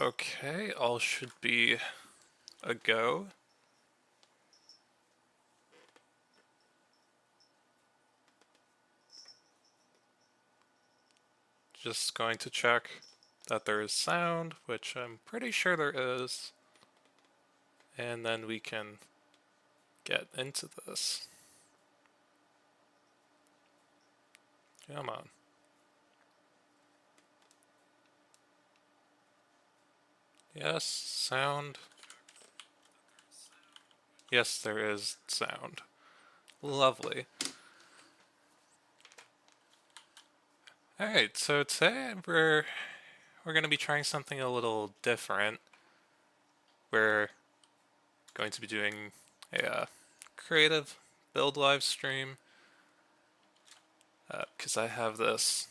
Okay, all should be a go. Just going to check that there is sound, which I'm pretty sure there is, and then we can get into this. Come on. Yes, sound. Yes, there is sound. Lovely. Alright, so today we're going to be trying something a little different. We're going to be doing a creative build live stream because I have this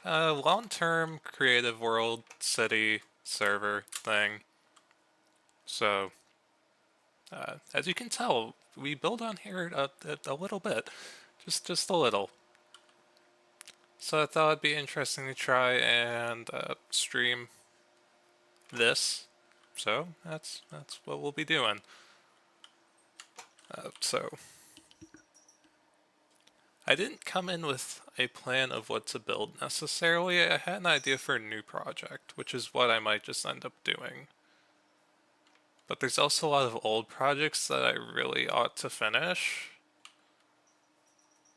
long-term creative world city server thing. So as you can tell, we build on here a little bit, just a little. So I thought it'd be interesting to try and stream this. So that's what we'll be doing. So I didn't come in with a plan of what to build necessarily. I had an idea for a new project, which is what I might just end up doing. But there's also a lot of old projects that I really ought to finish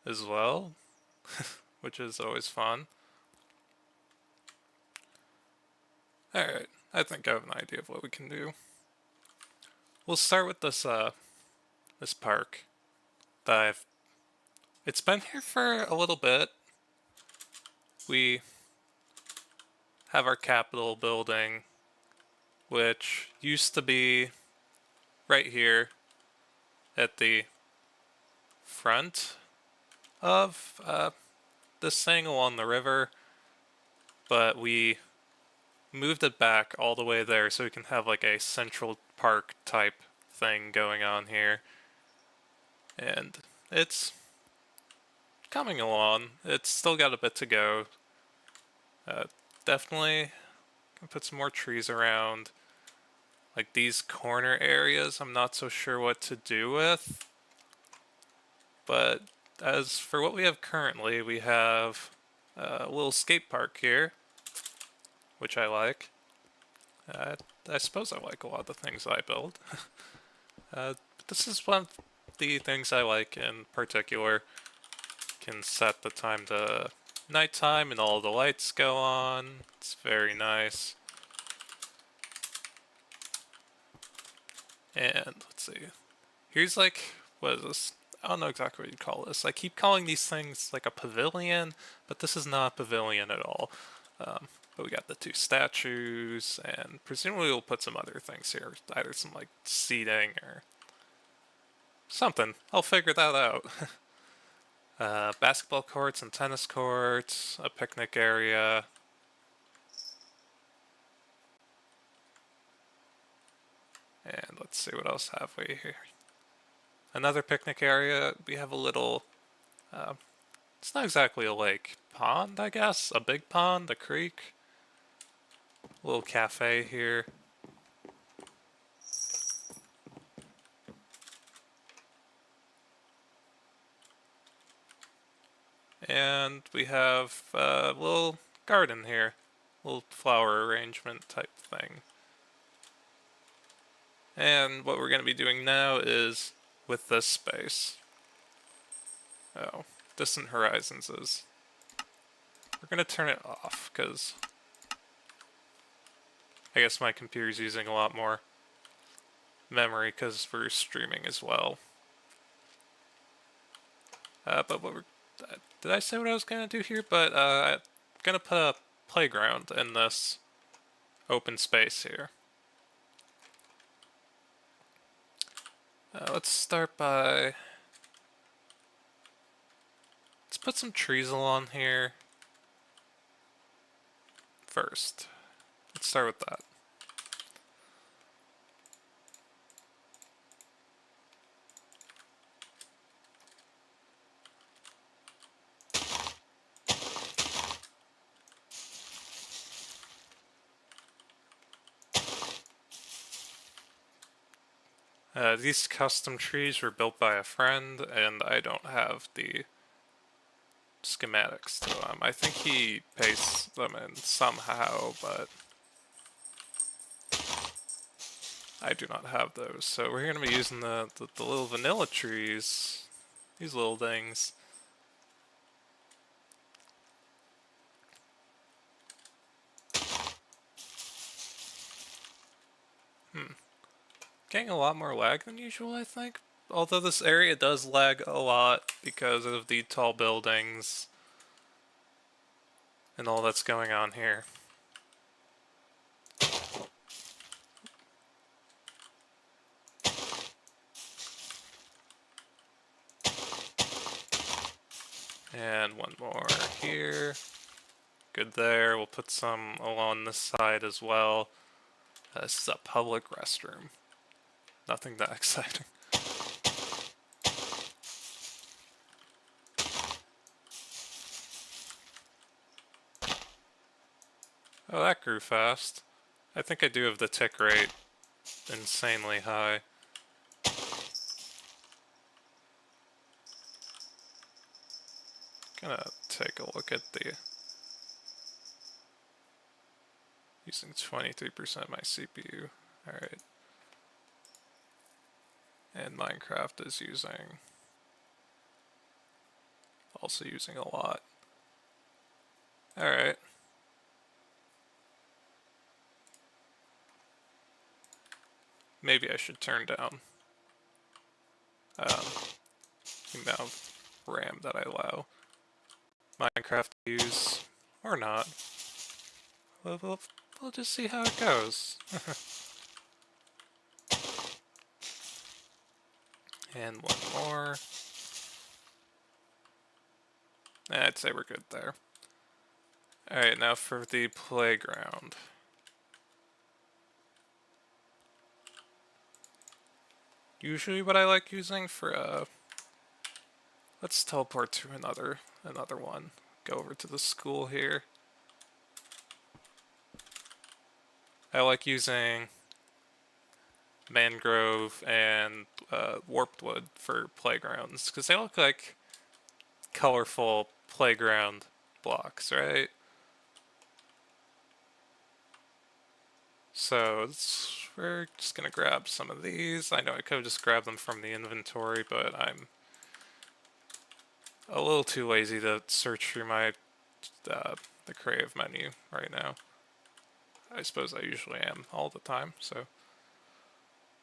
as well, which is always fun. Alright, I think I have an idea of what we can do. We'll start with this park that it's been here for a little bit. We have our Capitol building, which used to be right here at the front of this thing along the river, but we moved it back all the way there so we can have like a Central Park type thing going on here. And it's coming along. It's still got a bit to go. Definitely can put some more trees around. Like these corner areas, I'm not so sure what to do with. But as for what we have currently, we have a little skate park here, which I like. I suppose I like a lot of the things I build. This is one of the things I like in particular. Can set the time to nighttime and all the lights go on. It's very nice. And let's see. Here's like, what is this? I don't know exactly what you'd call this. I keep calling these things like a pavilion, but this is not a pavilion at all. But we got the two statues, and presumably we'll put some other things here. Either some like seating or something. I'll figure that out. Basketball courts and tennis courts, a picnic area. And let's see, what else have we here? Another picnic area. We have a little, it's not exactly a lake. Pond, I guess? A big pond, a creek. A little cafe here. And we have a little garden here. Little flower arrangement type thing. And what we're going to be doing now is with this space. Oh, Distant Horizons is. We're going to turn it off because I guess my computer's using a lot more memory because we're streaming as well. But what we're. Did I say what I was going to do here? But I'm going to put a playground in this open space here. Let's start by. Let's put some trees along here first. Let's start with that. These custom trees were built by a friend, and I don't have the schematics to them. I think he pastes them in somehow, but I do not have those. So we're going to be using the little vanilla trees, these little things. Getting a lot more lag than usual, I think. Although this area does lag a lot because of the tall buildings and all that's going on here. And one more here. Good there. We'll put some along this side as well. This is a public restroom. Nothing that exciting. Oh, that grew fast. I think I do have the tick rate insanely high. Gonna take a look at the... Using 23% of my CPU. Alright. And Minecraft is using... Also using a lot. Alright. Maybe I should turn down the amount of RAM that I allow Minecraft to use, or not. We'll just see how it goes. And one more. I'd say we're good there. Alright, now for the playground. Usually what I like using for, let's teleport to another one. Go over to the school here. I like using mangrove and warped wood for playgrounds, because they look like colorful playground blocks, right? So we're just gonna grab some of these. I know I could have just grabbed them from the inventory, but I'm a little too lazy to search through my the creative menu right now. I suppose I usually am all the time, so.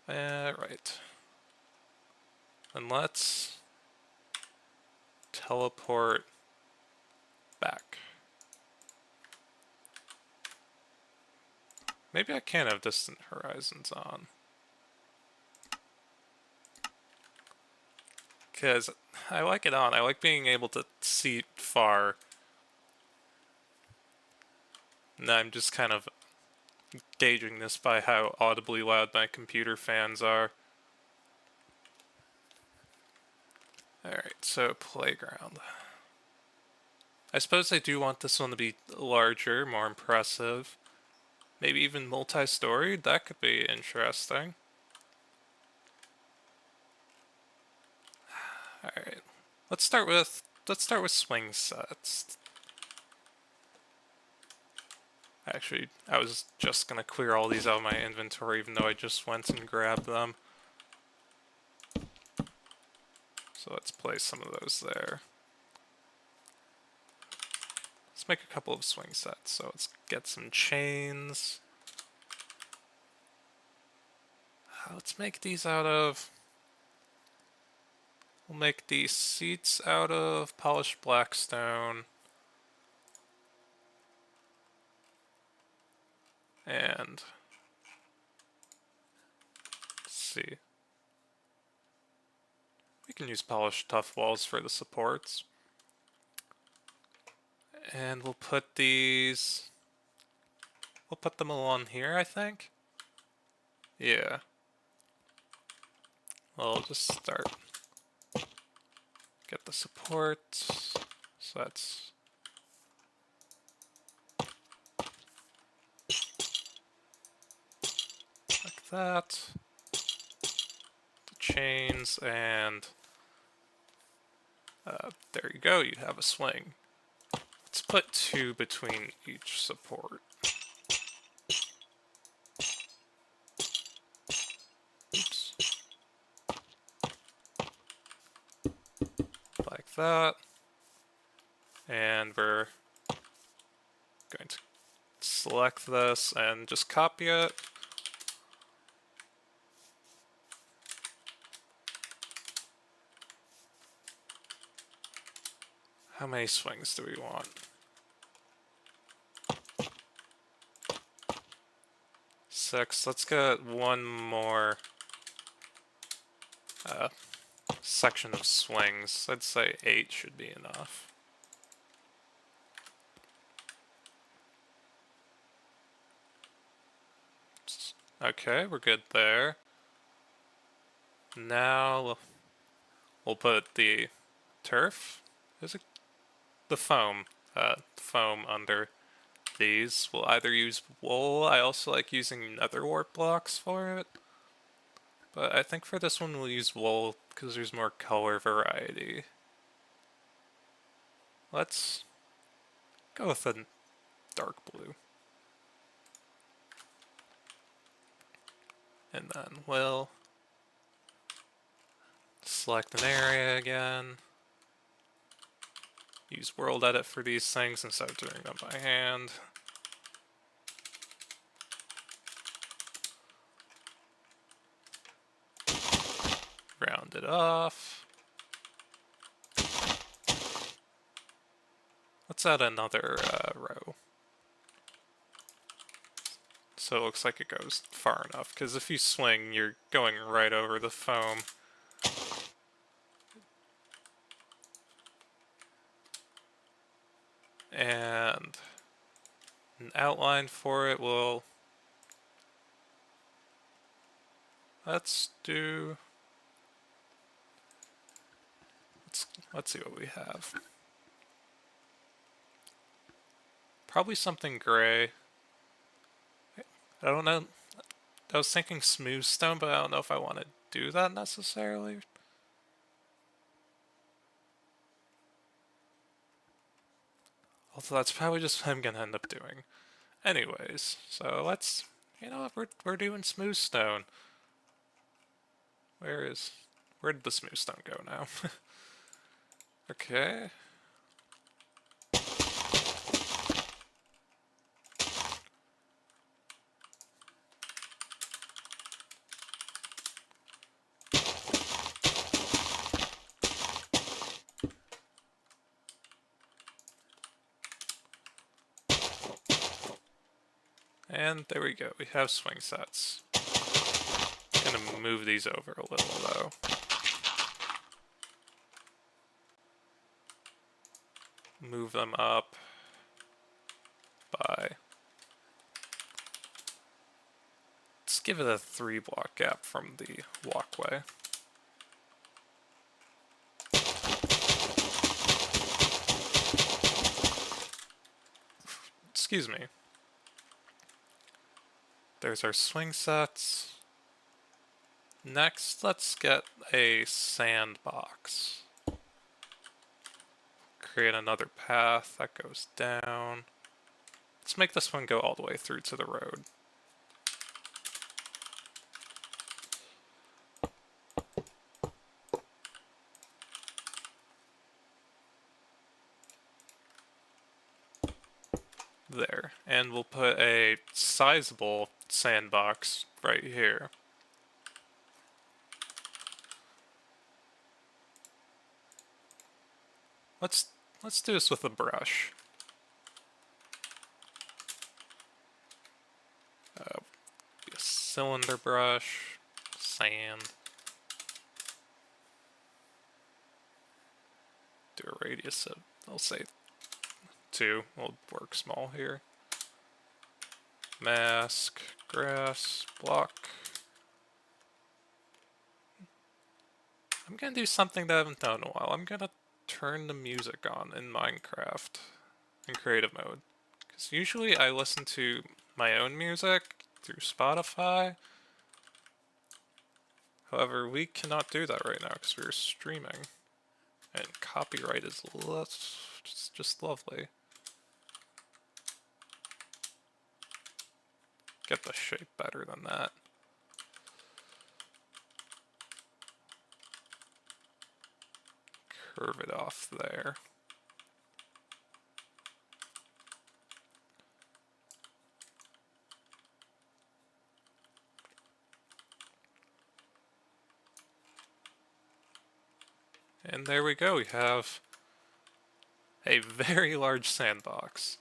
Right. And let's teleport back. Maybe I can't have distant horizons on. Because I like it on. I like being able to see far. And I'm just kind of gauging this by how audibly loud my computer fans are. Alright, so playground. I suppose I do want this one to be larger, more impressive. Maybe even multi-storied? That could be interesting. Alright. Let's start with swing sets. Actually, I was just gonna clear all these out of my inventory even though I just went and grabbed them. So let's place some of those there. Let's make a couple of swing sets. So let's get some chains. Let's make these out of... We'll make these seats out of polished blackstone. And... let's see. We can use polished tough walls for the supports. And we'll put these... We'll put them along here, I think. Yeah. Well, I'll just start. Get the support. So that's... like that. chains, and there you go, you have a swing. Let's put 2 between each support. Oops. Like that. And we're going to select this and just copy it. How many swings do we want? 6. Let's get one more section of swings. I'd say 8 should be enough. Okay, we're good there. Now we'll put the turf. Is it the foam? Foam under these. We'll either use wool. I also like using nether wart blocks for it. But I think for this one we'll use wool because there's more color variety. Let's go with a dark blue. And then we'll select an area again. Use world edit for these things instead of doing them by hand. Round it off. Let's add another row. So it looks like it goes far enough, because if you swing, you're going right over the foam. And an outline for it will... Let's see what we have. Probably something gray. I don't know. I was thinking smooth stone, but I don't know if I want to do that necessarily. Although that's probably just what I'm gonna end up doing. Anyways, so let's, you know what, we're doing smooth stone. Where did the smooth stone go now? Okay. And there we go, we have swing sets. I'm gonna move these over a little though. Move them up by... Let's give it a 3 block gap from the walkway. Excuse me. There's our swing sets. Next, let's get a sandbox. Create another path that goes down. Let's make this one go all the way through to the road. There. And we'll put a sizable sandbox right here. Let's do this with a brush. A cylinder brush, sand. Do a radius of, I'll say 2. We'll work small here. Mask, grass, block. I'm gonna do something that I haven't done in a while. I'm gonna turn the music on in Minecraft in creative mode. Because usually I listen to my own music through Spotify. However, we cannot do that right now because we're streaming. And copyright is just lovely. Get the shape better than that. Curve it off there. And there we go, we have a very large sandbox.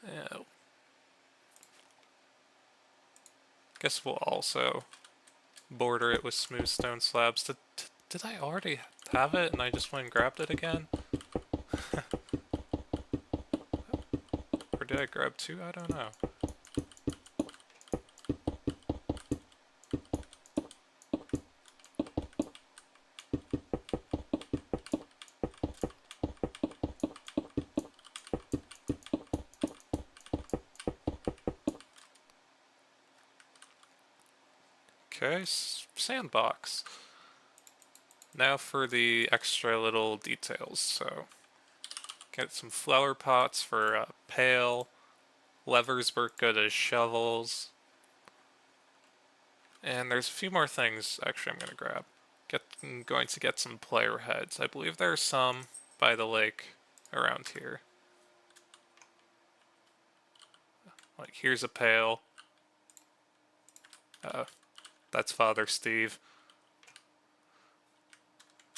Yeah. Guess we'll also border it with smooth stone slabs. Did I already have it and I just went and grabbed it again? Or did I grab two? I don't know. Okay, sandbox. Now for the extra little details. So, get some flower pots for a pail. Levers work good as shovels. And there's a few more things actually I'm going to grab. I'm going to get some player heads. I believe there are some by the lake around here. Like, here's a pail. That's Father Steve.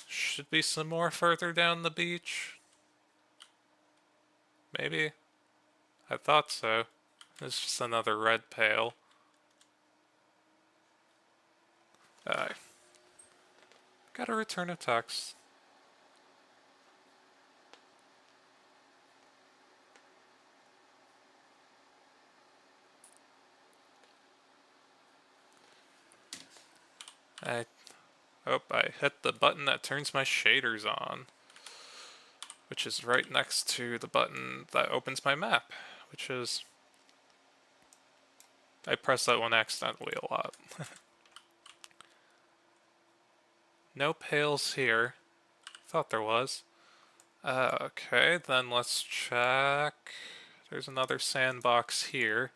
Should be some more further down the beach. Maybe? I thought so. It's just another red pail. Gotta return a text. I hit the button that turns my shaders on, which is right next to the button that opens my map, which is... I press that one accidentally a lot. No pails here. Thought there was. Okay, then let's check. There's another sandbox here.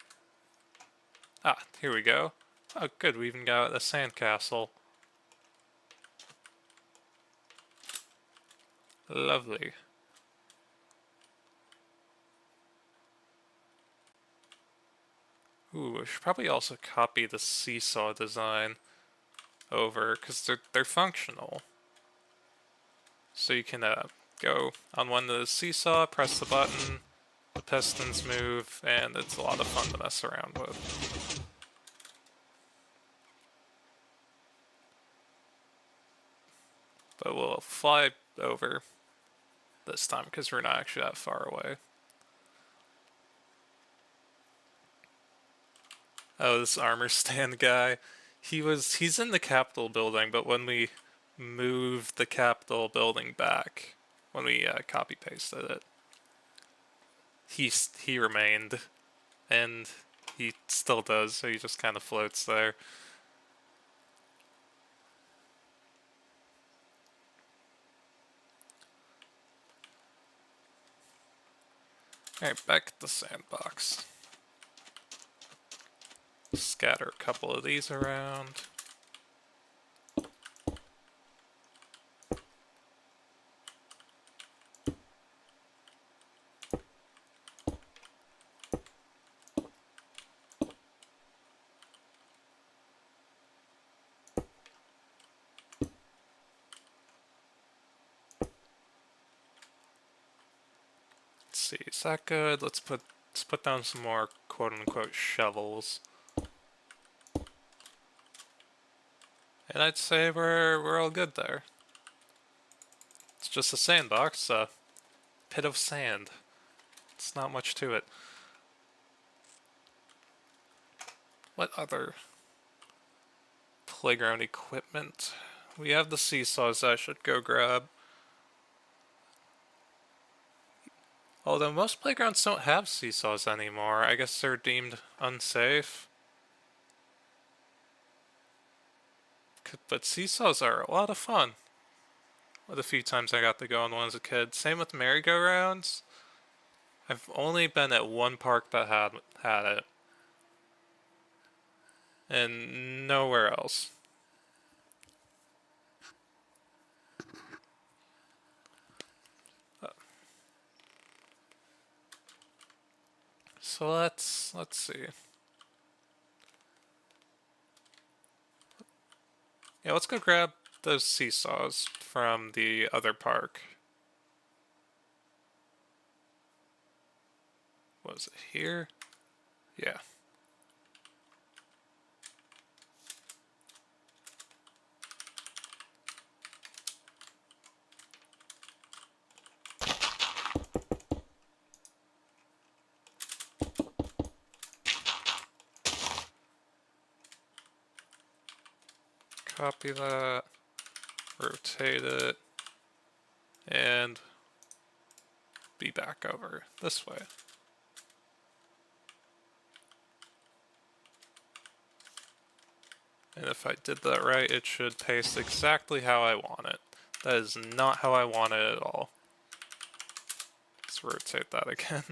Ah, here we go. Oh, good, we even got a sandcastle. Lovely. Ooh, I should probably also copy the seesaw design over, because they're functional. So you can go on one of the seesaw, press the button, the pistons move, and it's a lot of fun to mess around with. But we'll fly over this time because we're not actually that far away. Oh, this armor stand guy. He's in the Capitol building, but when we moved the Capitol building back, when we copy pasted it, he remained, and he still does. So he just kind of floats there. Alright, back at the sandbox. Scatter a couple of these around. Let's see, is that good? Let's put down some more quote-unquote shovels. And I'd say we're all good there. It's just a sandbox, a pit of sand. It's not much to it. What other playground equipment? We have the seesaws I should go grab. Although most playgrounds don't have seesaws anymore, I guess they're deemed unsafe. But seesaws are a lot of fun. The few times I got to go on one as a kid. Same with merry-go-rounds. I've only been at one park that had it, and nowhere else. So let's see. Yeah, let's go grab those seesaws from the other park. Was it here? Yeah. Copy that, rotate it, and be back over this way. And if I did that right, it should paste exactly how I want it. That is not how I want it at all. Let's rotate that again.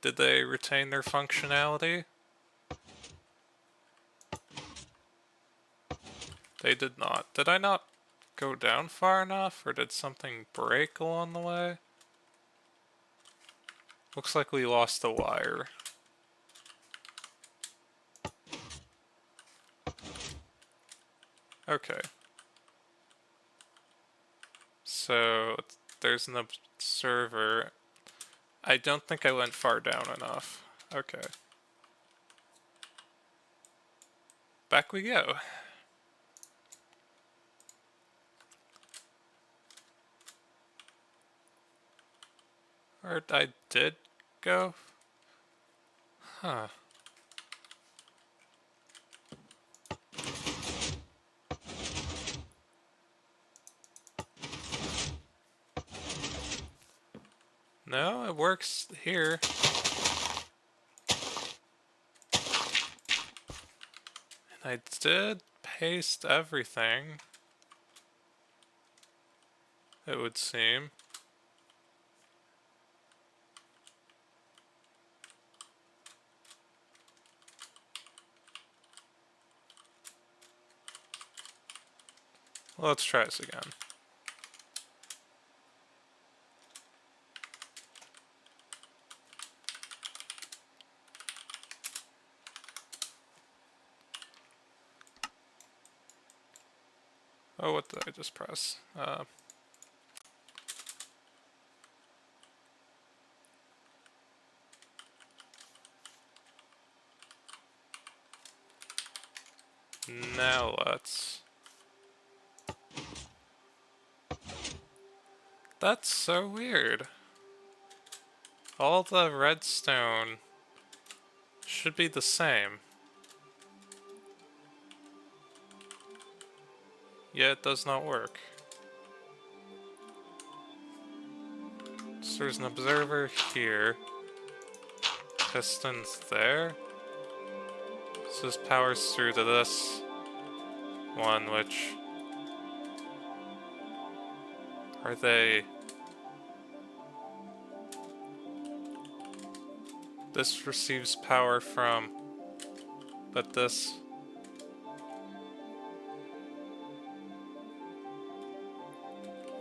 Did they retain their functionality? They did not. Did I not go down far enough, or did something break along the way? Looks like we lost a wire. Okay. So there's an observer. I don't think I went far down enough. Okay. Back we go. Or I did go? Huh. No, it works here. And I did paste everything, it would seem. Well, let's try this again. Oh, what did I just press? Now let's... That's so weird. All the redstone should be the same. Yet it does not work. So there's an observer here. Pistons there. So this powers through to this one, which... Are they... This receives power from... But this...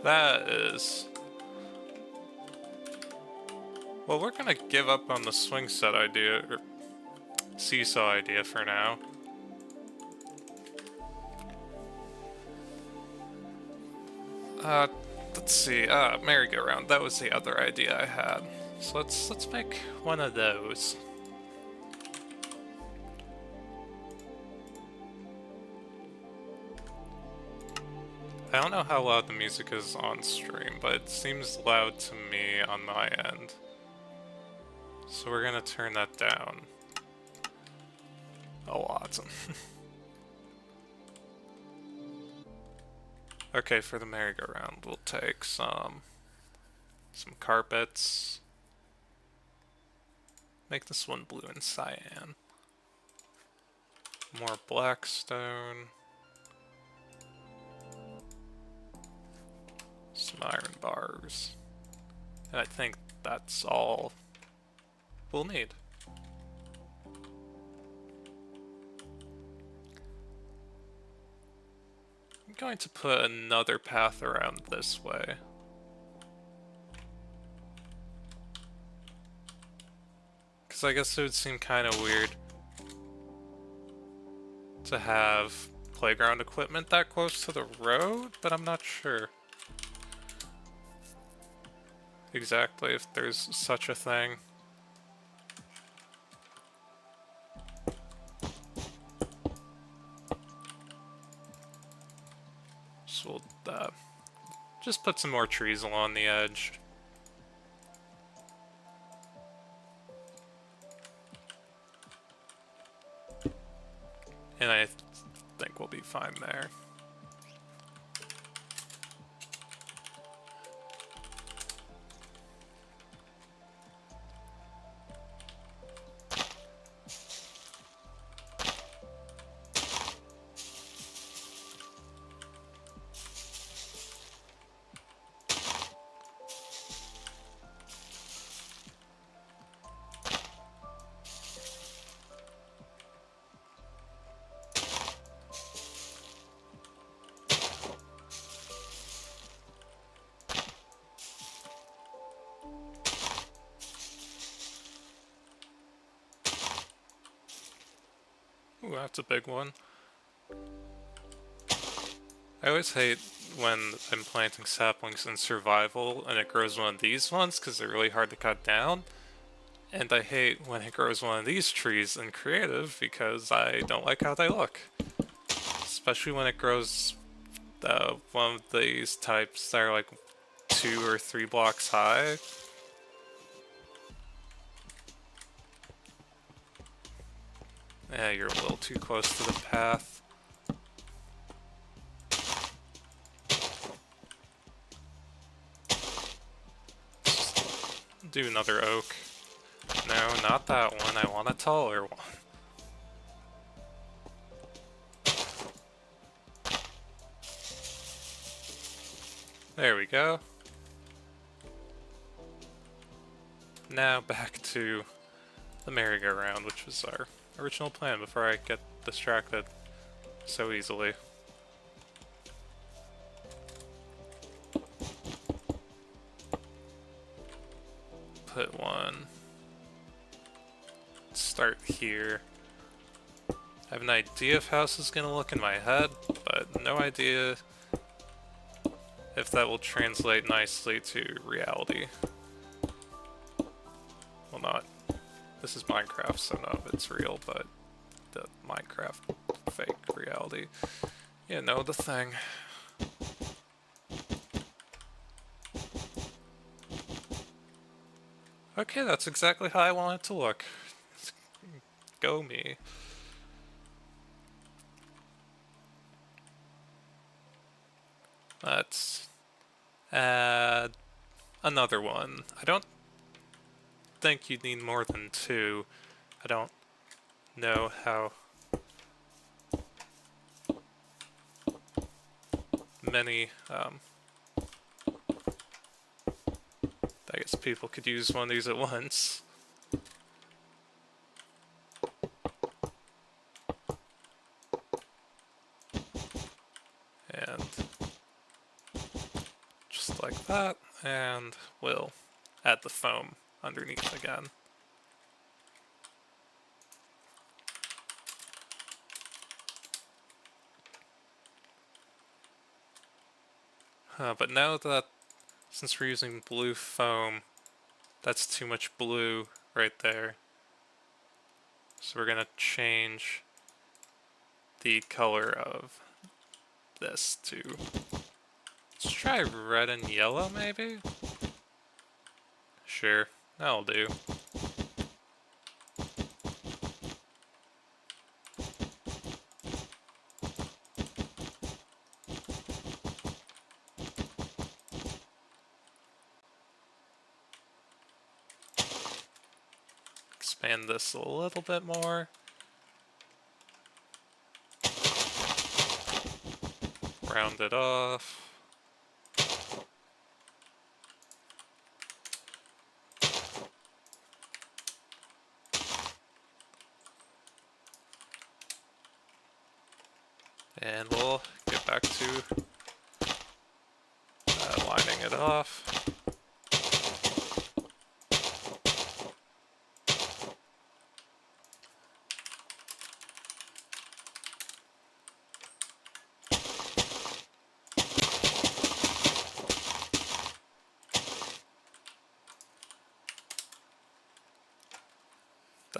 That is... Well, we're gonna give up on the swing set idea, or seesaw idea for now. Let's see, merry-go-round, that was the other idea I had. So let's make one of those. I don't know how loud the music is on stream, but it seems loud to me on my end. So we're gonna turn that down. a lot. Okay, for the merry-go-round, we'll take some carpets. Make this one blue and cyan. More blackstone. Some iron bars. And I think that's all we'll need. I'm going to put another path around this way. Because I guess it would seem kind of weird to have playground equipment that close to the road, but I'm not sure exactly if there's such a thing. So we'll just put some more trees along the edge. And I think we'll be fine there. Ooh, that's a big one. I always hate when I'm planting saplings in survival and it grows one of these ones because they're really hard to cut down. And I hate when it grows one of these trees in creative because I don't like how they look. Especially when it grows one of these types that are like 2 or 3 blocks high. Yeah, you're a little too close to the path. Do another oak. No, not that one. I want a taller one. There we go. Now back to the merry-go-round, which was our original plan before I get distracted so easily. Put one. Start here. I have an idea of how this is gonna look in my head, but no idea if that will translate nicely to reality. Well, not. This is Minecraft, so none of it's real, but the Minecraft fake reality. You know the thing. Okay, that's exactly how I want it to look. Go me. Let's add another one. I don't think you need more than 2. I don't know how many I guess people could use one of these at once. And just like that, and we'll add the foam underneath again. But now that, since we're using blue foam, that's too much blue right there. So we're gonna change the color of this to, let's try red and yellow maybe? Sure, that'll do. expand this a little bit more. Round it off. And we'll get back to lining it off.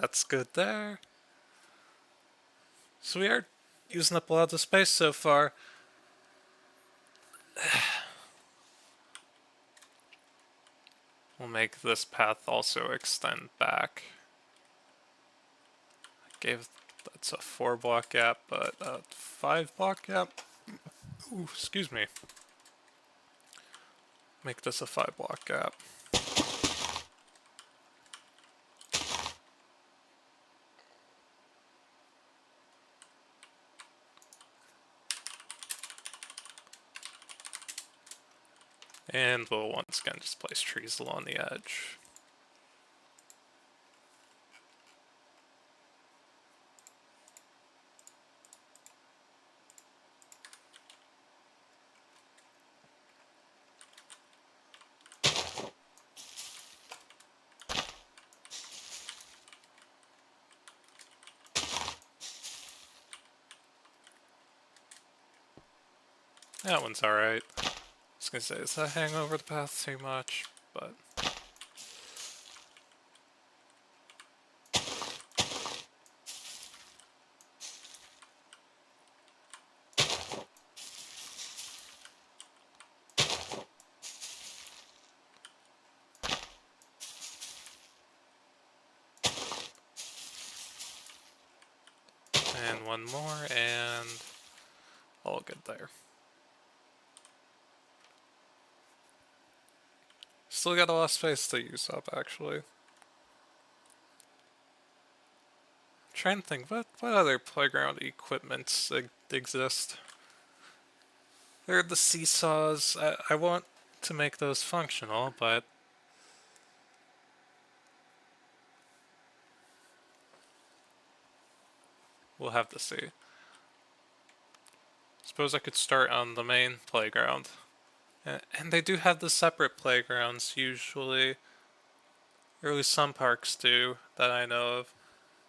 That's good there. So we are using up a lot of the space so far. We'll make this path also extend back. That's a 4 block gap, but a 5 block gap. Ooh, excuse me. Make this a 5 block gap. And we'll once again just place trees along the edge. That one's alright. I was gonna say, does that hang over the path too much? But and one more, and all good there. Still got a lot of space to use up, actually. Trying to think, what other playground equipments exist? There are the seesaws. I want to make those functional, but we'll have to see. Suppose I could start on the main playground. And they do have the separate playgrounds usually, or at least some parks do that I know of.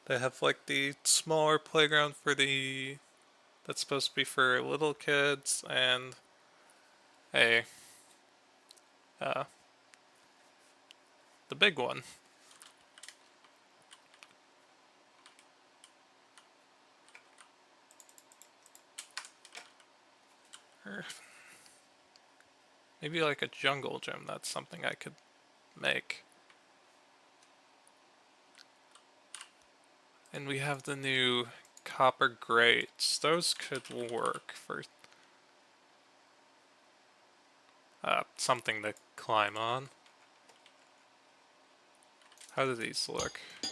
They have like the smaller playground that's supposed to be for little kids, and a uh, the big one. Or maybe like a jungle gym. That's something I could make. And we have the new copper grates. Those could work for something to climb on. How do these look? I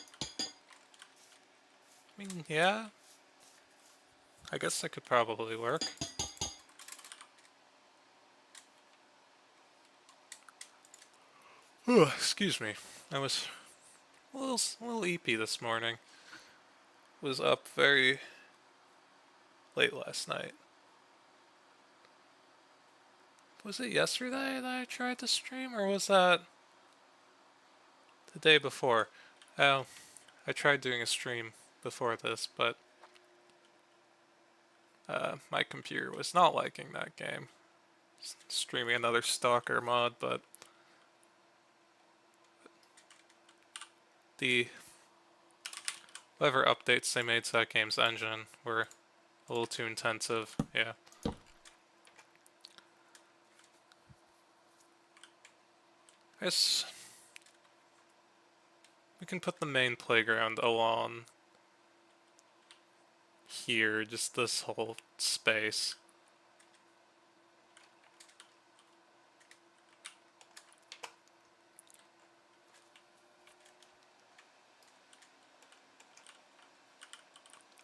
mean, yeah. I guess that could probably work. Ooh, excuse me. I was a little eepy this morning. Was up very late last night. Was it yesterday that I tried to stream, or was that the day before? Oh, I tried doing a stream before this, but my computer was not liking that game. Streaming another Stalker mod, but the whatever updates they made to that game's engine were a little too intensive. Yeah. I guess we can put the main playground along here, just this whole space.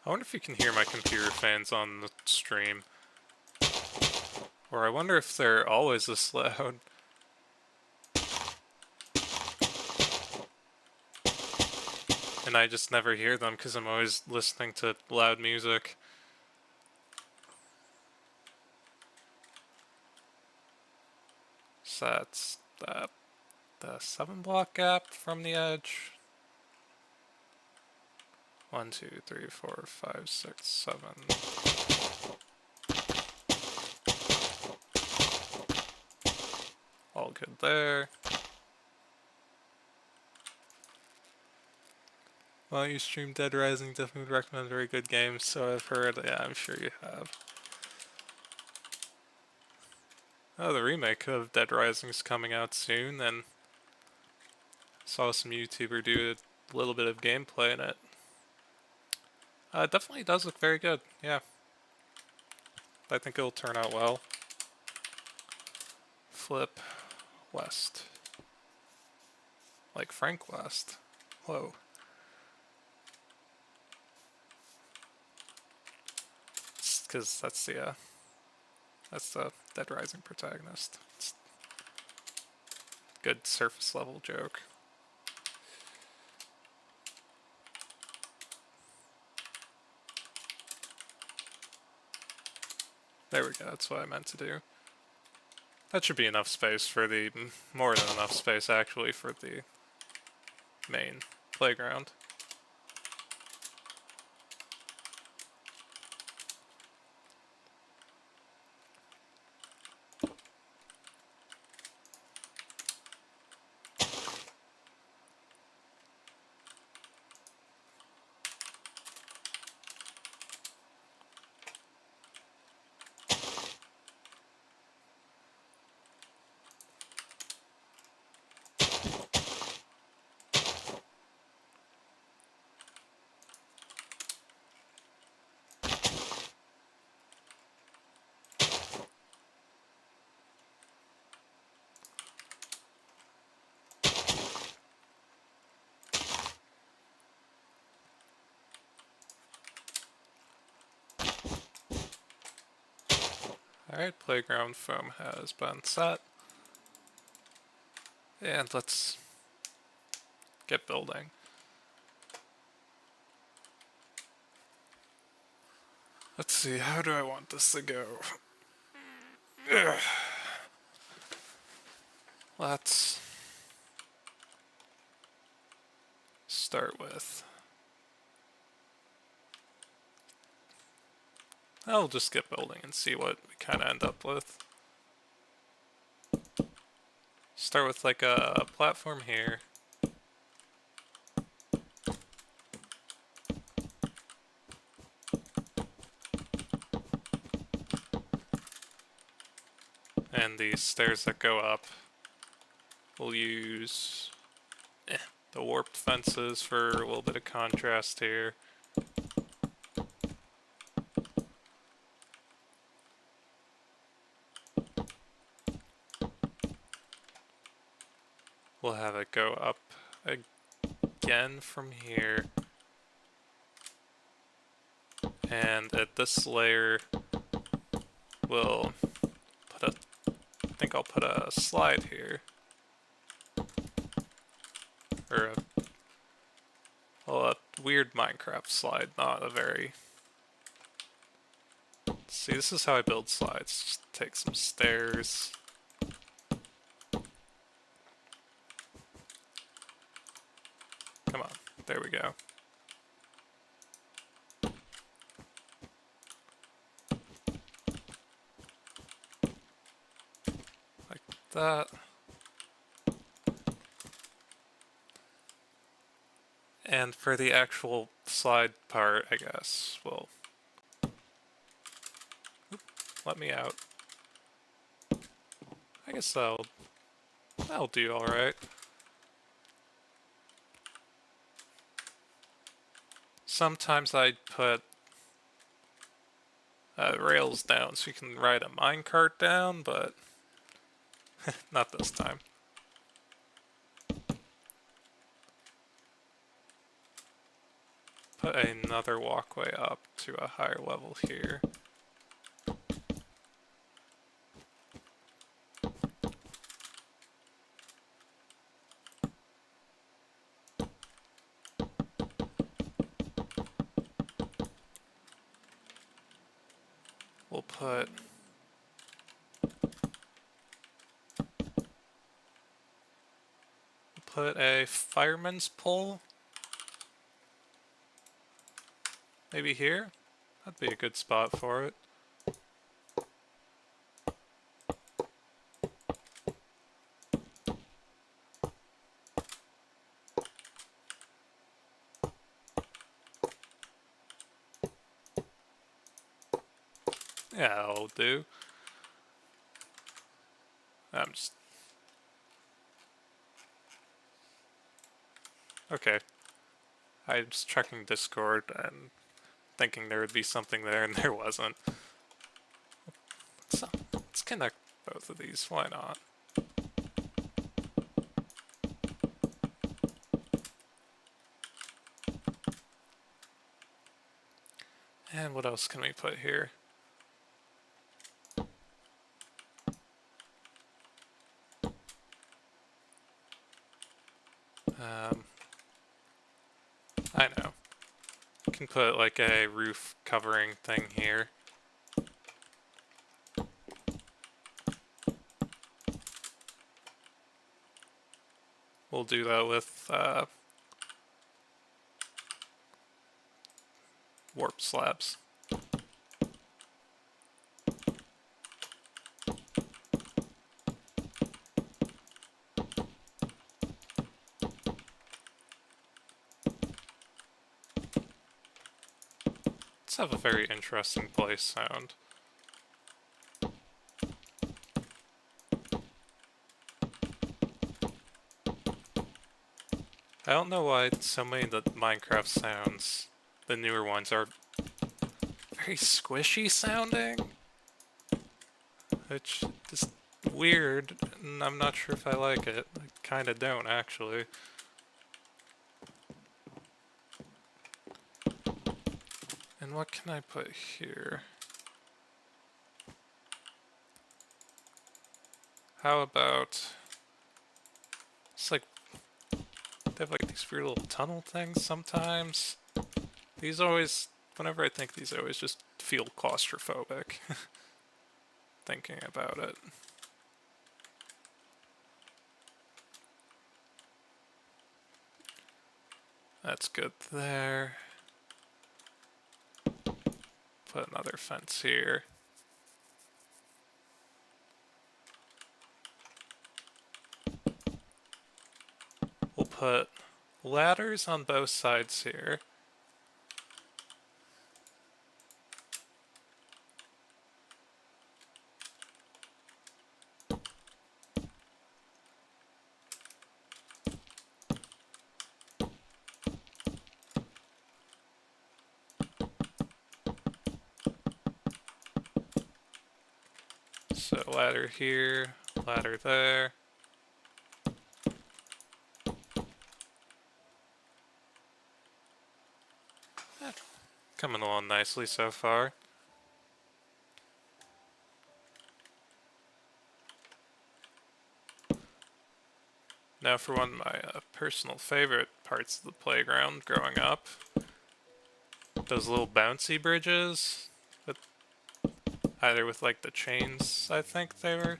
I wonder if you can hear my computer fans on the stream. Or I wonder if they're always this loud. And I just never hear them because I'm always listening to loud music. So that's the 7 block gap from the edge. 1, 2, 3, 4, 5, 6, 7. All good there. Well, you stream Dead Rising, definitely would recommend. Very good games, so I've heard. Yeah, I'm sure you have. Oh, the remake of Dead Rising is coming out soon, and saw some YouTuber do a little bit of gameplay in it. It definitely does look very good, yeah. I think it'll turn out well. Flip West. Like Frank West. Whoa. Because that's the Dead Rising protagonist. It's a good surface level joke. There we go, that's what I meant to do. That should be enough space for the, more than enough space actually for the main playground. Alright, playground foam has been set. And let's get building. Let's see, how do I want this to go? Ugh. Let's start with... I'll just get building and see what we kind of end up with. Start with like a platform here. And the stairs that go up, we'll use the warped fences for a little bit of contrast here. We'll have it go up again from here. And at this layer, we'll put a, I think I'll put a slide here. Or a weird Minecraft slide, not a very... See, this is how I build slides. Just take some stairs. Come on, there we go. Like that. And for the actual slide part, I guess, well... Let me out. I guess that'll do alright. Sometimes I put rails down so you can ride a minecart down, but not this time. put another walkway up to a higher level here. We'll put a fireman's pole maybe here. That'd be a good spot for it. Yeah, that'll do. I'm just... Okay. I was checking Discord and thinking there would be something there, and there wasn't. So, let's connect both of these, why not? And what else can we put here? I know. We can put like a roof covering thing here. We'll do that with warp slabs. Let's have a very interesting place sound. I don't know why so many of the Minecraft sounds, the newer ones, are very squishy sounding. Which is weird, and I'm not sure if I like it. I kinda don't, actually. And what can I put here? How about... It's like... They have like these weird little tunnel things sometimes. These always... Whenever I think these, I always just feel claustrophobic. Thinking about it. That's good there. Put another fence here. We'll put ladders on both sides here. So ladder here, ladder there. Coming along nicely so far. Now for one of my personal favorite parts of the playground growing up. Those little bouncy bridges. With, either with like the chains, I think they were.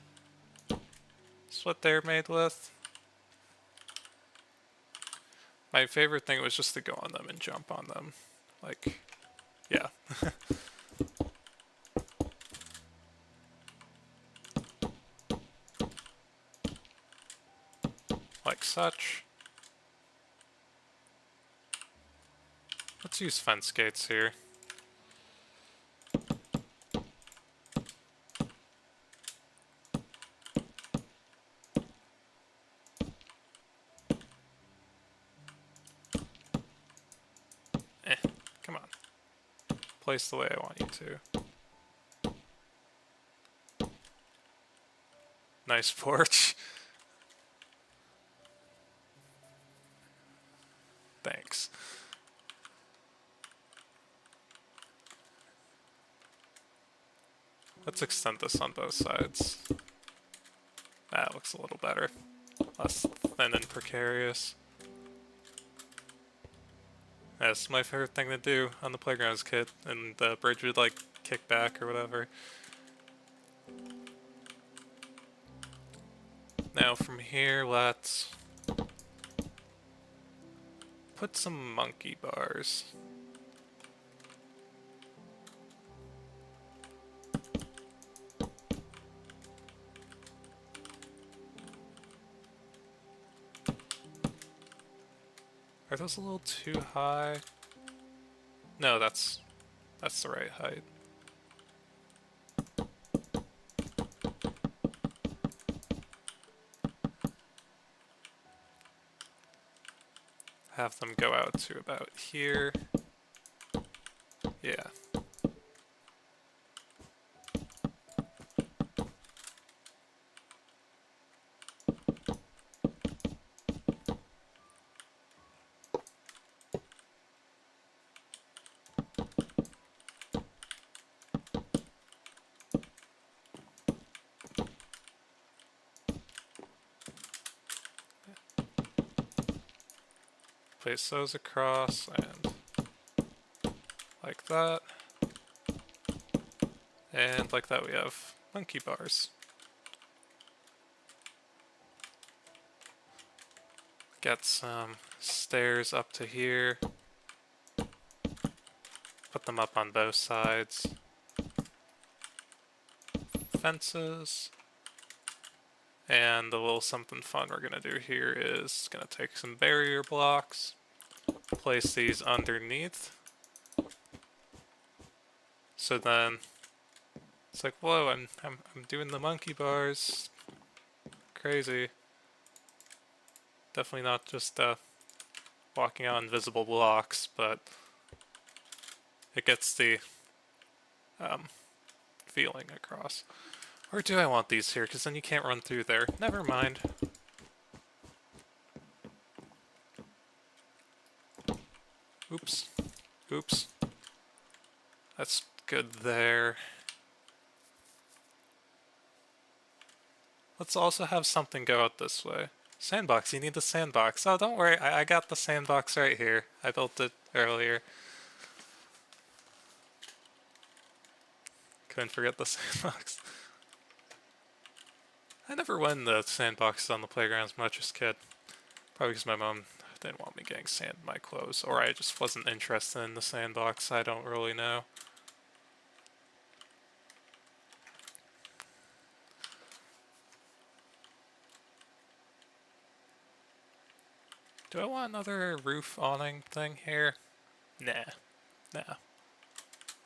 That's what they're made with. My favorite thing was just to go on them and jump on them. Like, yeah. Like such. Let's use fence gates here. Come on. Place the way I want you to. Nice porch. Thanks. Let's extend this on both sides. That looks a little better. Less thin and precarious. That's my favorite thing to do on the playground as a kid, and the bridge would like kick back or whatever. Now from here, let's put some monkey bars. Are those a little too high? No, that's the right height. Have them go out to about here. Yeah. Place those across and like that. And like that we have monkey bars. Get some stairs up to here. Put them up on both sides. Fences. And the little something fun we're gonna do here is gonna take some barrier blocks, place these underneath. So then it's like, whoa, I'm doing the monkey bars. Crazy. Definitely not just walking on invisible blocks, but it gets the feeling across. Or do I want these here? Because then you can't run through there. Never mind. Oops. Oops. That's good there. Let's also have something go out this way. Sandbox, you need the sandbox. Oh, don't worry, I got the sandbox right here. I built it earlier. Couldn't forget the sandbox. I never went in the sandboxes on the playgrounds much as a kid. Probably because my mom didn't want me getting sand in my clothes, or I just wasn't interested in the sandbox. I don't really know. Do I want another roof awning thing here? Nah. Nah.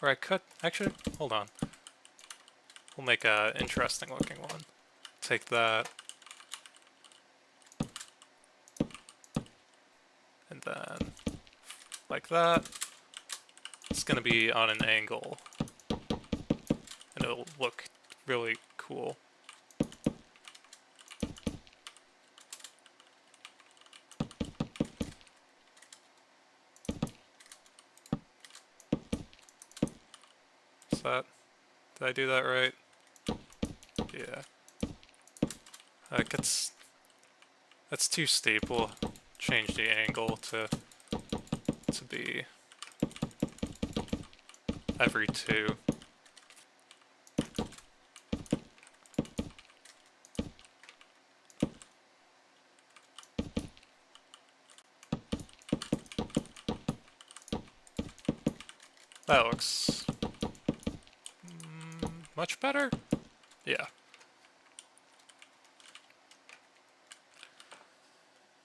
Or I could... Actually, hold on. We'll make a interesting looking one. Take that. And then... like that. It's gonna be on an angle. And it'll look really cool. Is that... Did I do that right? Yeah. That's too steep. We'll change the angle to be every two. That looks much better? Yeah.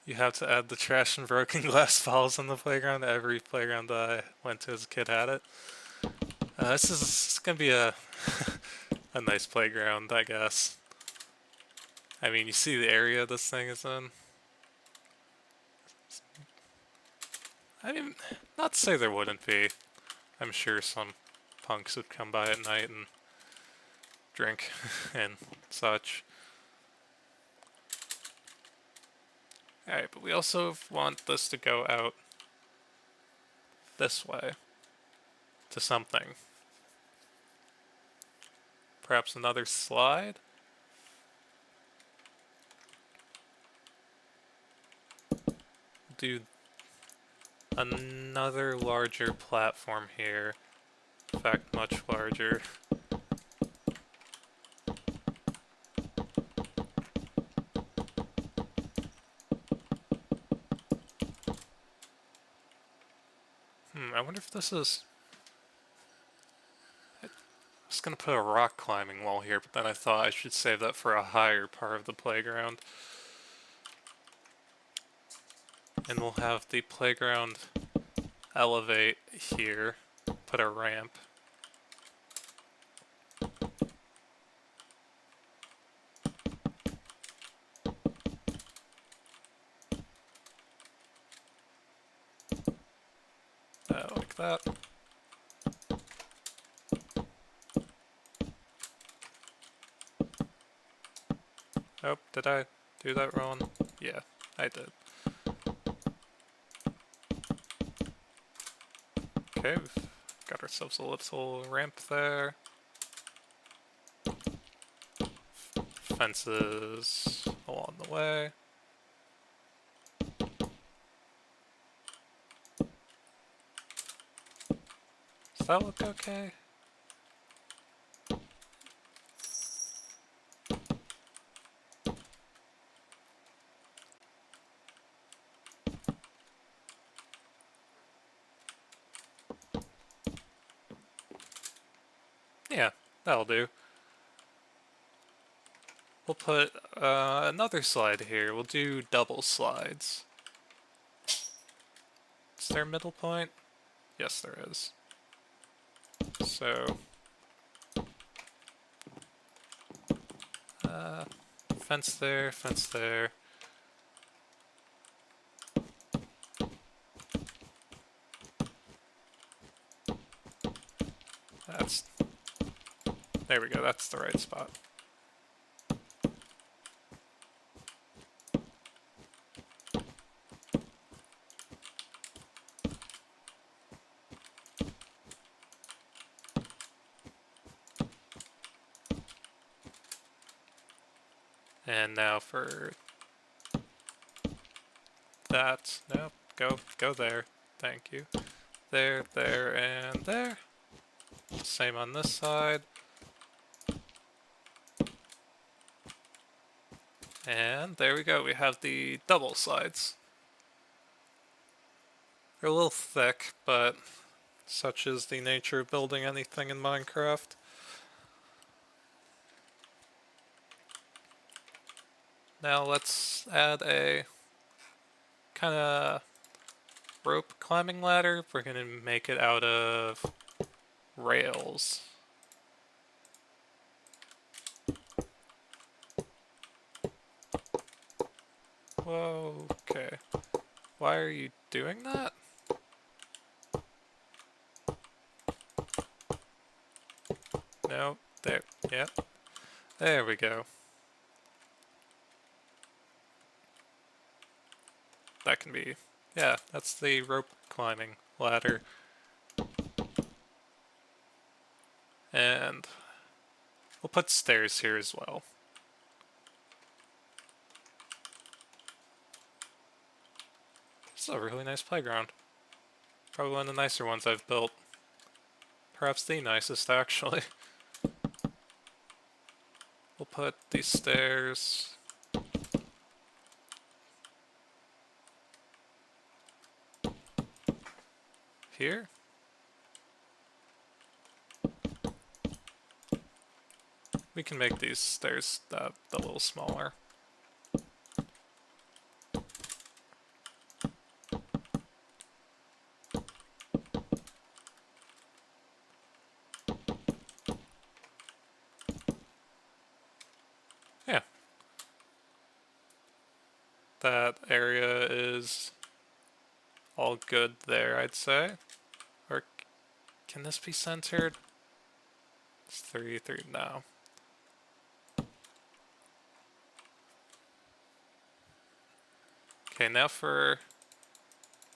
You have to add the trash and broken glass falls on the playground. Every playground that I went to as a kid had it. This is gonna be a a nice playground, I guess. I mean, you see the area this thing is in. I mean, not to say there wouldn't be. I'm sure some punks would come by at night and drink and such. Alright, but we also want this to go out this way to something. Perhaps another slide? Do another larger platform here. In fact, much larger. I wonder if this is... I was gonna put a rock climbing wall here, but then I thought I should save that for a higher part of the playground. And we'll have the playground elevate here, put a ramp. Like that. Oh, did I do that wrong? Yeah, I did. Okay, we've got ourselves a little ramp there. Fences along the way. Does that look okay? Yeah, that'll do. We'll put another slide here. We'll do double slides. Is there a middle point? Yes, there is. So, fence there, fence there. There we go, that's the right spot. And now for that, nope, go there, thank you. There, there, and there. Same on this side. And there we go, we have the double slides. They're a little thick, but such is the nature of building anything in Minecraft. Now let's add a kind of rope climbing ladder. We're going to make it out of rails. Whoa, okay. Why are you doing that? No, there, yep. There we go. That can be, yeah, that's the rope climbing ladder. And we'll put stairs here as well. This is a really nice playground. Probably one of the nicer ones I've built. Perhaps the nicest, actually. We'll put these stairs here. We can make these stairs a little smaller. Yeah. That area is all good there, I'd say. Or can this be centered? It's 3, 3, no. Okay, now for...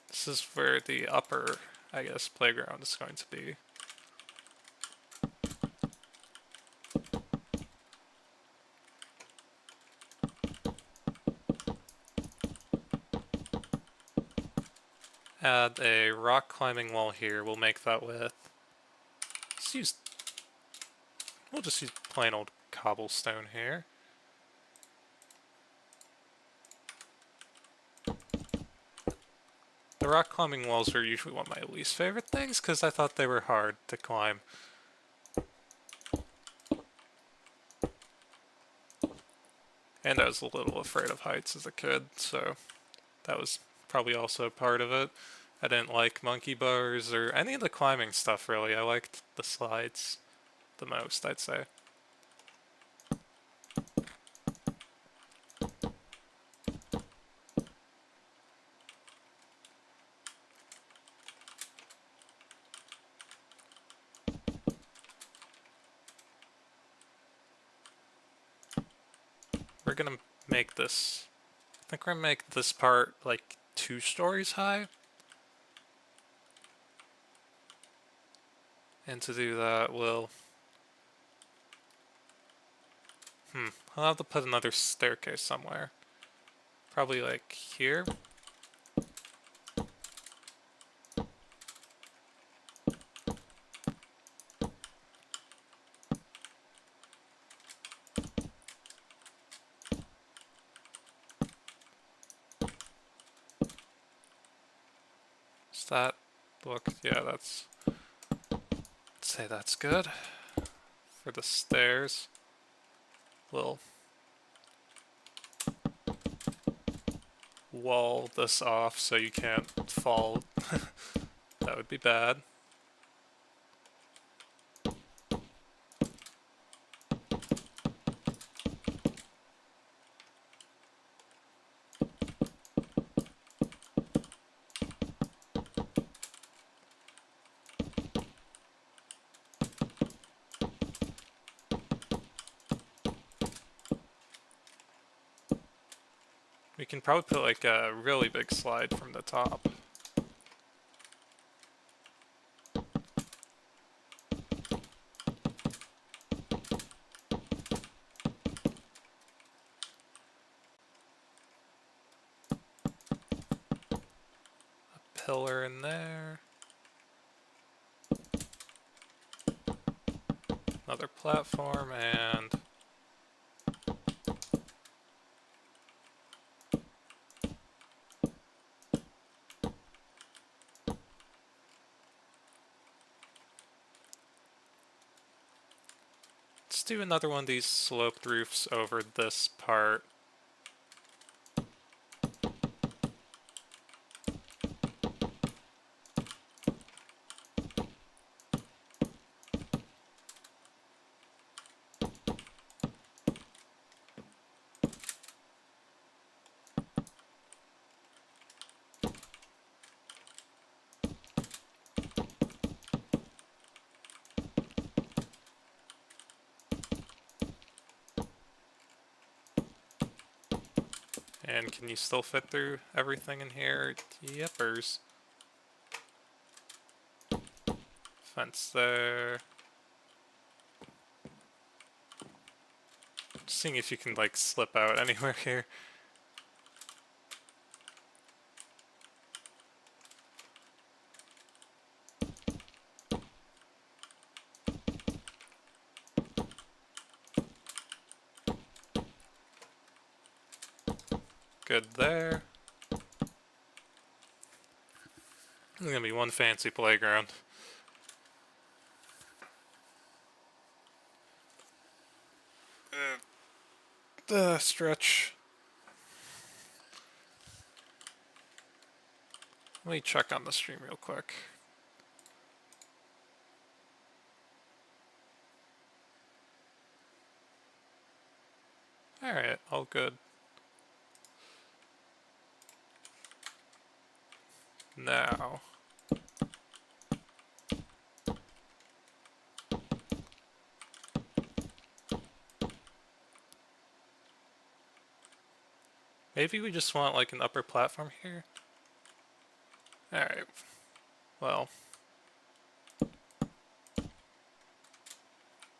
This is where the upper, I guess, playground is going to be. add a rock climbing wall here. We'll make that with, we'll just use plain old cobblestone here. The rock climbing walls are usually one of my least favorite things because I thought they were hard to climb. And I was a little afraid of heights as a kid, so that was probably also part of it. I didn't like monkey bars or any of the climbing stuff really. I liked the slides the most, I'd say. We're gonna make this, I think we're gonna make this part like 2 stories high. And to do that, I'll have to put another staircase somewhere. Probably like here. Does that look, yeah, let's say that's good. For the stairs, we'll wall this off so you can't fall. That would be bad. We can probably put like a really big slide from the top. A pillar in there. Another platform and let's do another one of these sloped roofs over this part. And can you still fit through everything in here? Yepers. Fence there. Just seeing if you can like slip out anywhere here. Good there. There's gonna be one fancy playground. Stretch. Let me check on the stream real quick. Alright, all good. Now. Maybe we just want like an upper platform here? Alright. Well.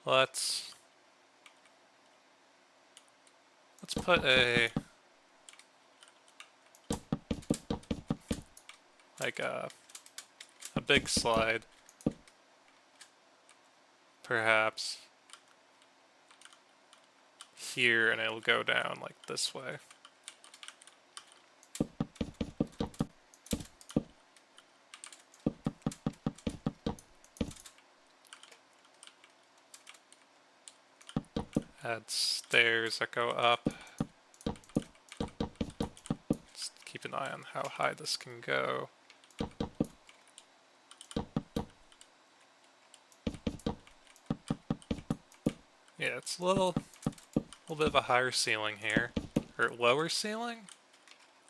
Let's put a like a big slide, perhaps here, and it'll go down like this way. Add stairs that go up. Just keep an eye on how high this can go. Yeah, it's a little bit of a higher ceiling here. Or lower ceiling?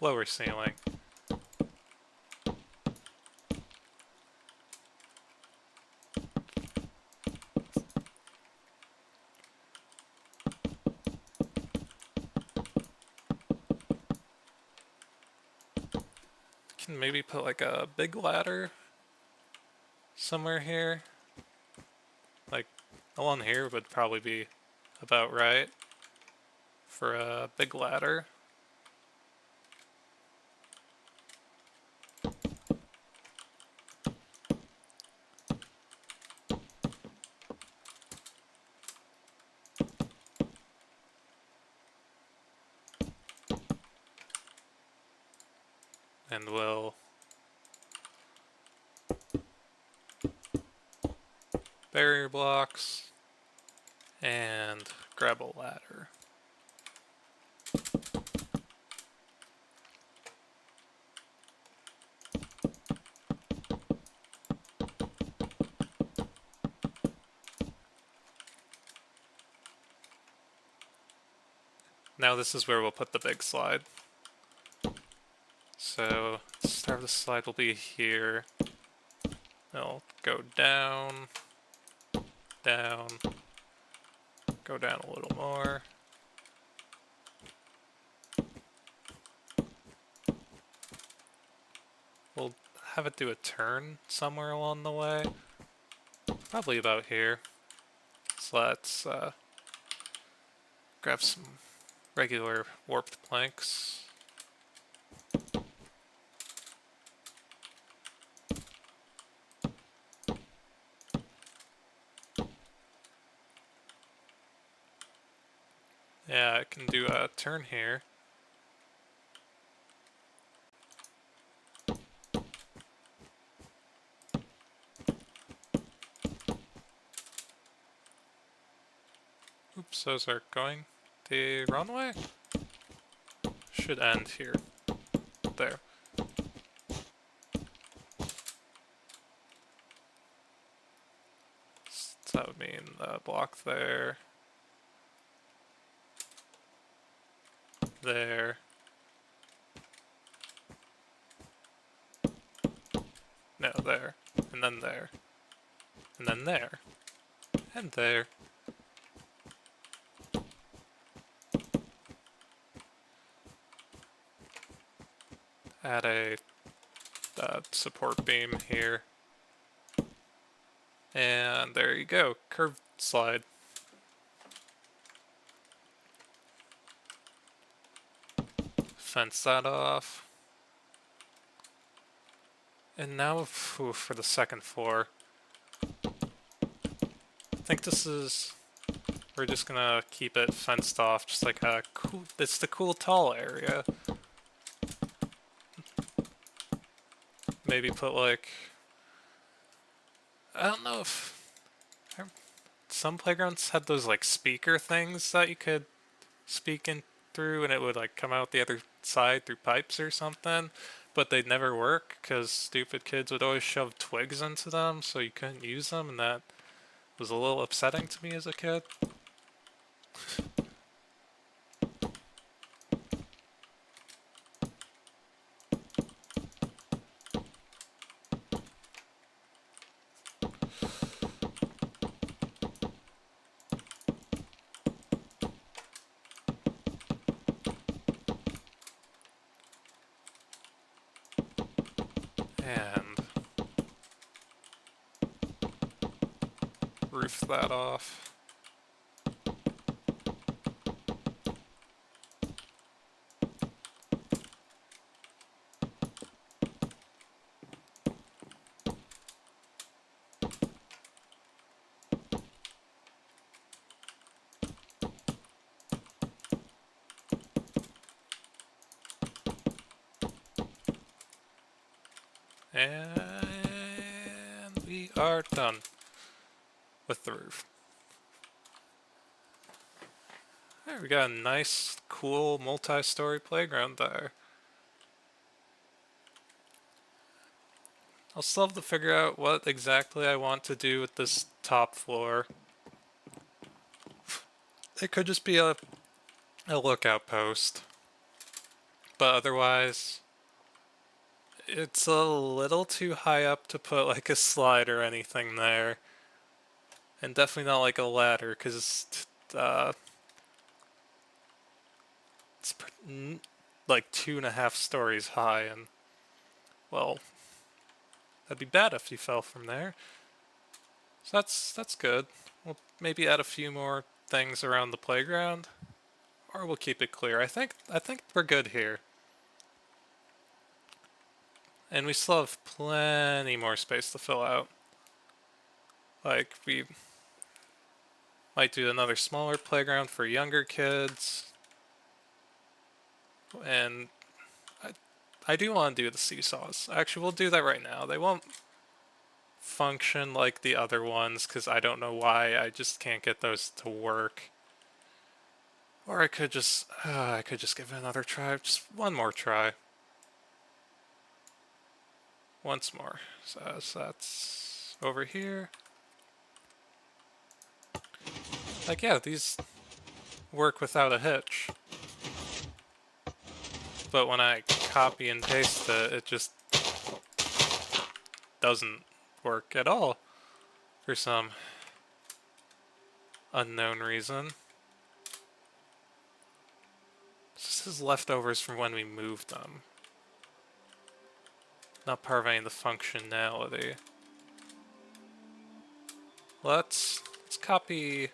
Lower ceiling. Can maybe put like a big ladder somewhere here. Like along here would probably be about right for a big ladder. And we'll barrier blocks and grab a ladder. Now this is where we'll put the big slide. So the start of the slide will be here. It'll go down, down, go down a little more. We'll have it do a turn somewhere along the way. Probably about here. So let's grab some regular warped planks. Yeah, I can do a turn here. Oops, those are going the wrong way? Should end here. There. So that would mean the block there. There. No, there. And then there. And then there. And there. Add a support beam here. And there you go, curved slide. Fence that off. And now for the second floor. I think this is, we're just gonna keep it fenced off, just like a cool, it's the cool tall area. Maybe put like, I don't know if, some playgrounds had those like speaker things that you could speak in through and it would like come out the other side through pipes or something, but they'd never work because stupid kids would always shove twigs into them so you couldn't use them, and that was a little upsetting to me as a kid. And roof that off. And we are done with the roof. There, we got a nice, cool, multi-story playground there. I'll still have to figure out what exactly I want to do with this top floor. It could just be a lookout post. But otherwise, it's a little too high up to put like a slide or anything there. And definitely not like a ladder, because it's like 2.5 stories high, and well, that'd be bad if you fell from there. So that's good. We'll maybe add a few more things around the playground, or we'll keep it clear. I think we're good here. And we still have plenty more space to fill out. Like, we might do another smaller playground for younger kids. And I do want to do the seesaws. Actually, we'll do that right now. They won't function like the other ones, because I don't know why. I just can't get those to work. Or I could just give it another try. Just one more try. Once more. So that's over here. Like, yeah, these work without a hitch. But when I copy and paste it, it just doesn't work at all for some unknown reason. This is leftovers from when we moved them. Not part of any of the functionality. Let's copy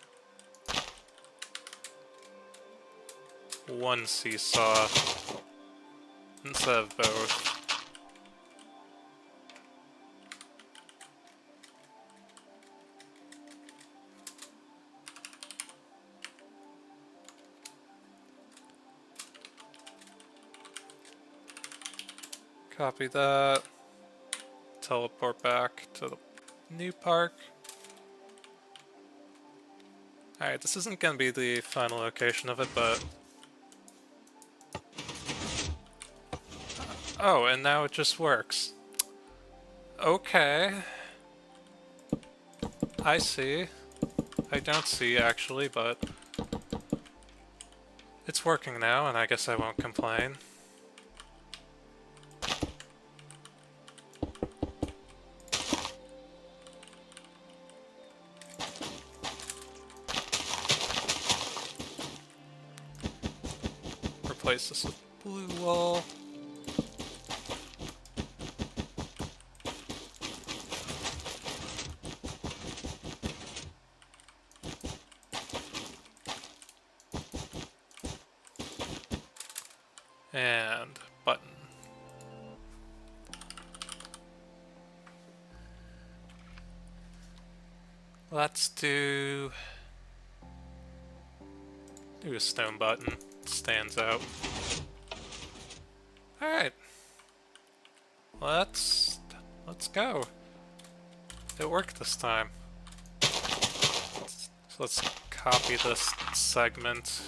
one seesaw instead of both. Copy that. Teleport back to the new park. Alright, this isn't gonna be the final location of it, but... Oh, and now it just works. Okay. I see. I don't see, actually, but... It's working now, and I guess I won't complain. Replace this with blue wall. And button. Let's do a stone button. It stands out. Alright. Let's go. It worked this time. So let's copy this segment.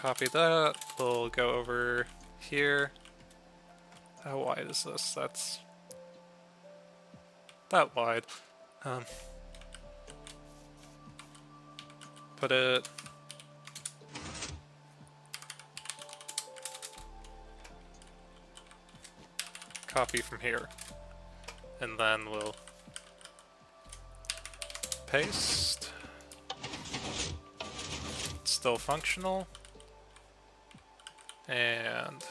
Copy that. We'll go over here. How wide is this? That's that wide. Put it copy from here, and then we'll paste. It's still functional. And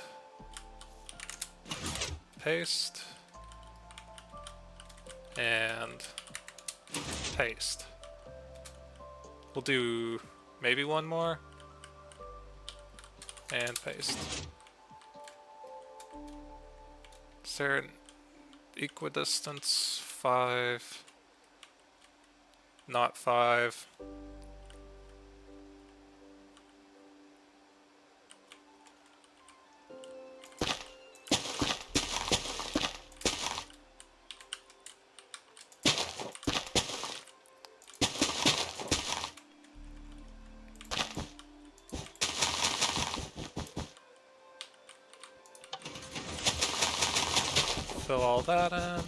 paste, and paste. We'll do maybe one more. and paste. Is there an equidistance? 5. Not 5. Fill all that in.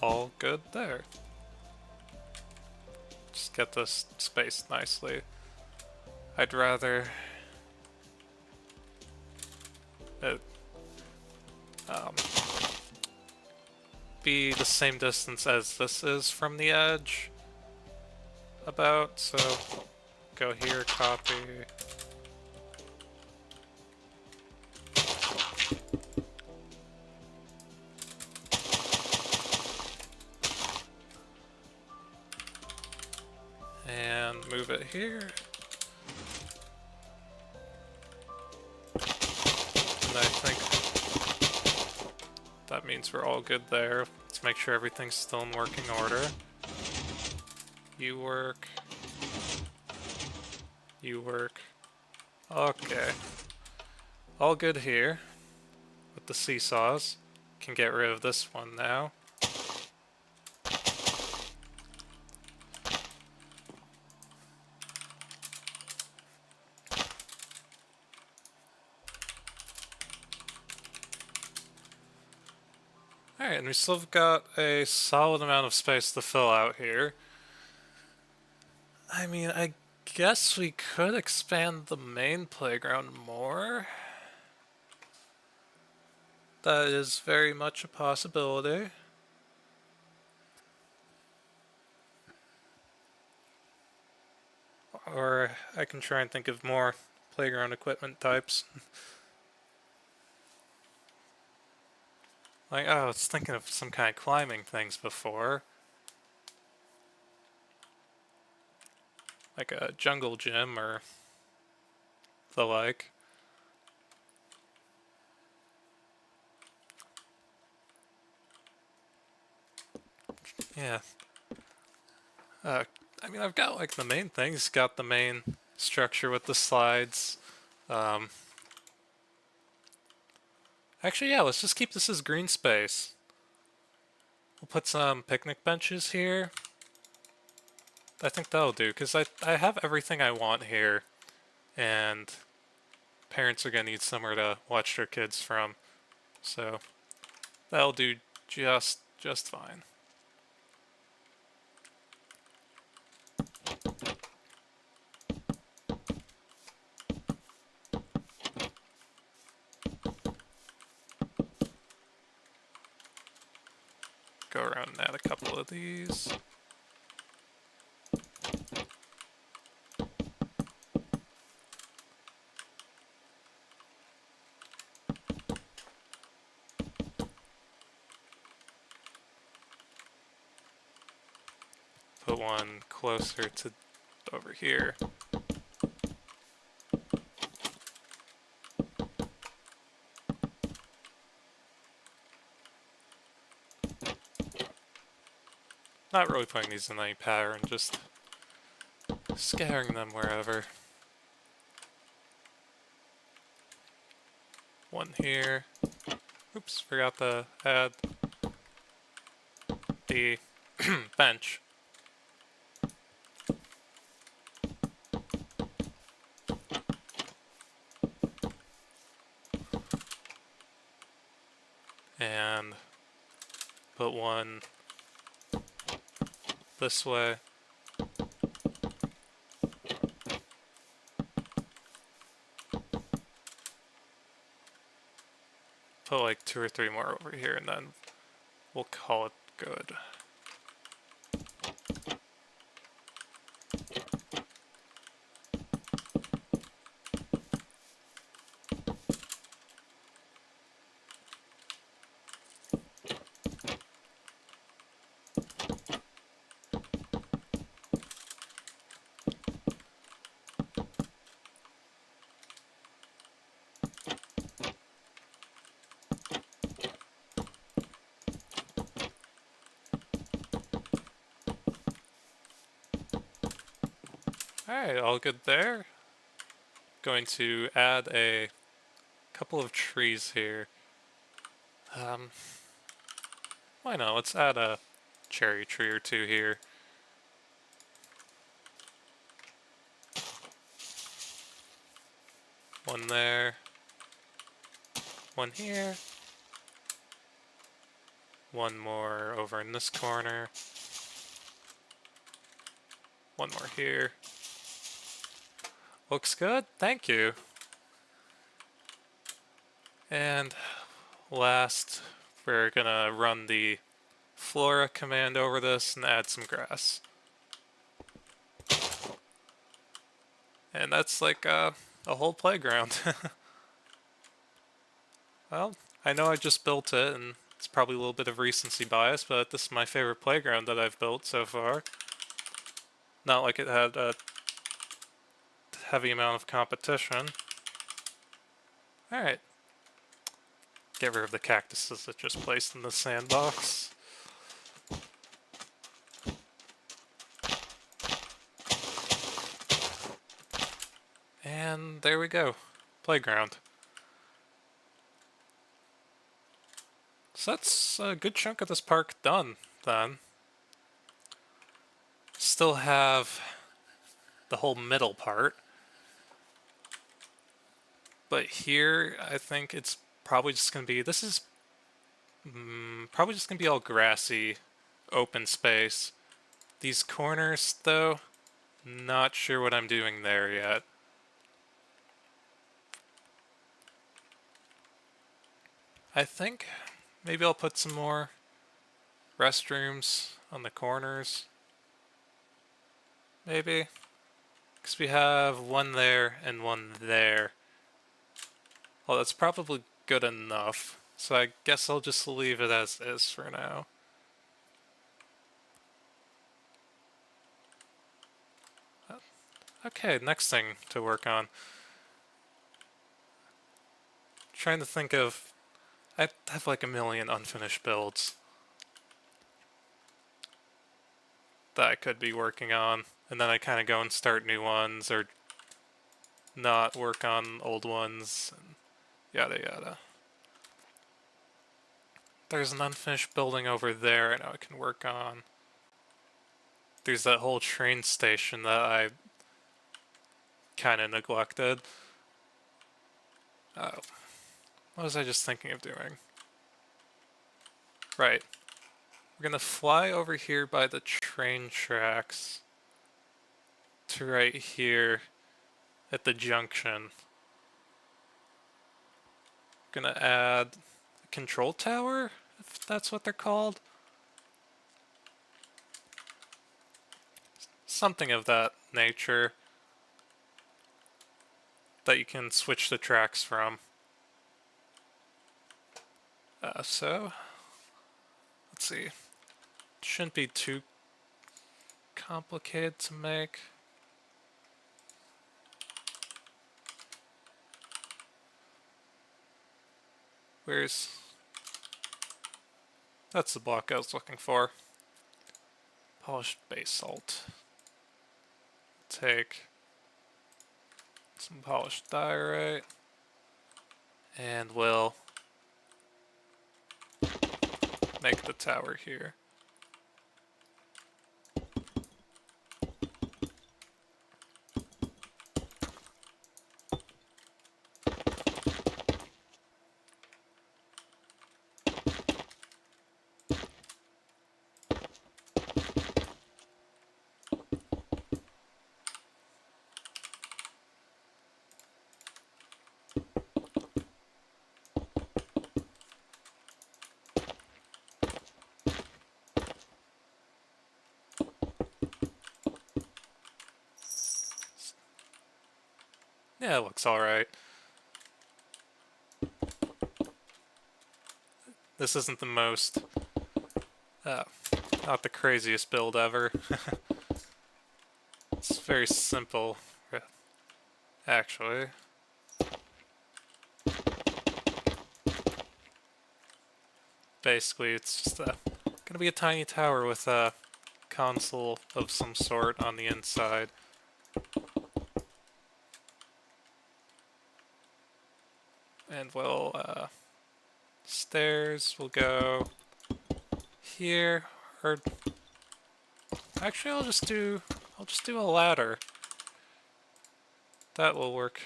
All good there. Just get this spaced nicely. I'd rather it be the same distance as this is from the edge, about, so go here, copy. And move it here. And I think that means we're all good there. Let's make sure everything's still in working order. You work. You work. Okay. All good here with the seesaws. Can get rid of this one now. Alright, and we still have got a solid amount of space to fill out here. I mean, I guess we could expand the main playground more. That is very much a possibility. Or I can try and think of more playground equipment types. Like, oh, I was thinking of some kind of climbing things before. Like a jungle gym or the like. Yeah. I mean, I've got like the main things. Got the main structure with the slides. Actually, yeah, let's just keep this as green space. We'll put some picnic benches here. I think that'll do, because I have everything I want here. And parents are going to need somewhere to watch their kids from. So that'll do just fine. Go around and add a couple of these. Put one closer to over here. Not really putting these in any pattern, just scattering them wherever. One here. Oops, forgot to add the bench. And put one this way. Put like 2 or 3 more over here and then we'll call it good. Alright, all good there. Going to add a couple of trees here. Why not? Let's add a cherry tree or two here. One there. One here. One more over in this corner. One more here. Looks good, thank you. And last, we're gonna run the Flora command over this and add some grass. And that's like a whole playground. Well, I know I just built it, and it's probably a little bit of recency bias, but this is my favorite playground that I've built so far. Not like it had a heavy amount of competition. Alright. Get rid of the cactuses that just placed in the sandbox. And there we go. Playground. So that's a good chunk of this park done, then. Still have the whole middle part. But here, I think it's probably just going to be, this is probably just going to be all grassy, open space. These corners, though, not sure what I'm doing there yet. I think maybe I'll put some more restrooms on the corners. Maybe. Because we have one there and one there. Well, that's probably good enough. So I guess I'll just leave it as is for now. Okay, next thing to work on. Trying to think of... I have like a million unfinished builds that I could be working on, and then I kind of go and start new ones, or not work on old ones, and yada yada. There's an unfinished building over there I know I can work on. There's that whole train station that I kind of neglected. Oh. What was I just thinking of doing? Right. We're gonna fly over here by the train tracks to right here at the junction. Gonna add a control tower, if that's what they're called. Something of that nature that you can switch the tracks from. So, let's see. Shouldn't be too complicated to make. Where's... That's the block I was looking for. Polished basalt. Take some polished diorite, and we'll make the tower here. Yeah, it looks alright. This isn't the most, not the craziest build ever. It's very simple, actually. Basically, it's just gonna be a tiny tower with a console of some sort on the inside. And we'll, stairs will go here, or actually I'll just do a ladder. That will work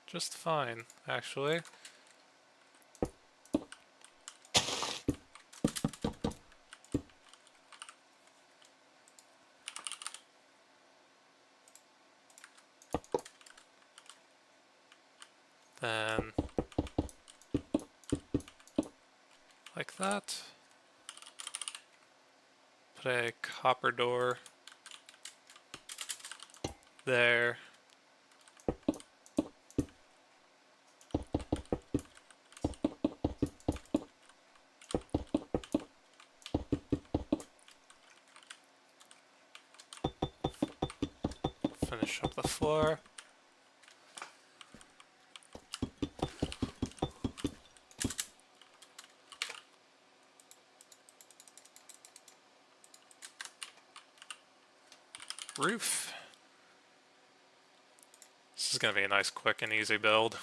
just fine, actually. Then, like that. Put a copper door there. Finish up the floor. Roof. This is going to be a nice, quick, and easy build.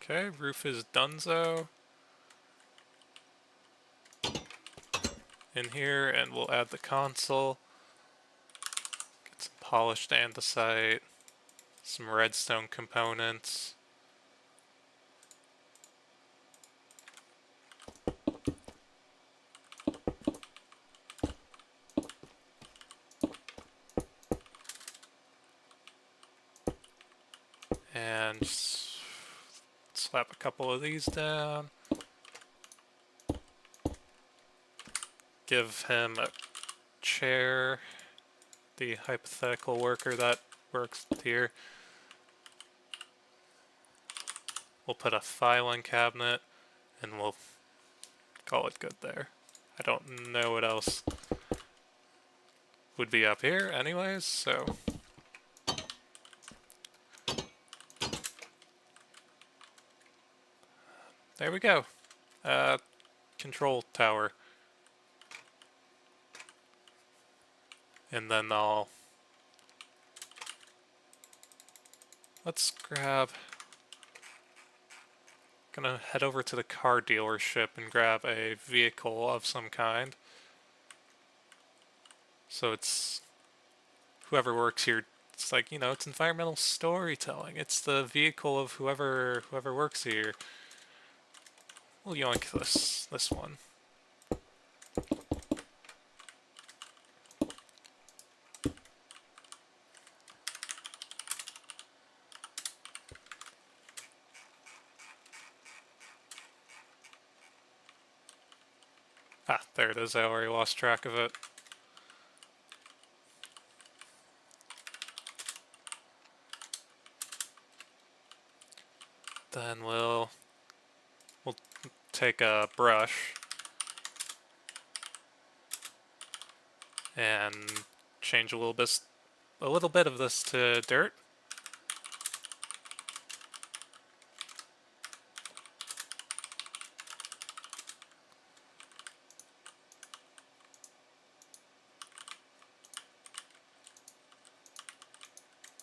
Okay, roof is donezo. In here, and we'll add the console. Get some polished andesite, some redstone components. And just slap a couple of these down. Give him a chair, the hypothetical worker that works here. We'll put a filing cabinet, and we'll call it good there. I don't know what else would be up here anyways, so... There we go. Control tower. And then let's grab... Gonna head over to the car dealership and grab a vehicle of some kind. So it's... Whoever works here, it's like, you know, it's environmental storytelling. It's the vehicle of whoever works here. We'll yoink this one. Ah, there it is. I already lost track of it. Then we'll take a brush and change a little bit of this to dirt.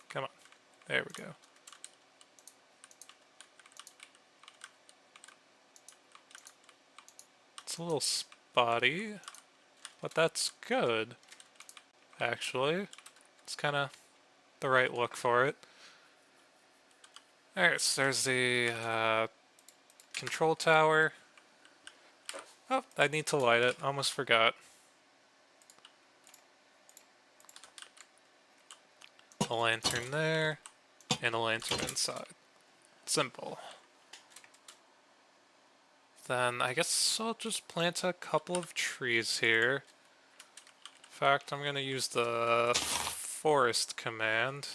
Come on. There we go. It's a little spotty, but that's good, actually. It's kind of the right look for it. Alright, so there's the control tower. Oh, I need to light it. Almost forgot. A lantern there, and a lantern inside. Simple. Then I guess I'll just plant a couple of trees here. In fact, I'm gonna use the forest command.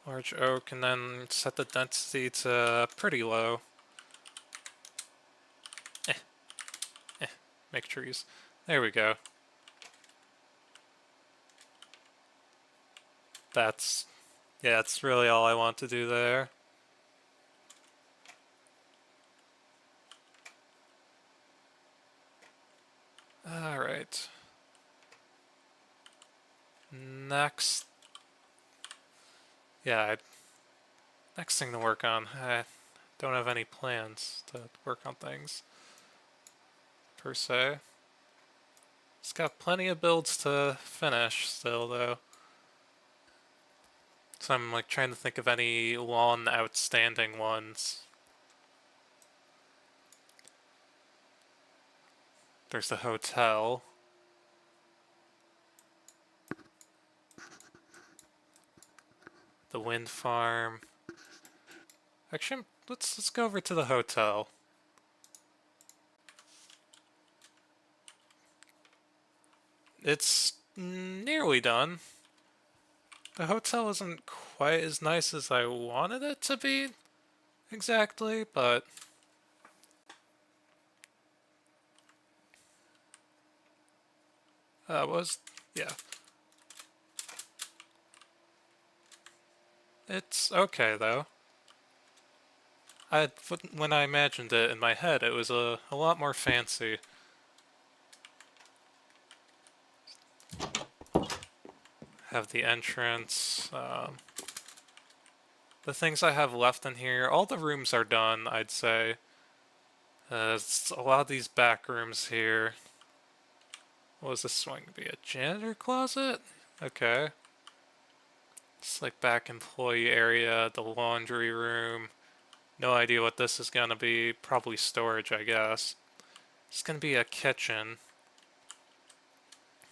Large oak, and then set the density to pretty low. Make trees. There we go. That's really all I want to do there. Alright. Next. Yeah, next thing to work on. I don't have any plans to work on things, per se. It's got plenty of builds to finish still, though. So I'm like trying to think of any one outstanding ones. There's the hotel. The wind farm. Actually, let's go over to the hotel. It's nearly done. The hotel isn't quite as nice as I wanted it to be, exactly, but yeah. It's okay though. When I imagined it in my head, it was a lot more fancy. Have the entrance. The things I have left in here, all the rooms are done, I'd say. It's a lot of these back rooms here. What was this going to be? A janitor closet? Okay. It's like back employee area, the laundry room. No idea what this is gonna be. Probably storage, I guess. It's gonna be a kitchen.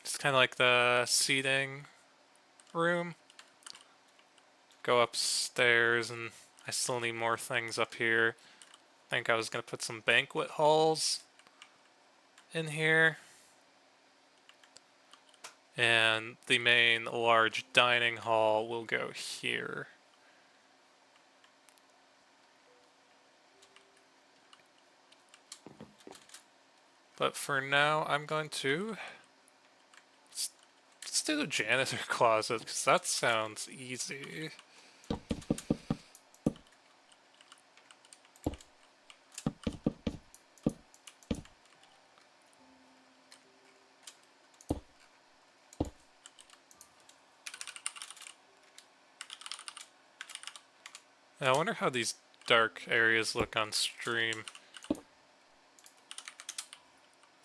It's kind of like the seating room. Go upstairs, and I still need more things up here. I think I was gonna put some banquet halls in here. And the main large dining hall will go here. But for now, I'm going to let's do the janitor closet, because that sounds easy. I wonder how these dark areas look on stream. If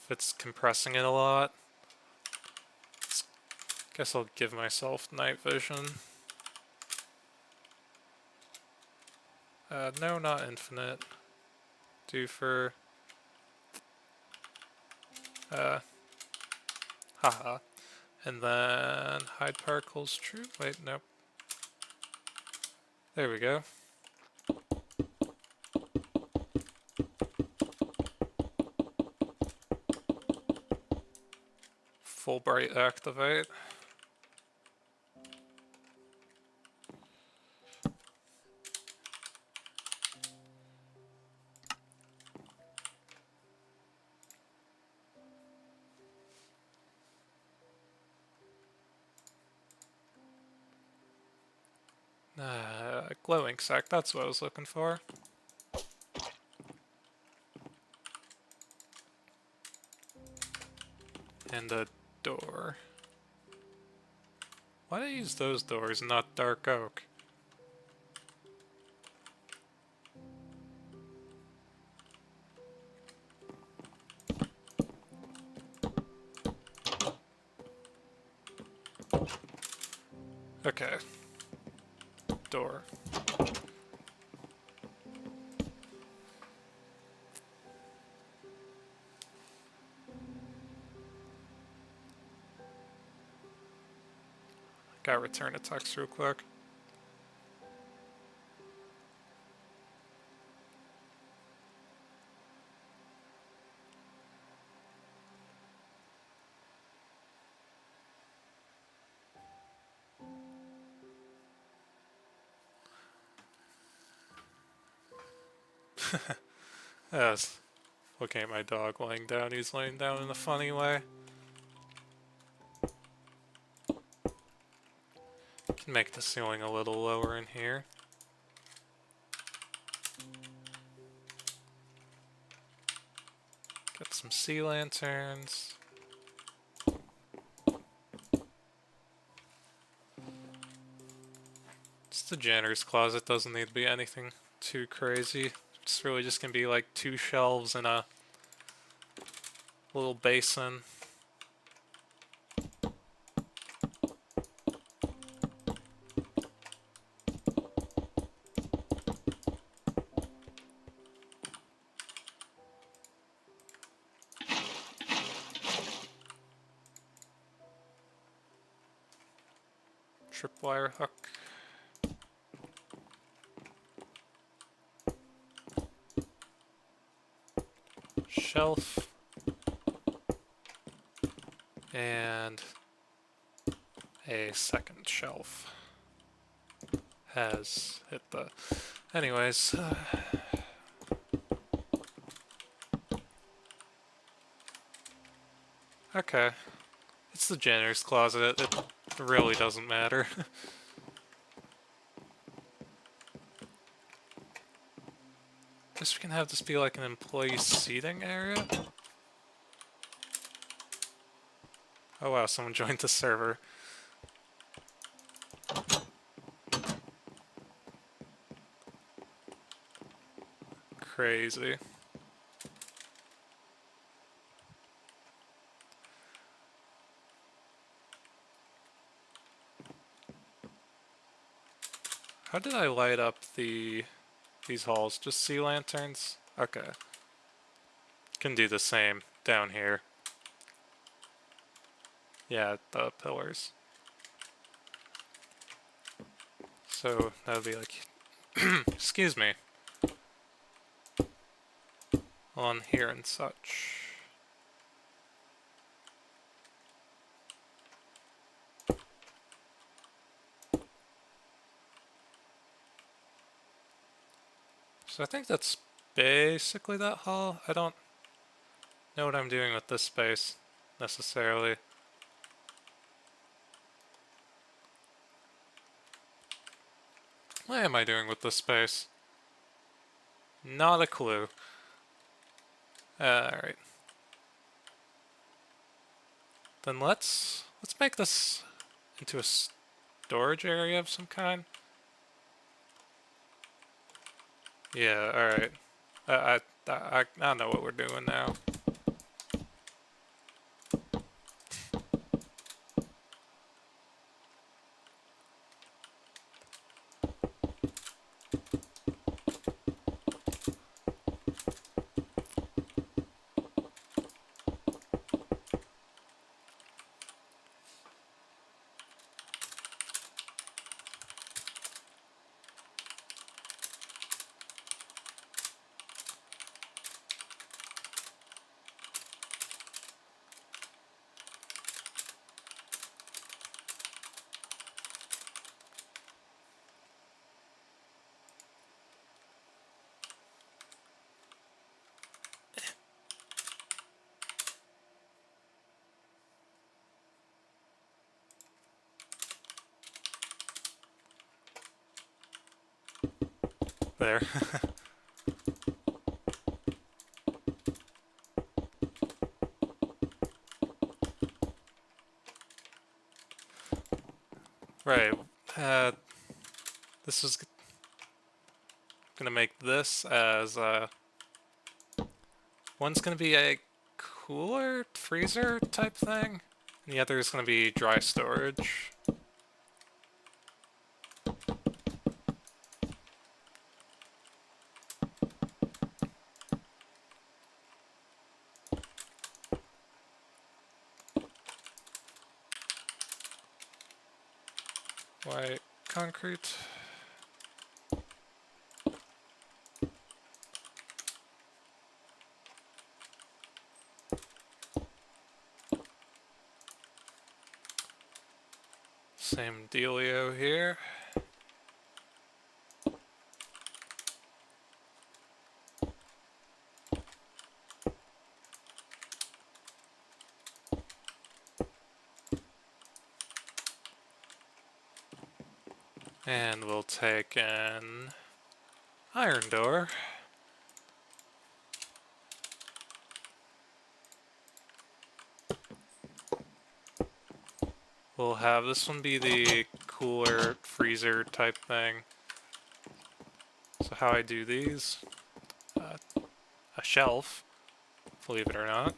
it's compressing it a lot. Guess I'll give myself night vision. No, not infinite. Do for... haha. And then hide particles true. Wait, nope. There we go. Fulbright activate. Glowing sac, that's what I was looking for. And a door. Why do I use those doors and not dark oak? Okay. Door. Gotta return a text real quick. Yes. Looking at my dog laying down, he's laying down in a funny way. Can make the ceiling a little lower in here. Get some sea lanterns. Just the janitor's closet, doesn't need to be anything too crazy. It's really just gonna be like 2 shelves and a little basin. Tripwire hook. Shelf. And a second shelf has hit the... Anyways, okay. It's the janitor's closet, it really doesn't matter. Guess we can have this be like an employee seating area? Oh wow, someone joined the server. Crazy. How did I light up these halls? Just sea lanterns? Okay. Can do the same down here. Yeah, the pillars. So that would be like, excuse me, on here and such. So I think that's basically that hall. I don't know what I'm doing with this space necessarily. What am I doing with this space? Not a clue. Alright. Then let's make this into a storage area of some kind. Yeah, alright. I know what we're doing now. There. Right. This is gonna make this as one's gonna be a cooler freezer type thing, and the other is gonna be dry storage. White concrete. Same dealio here. And we'll take an iron door. We'll have this one be the cooler freezer type thing. So how I do these, a shelf, believe it or not.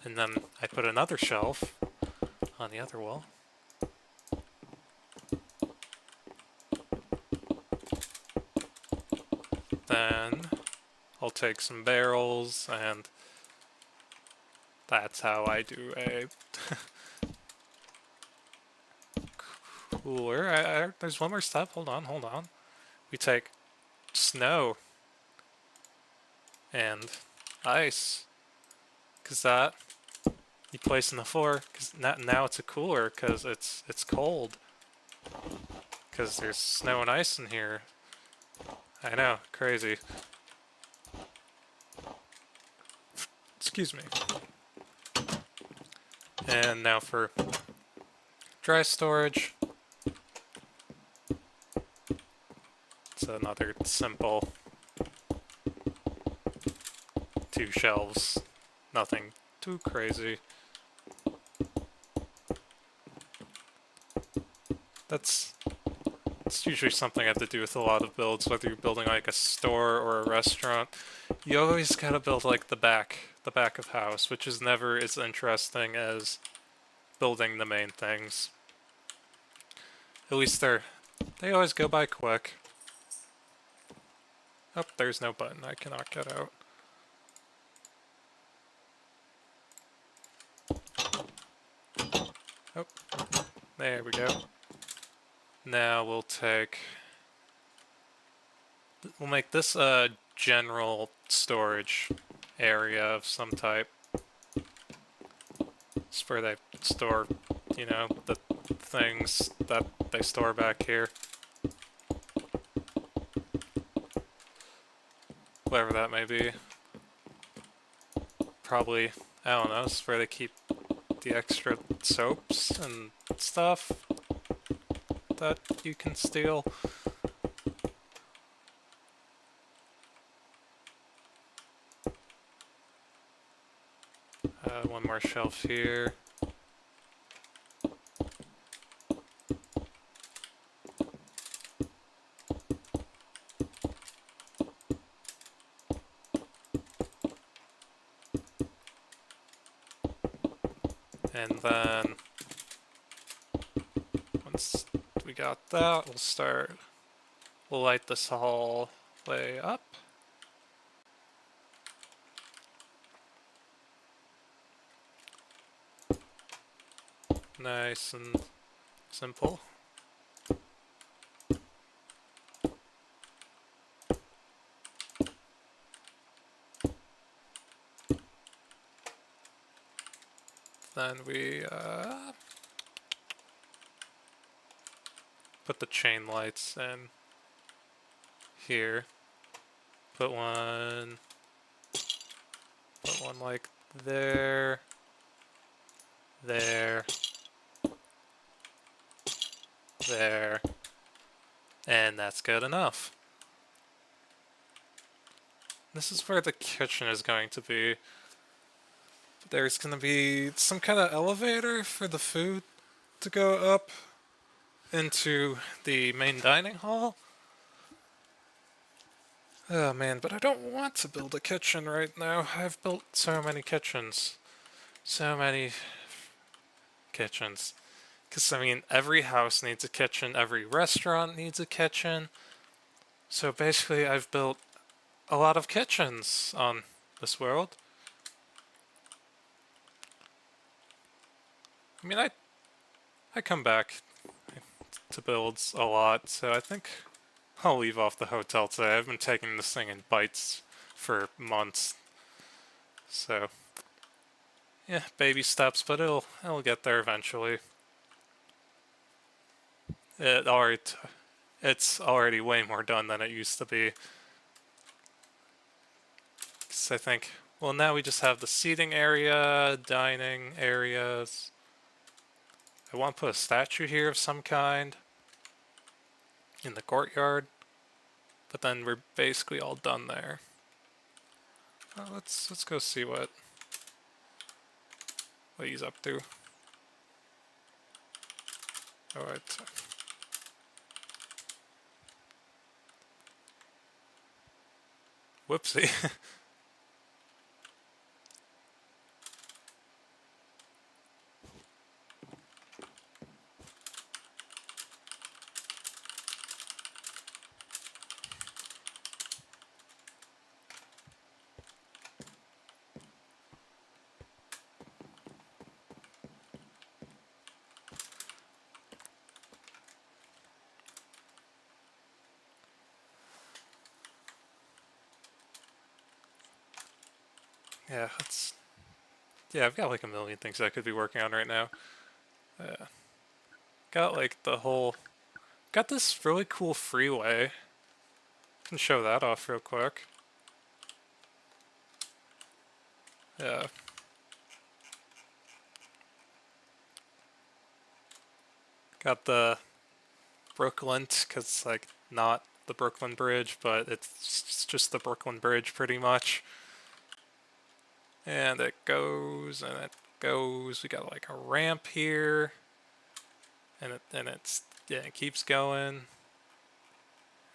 And then I put another shelf on the other wall. Then I'll take some barrels, and that's how I do a cooler. There's one more step. Hold on. We take snow and ice, because that you place in the floor, because now it's a cooler, because it's cold, because there's snow and ice in here. I know, crazy. Excuse me. And now for dry storage. It's another simple 2 shelves. Nothing too crazy. That's usually something I have to do with a lot of builds, whether you're building like a store or a restaurant. You always gotta build like the back of house, which is never as interesting as building the main things. At least they always go by quick. Oh, there's no button. I cannot get out. Oh, there we go. Now we'll make this a general storage area of some type. It's where they store, you know, the things that they store back here. Whatever that may be. Probably, I don't know, it's where they keep the extra soaps and stuff that you can steal. One more shelf here. And then once we got that, we'll light this all way up. Nice and simple. Then we put the chain lights in here. Put one like there, there, there, and that's good enough. This is where the kitchen is going to be. There's going to be some kind of elevator for the food to go up into the main dining hall. Oh man, but I don't want to build a kitchen right now. I've built so many kitchens. So many kitchens. Because, I mean, every house needs a kitchen, every restaurant needs a kitchen. So basically, I've built a lot of kitchens on this world. I mean, I come back to builds a lot, so I think I'll leave off the hotel today. I've been taking this thing in bites for months. So, yeah, baby steps, but it'll get there eventually. It's already way more done than it used to be. 'Cause I think Well, now we just have the seating area, dining areas. I want to put a statue here of some kind in the courtyard, but then we're basically all done there. Let's go see what he's up to. All right. Whoopsie. Yeah, I've got like a million things I could be working on right now. Uh, got like got this really cool freeway. Can show that off real quick. Yeah. Got the Brooklyn, because it's like not the Brooklyn Bridge, but it's just the Brooklyn Bridge pretty much. And it goes and it goes. We got like a ramp here, and it keeps going,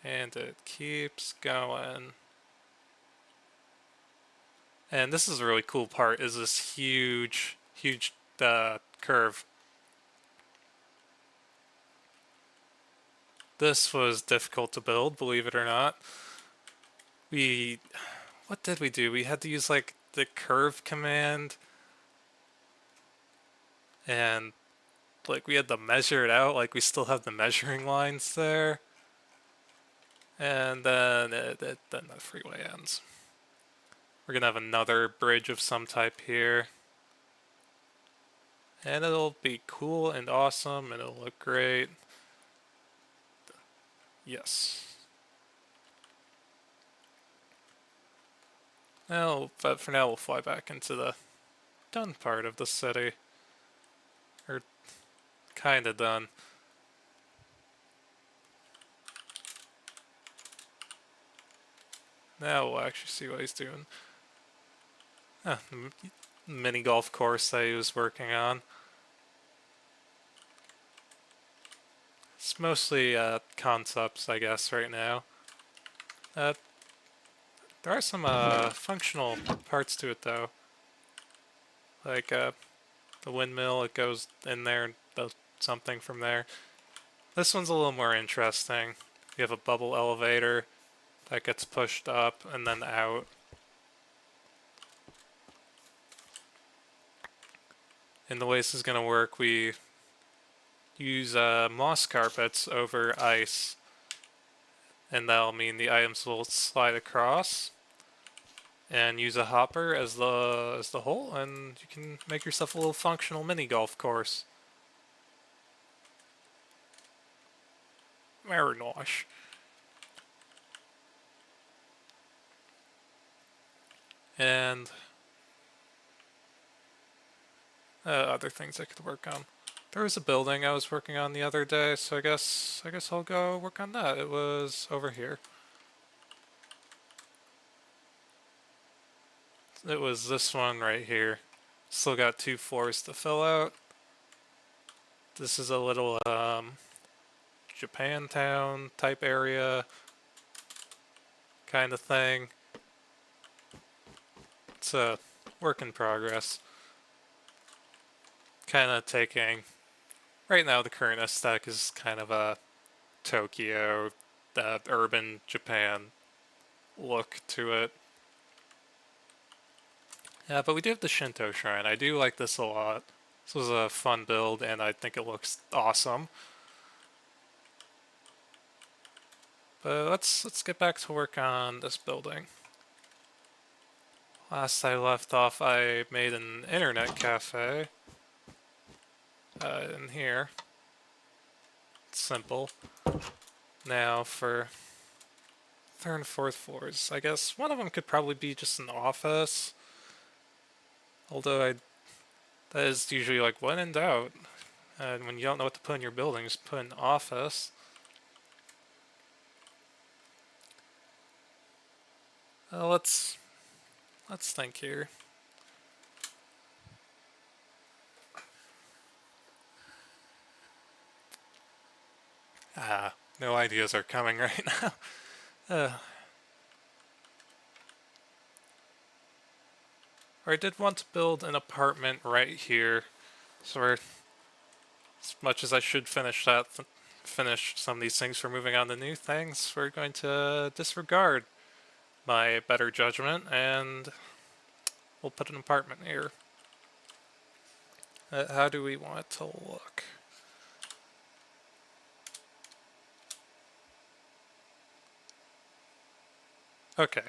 and it keeps going. And this is a really cool part. Is this huge curve? This was difficult to build, believe it or not. What did we do? We had to use like the curve command, and like we had to measure it out. Like we still have the measuring lines there, and then then the freeway ends. We're gonna have another bridge of some type here, and it'll be cool and awesome, and it'll look great. Yes. Now, but for now, we'll fly back into the done part of the city. Or kinda done. Now we'll actually see what he's doing. Ah, the mini golf course that he was working on. It's mostly concepts, I guess, right now. There are some functional parts to it, though. Like the windmill, it goes in there and does something from there. This one's a little more interesting. You have a bubble elevator that gets pushed up and then out. And the way this is going to work, we use moss carpets over ice, and that'll mean the items will slide across. And use a hopper as the hole, and you can make yourself a little functional mini golf course. Very nice. And other things I could work on. There was a building I was working on the other day, so I guess I'll go work on that. It was over here. It was this one right here. Still got 2 floors to fill out. This is a little Japantown type area kind of thing. It's a work in progress. Kind of taking... Right now the current aesthetic is kind of a Tokyo, urban Japan look to it. Yeah, but we do have the Shinto shrine. I do like this a lot. This was a fun build, and I think it looks awesome. But let's get back to work on this building. Last I left off, I made an internet cafe in here. It's simple. Now for 3rd and 4th floors, I guess one of them could probably be just an office. Although that is usually like when in doubt, and when you don't know what to put in your building, just put an office. Let's think here. No ideas are coming right now. I did want to build an apartment right here, so we're, as much as I should finish some of these things for moving on to new things, we're going to disregard my better judgment and we'll put an apartment here. How do we want it to look? Okay,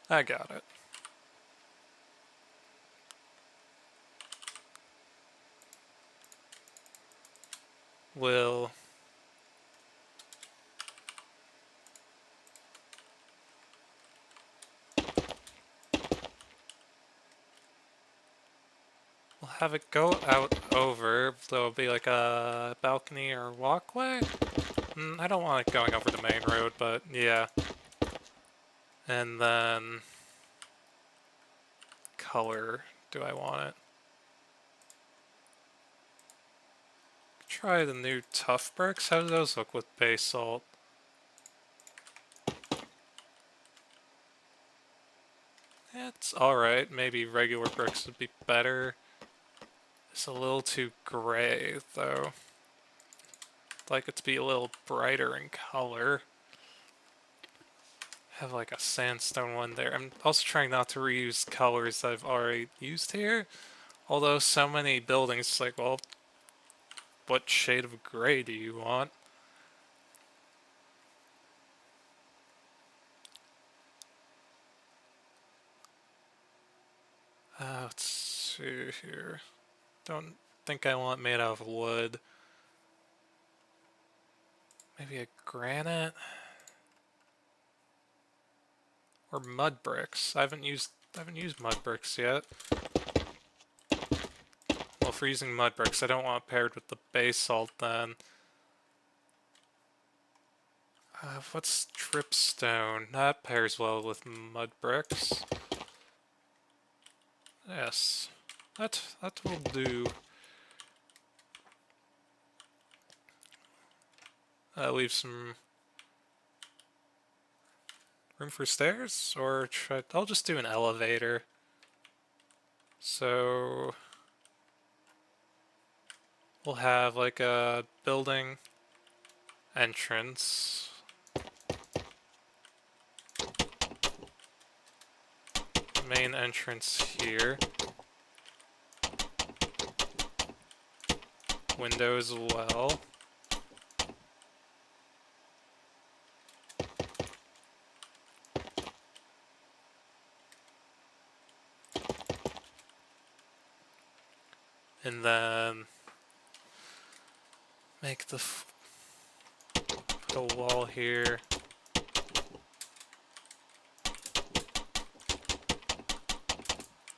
I got it. We'll have it go out over. There'll be like a balcony or walkway. I don't want it going over the main road, but yeah. And then color, do I want it? Try the new tough bricks. How do those look with basalt? It's alright. Maybe regular bricks would be better. It's a little too gray, though. I'd like it to be a little brighter in color. Have like a sandstone one there. I'm also trying not to reuse colors that I've already used here. Although so many buildings, it's like, well, what shade of gray do you want? Let's see here. Don't think I want made out of wood. Maybe a granite? Or mud bricks. I haven't used mud bricks yet. Well, for using mud bricks, I don't want it paired with the basalt then. What's dripstone? That pairs well with mud bricks. Yes, that will do. Leave some room for stairs, or I'll just do an elevator. So we'll have like a building entrance. Main entrance here. Window as well. And then make the put a wall here.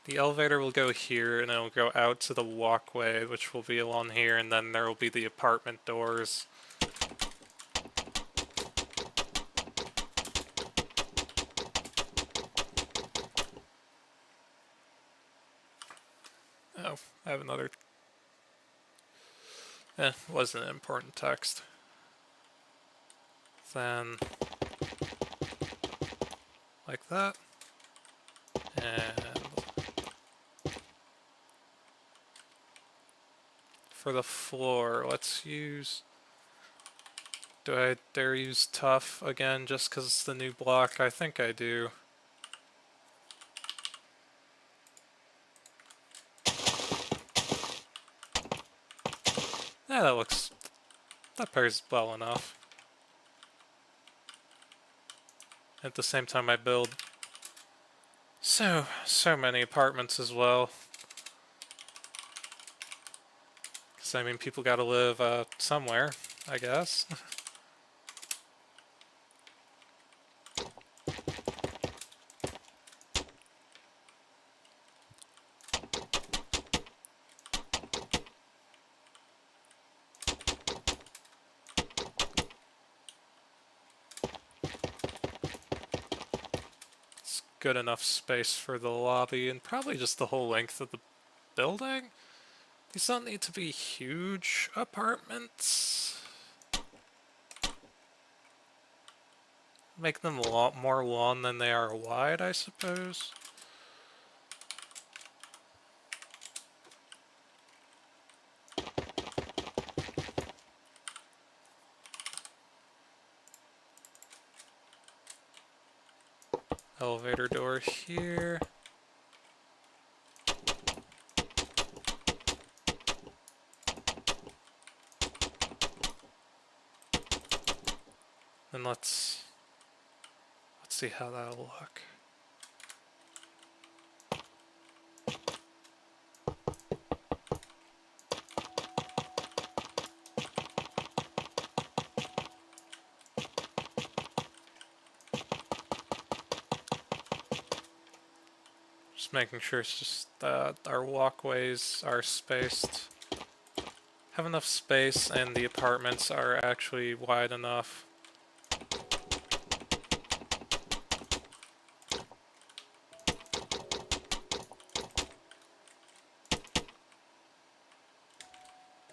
The elevator will go here and it'll go out to the walkway, which will be along here, and then there will be the apartment doors. Oh, I have another. Wasn't an important text. Then, like that. And for the floor, let's use. Do I dare use tough again just because it's the new block? I think I do. Yeah, that pairs well enough. At the same time I build so many apartments as well. Because I mean people gotta live somewhere, I guess. good enough space for the lobby and probably just the whole length of the building. These don't need to be huge apartments. Make them a lot more long than they are wide, I suppose. Elevator door here. And let's see how that'll look. Just making sure it's just that our walkways are spaced. Have enough space and the apartments are actually wide enough.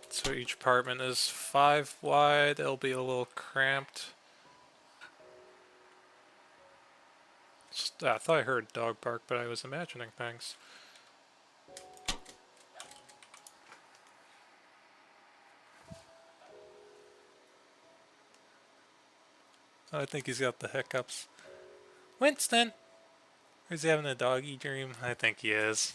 So each apartment is 5 wide. It'll be a little cramped. I thought I heard a dog bark, but I was imagining things. I think he's got the hiccups. Winston! Or is he having a doggy dream? I think he is.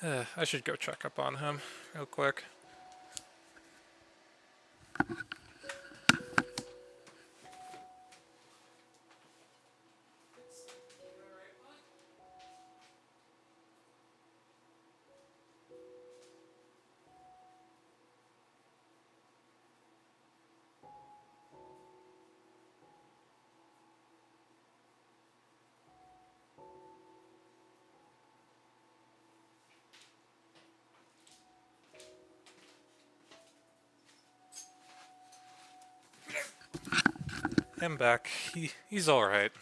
I should go check up on him real quick. I'm back. He's all right.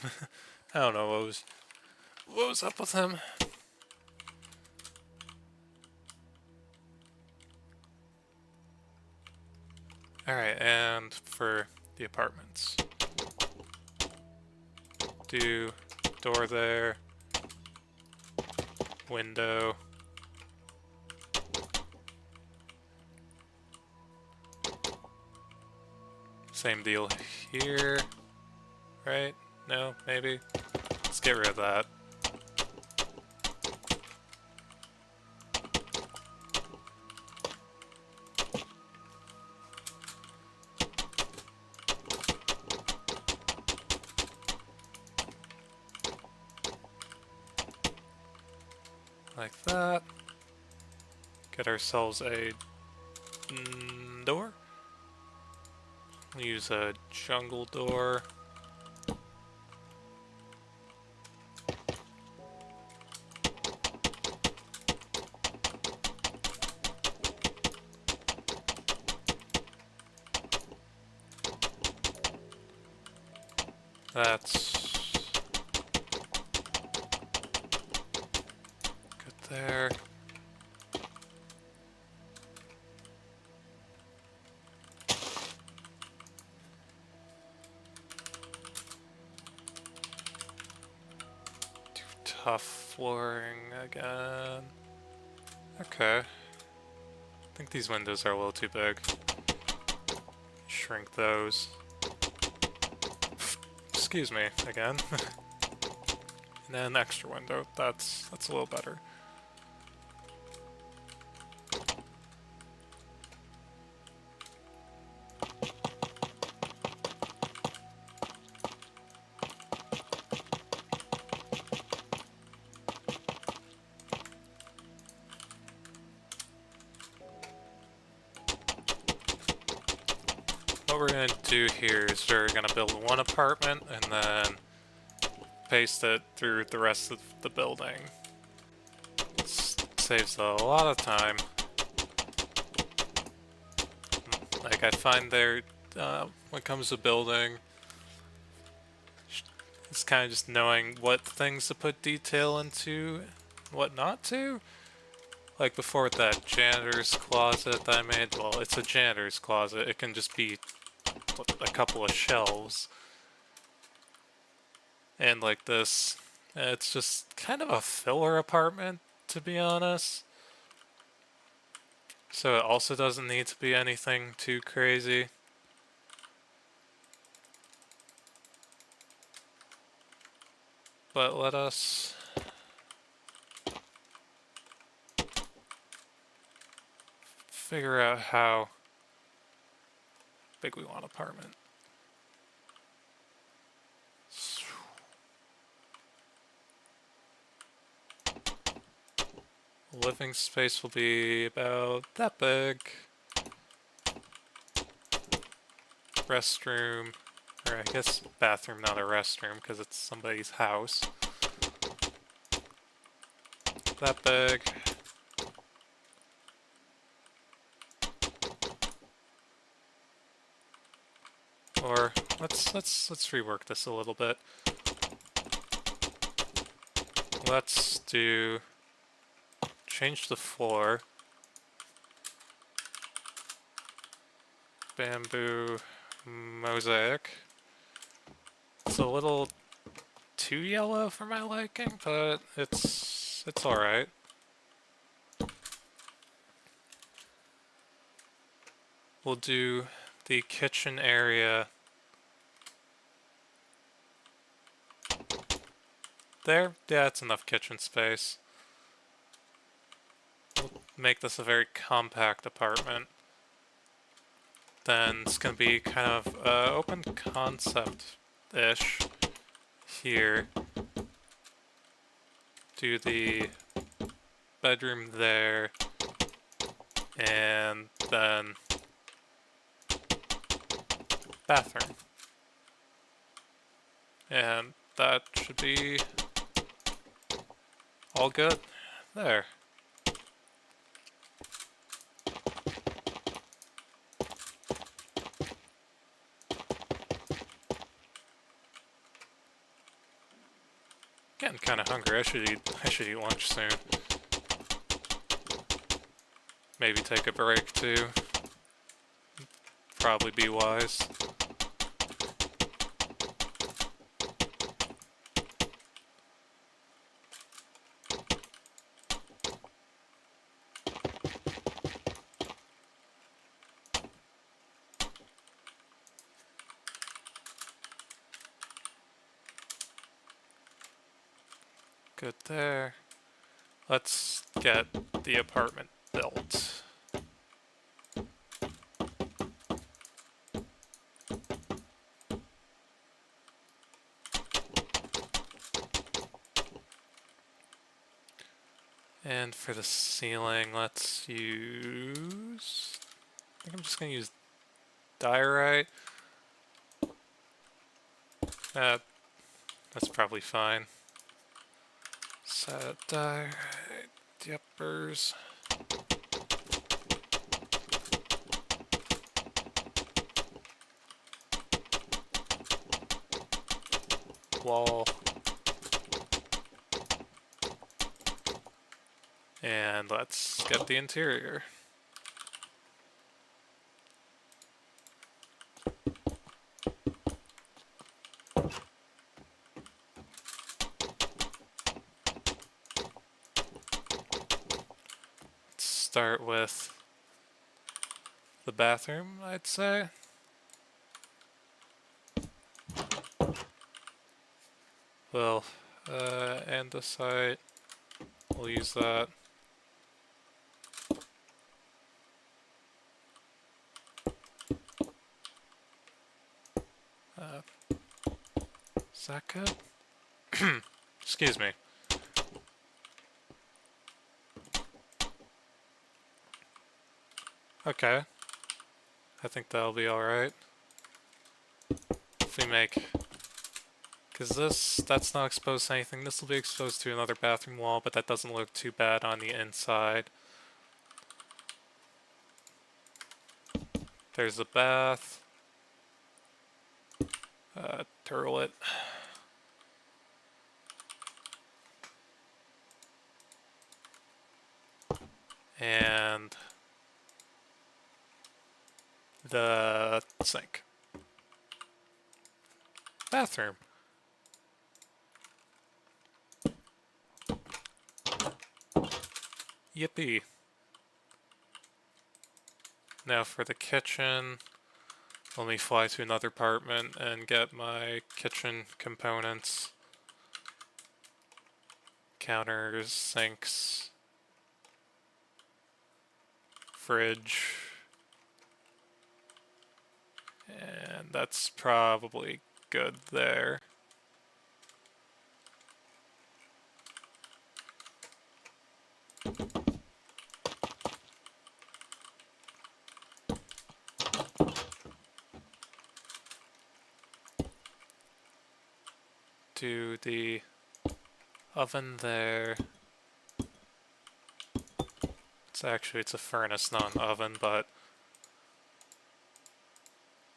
I don't know what was up with him. All right, and for the apartments, do door there, window. Same deal here, right? No, maybe? Let's get rid of that. Like that. Get ourselves a door. Use a jungle door. That's good there. Tough flooring again. Okay. I think these windows are a little too big. Shrink those. Excuse me, again. And then an extra window. That's a little better. What we're going to do here is we're going to build one apartment and then paste it through the rest of the building. Saves a lot of time. Like, I find when it comes to building. It's kind of just knowing what things to put detail into, what not to. Like before with that janitor's closet that I made, well, it's a janitor's closet. It can just be a couple of shelves. And like this, it's just kind of a filler apartment, to be honest. So it also doesn't need to be anything too crazy. But let us figure out how big we want apartment. Living space will be about that big. Restroom, or I guess bathroom, not a restroom, because it's somebody's house. That big. Or let's rework this a little bit. Let's do change the floor. Bamboo mosaic. It's a little too yellow for my liking, but it's alright. We'll do the kitchen area there. Yeah, it's enough kitchen space. We'll make this a very compact apartment. Then it's going to be kind of open concept-ish here. Do the bedroom there, and then bathroom. And that should be all good there. Getting kind of hungry. I should eat lunch soon. Maybe take a break too. Probably be wise. Good there. Let's get the apartment built. And for the ceiling, let's use... I think I'm just going to use diorite. That's probably fine. Set diorite, dippers. Wall. And let's get the interior. Let's start with the bathroom, I'd say. Well, andesite, we'll use that. Is that good? Excuse me. Okay. I think that'll be alright. If we make... Because that's not exposed to anything. This will be exposed to another bathroom wall, but that doesn't look too bad on the inside. There's a bath. turlet. And the sink. Bathroom. Yippee. Now for the kitchen, let me fly to another apartment and get my kitchen components. Counters, sinks, fridge, and that's probably good there. Do the oven there. It's a furnace, not an oven, but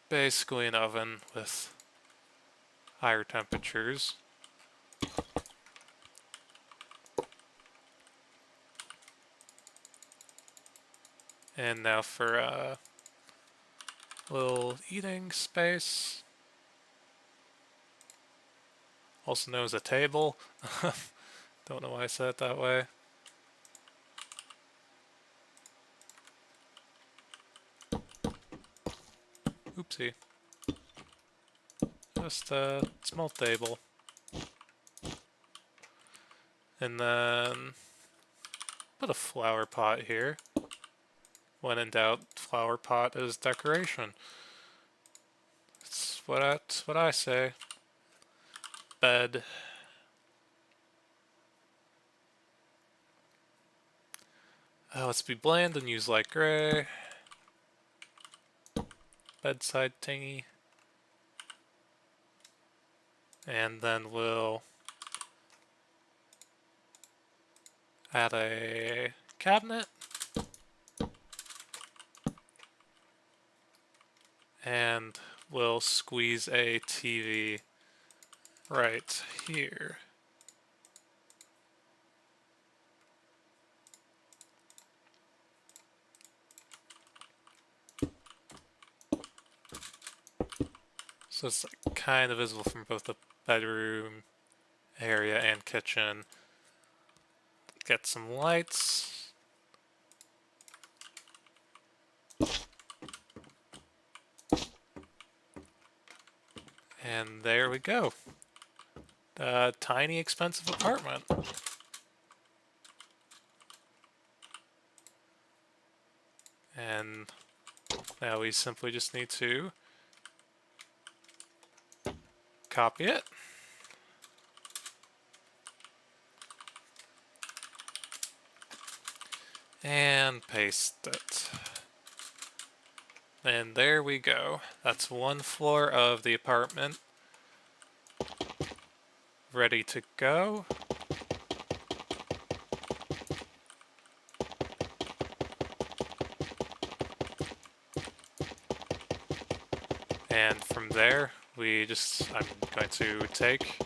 basically an oven with higher temperatures. And now for a little eating space, also known as a table. Don't know why I said it that way. Oopsie. Just a small table. And then put a flower pot here. When in doubt, flower pot is decoration. That's what I say. Bed. Let's be bland and use light gray. Bedside tingy. And then we'll add a cabinet. And we'll squeeze a TV right here. So it's kind of visible from both the bedroom area and kitchen. Get some lights. And there we go. A tiny, expensive apartment. And now we simply just need to copy it. And paste it. And there we go. That's one floor of the apartment ready to go. And from there, I'm going to take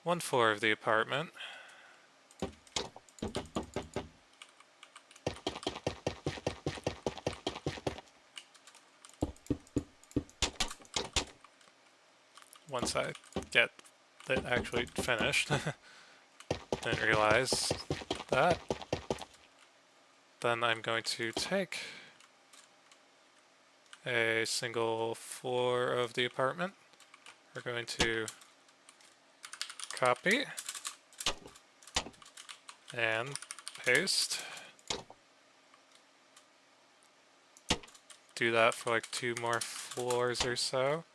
one floor of the apartment. Once I get it actually finished, didn't realize that. Then I'm going to take a single floor of the apartment. We're going to copy and paste. Do that for like 2 more floors or so.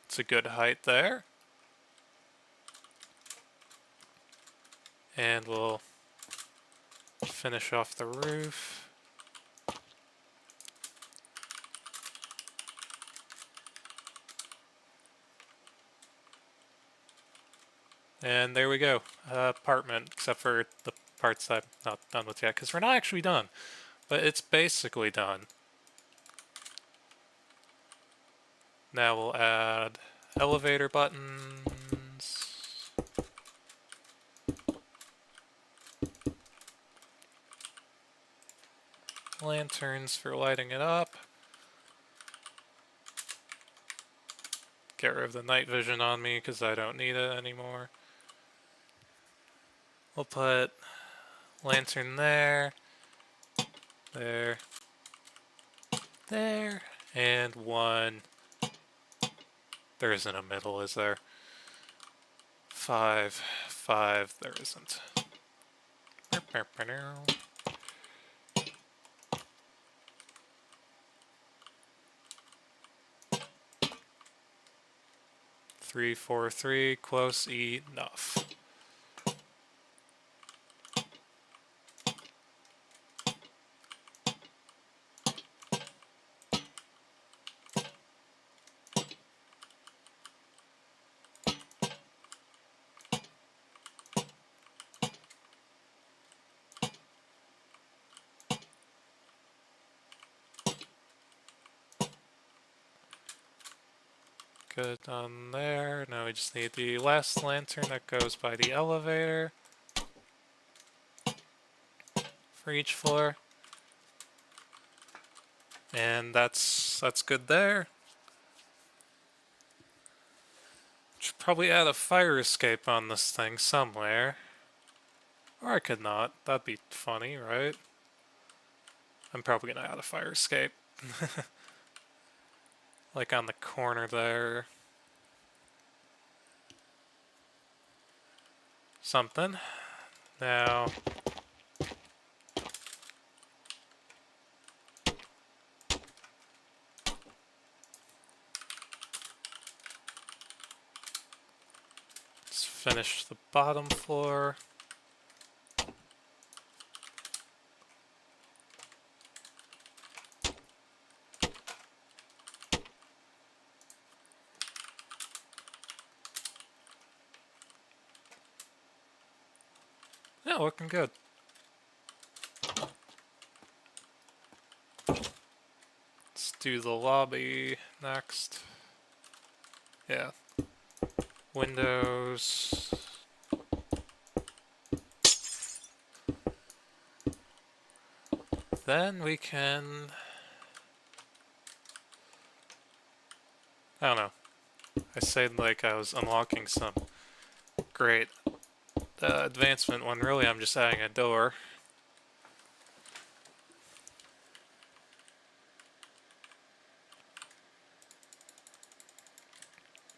It's a good height there. And we'll finish off the roof. And there we go. Apartment, except for the parts I'm not done with yet, because we're not actually done. But it's basically done. Now we'll add elevator buttons. Lanterns for lighting it up. Get rid of the night vision on me because I don't need it anymore. We'll put lantern there, there, there, and one. There isn't a middle, is there? 5, 5, there isn't. 3, 4, 3, close enough. Good on there. Now we just need the last lantern that goes by the elevator for each floor. And that's good there. Should probably add a fire escape on this thing somewhere. Or I could not. That'd be funny, right? I'm probably gonna add a fire escape. Like on the corner there. Something. Now... let's finish the bottom floor. Yeah, looking good. Let's do the lobby next. Yeah. Windows. Then we can... I don't know. I said like I was unlocking some great advancement when really I'm just adding a door.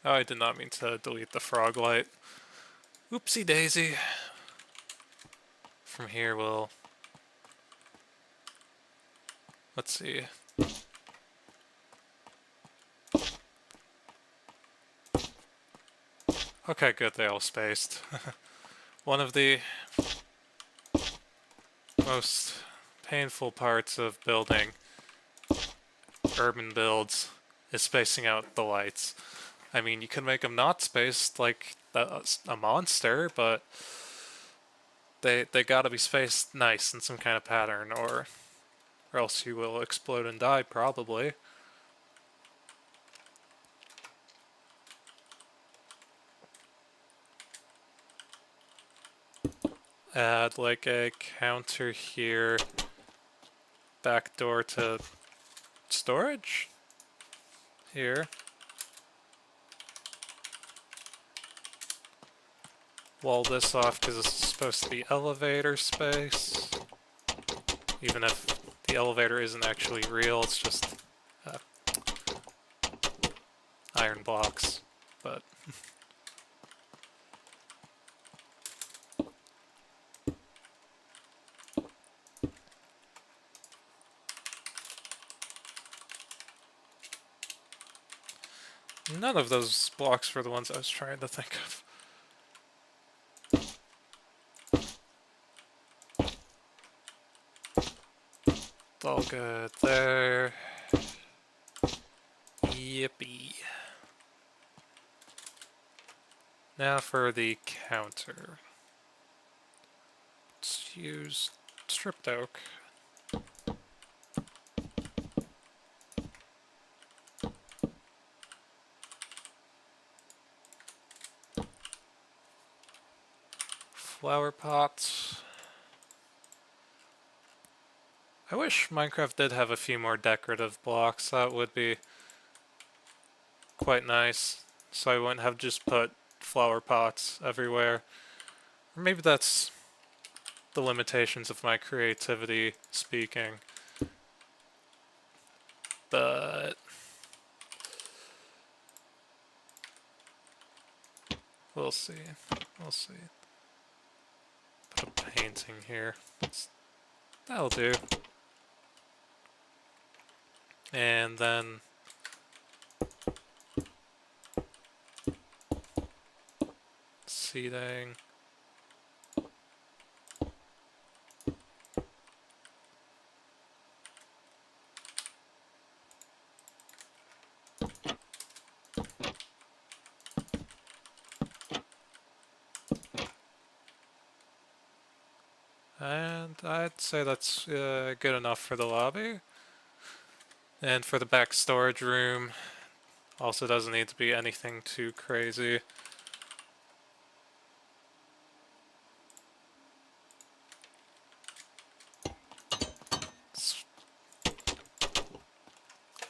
Oh, I did not mean to delete the frog light. Oopsie daisy. From here we'll... let's see. Okay, good, they all spaced. One of the most painful parts of building urban builds is spacing out the lights. I mean, you can make them not spaced like a monster, but they gotta be spaced nice in some kind of pattern, or else you will explode and die, probably. Add like a counter here, back door to storage here. Wall this off because this is supposed to be elevator space. Even if the elevator isn't actually real, it's just iron blocks. But none of those blocks were the ones I was trying to think of. It's all good there. Yippee. Now for the counter. Let's use stripped oak. Flower pots. I wish Minecraft did have a few more decorative blocks. That would be quite nice. So I wouldn't have just put flower pots everywhere. Or maybe that's the limitations of my creativity speaking. But we'll see. We'll see. Put a painting here. That'll do. And then seating. And I'd say that's good enough for the lobby. And for the back storage room, also doesn't need to be anything too crazy. Let's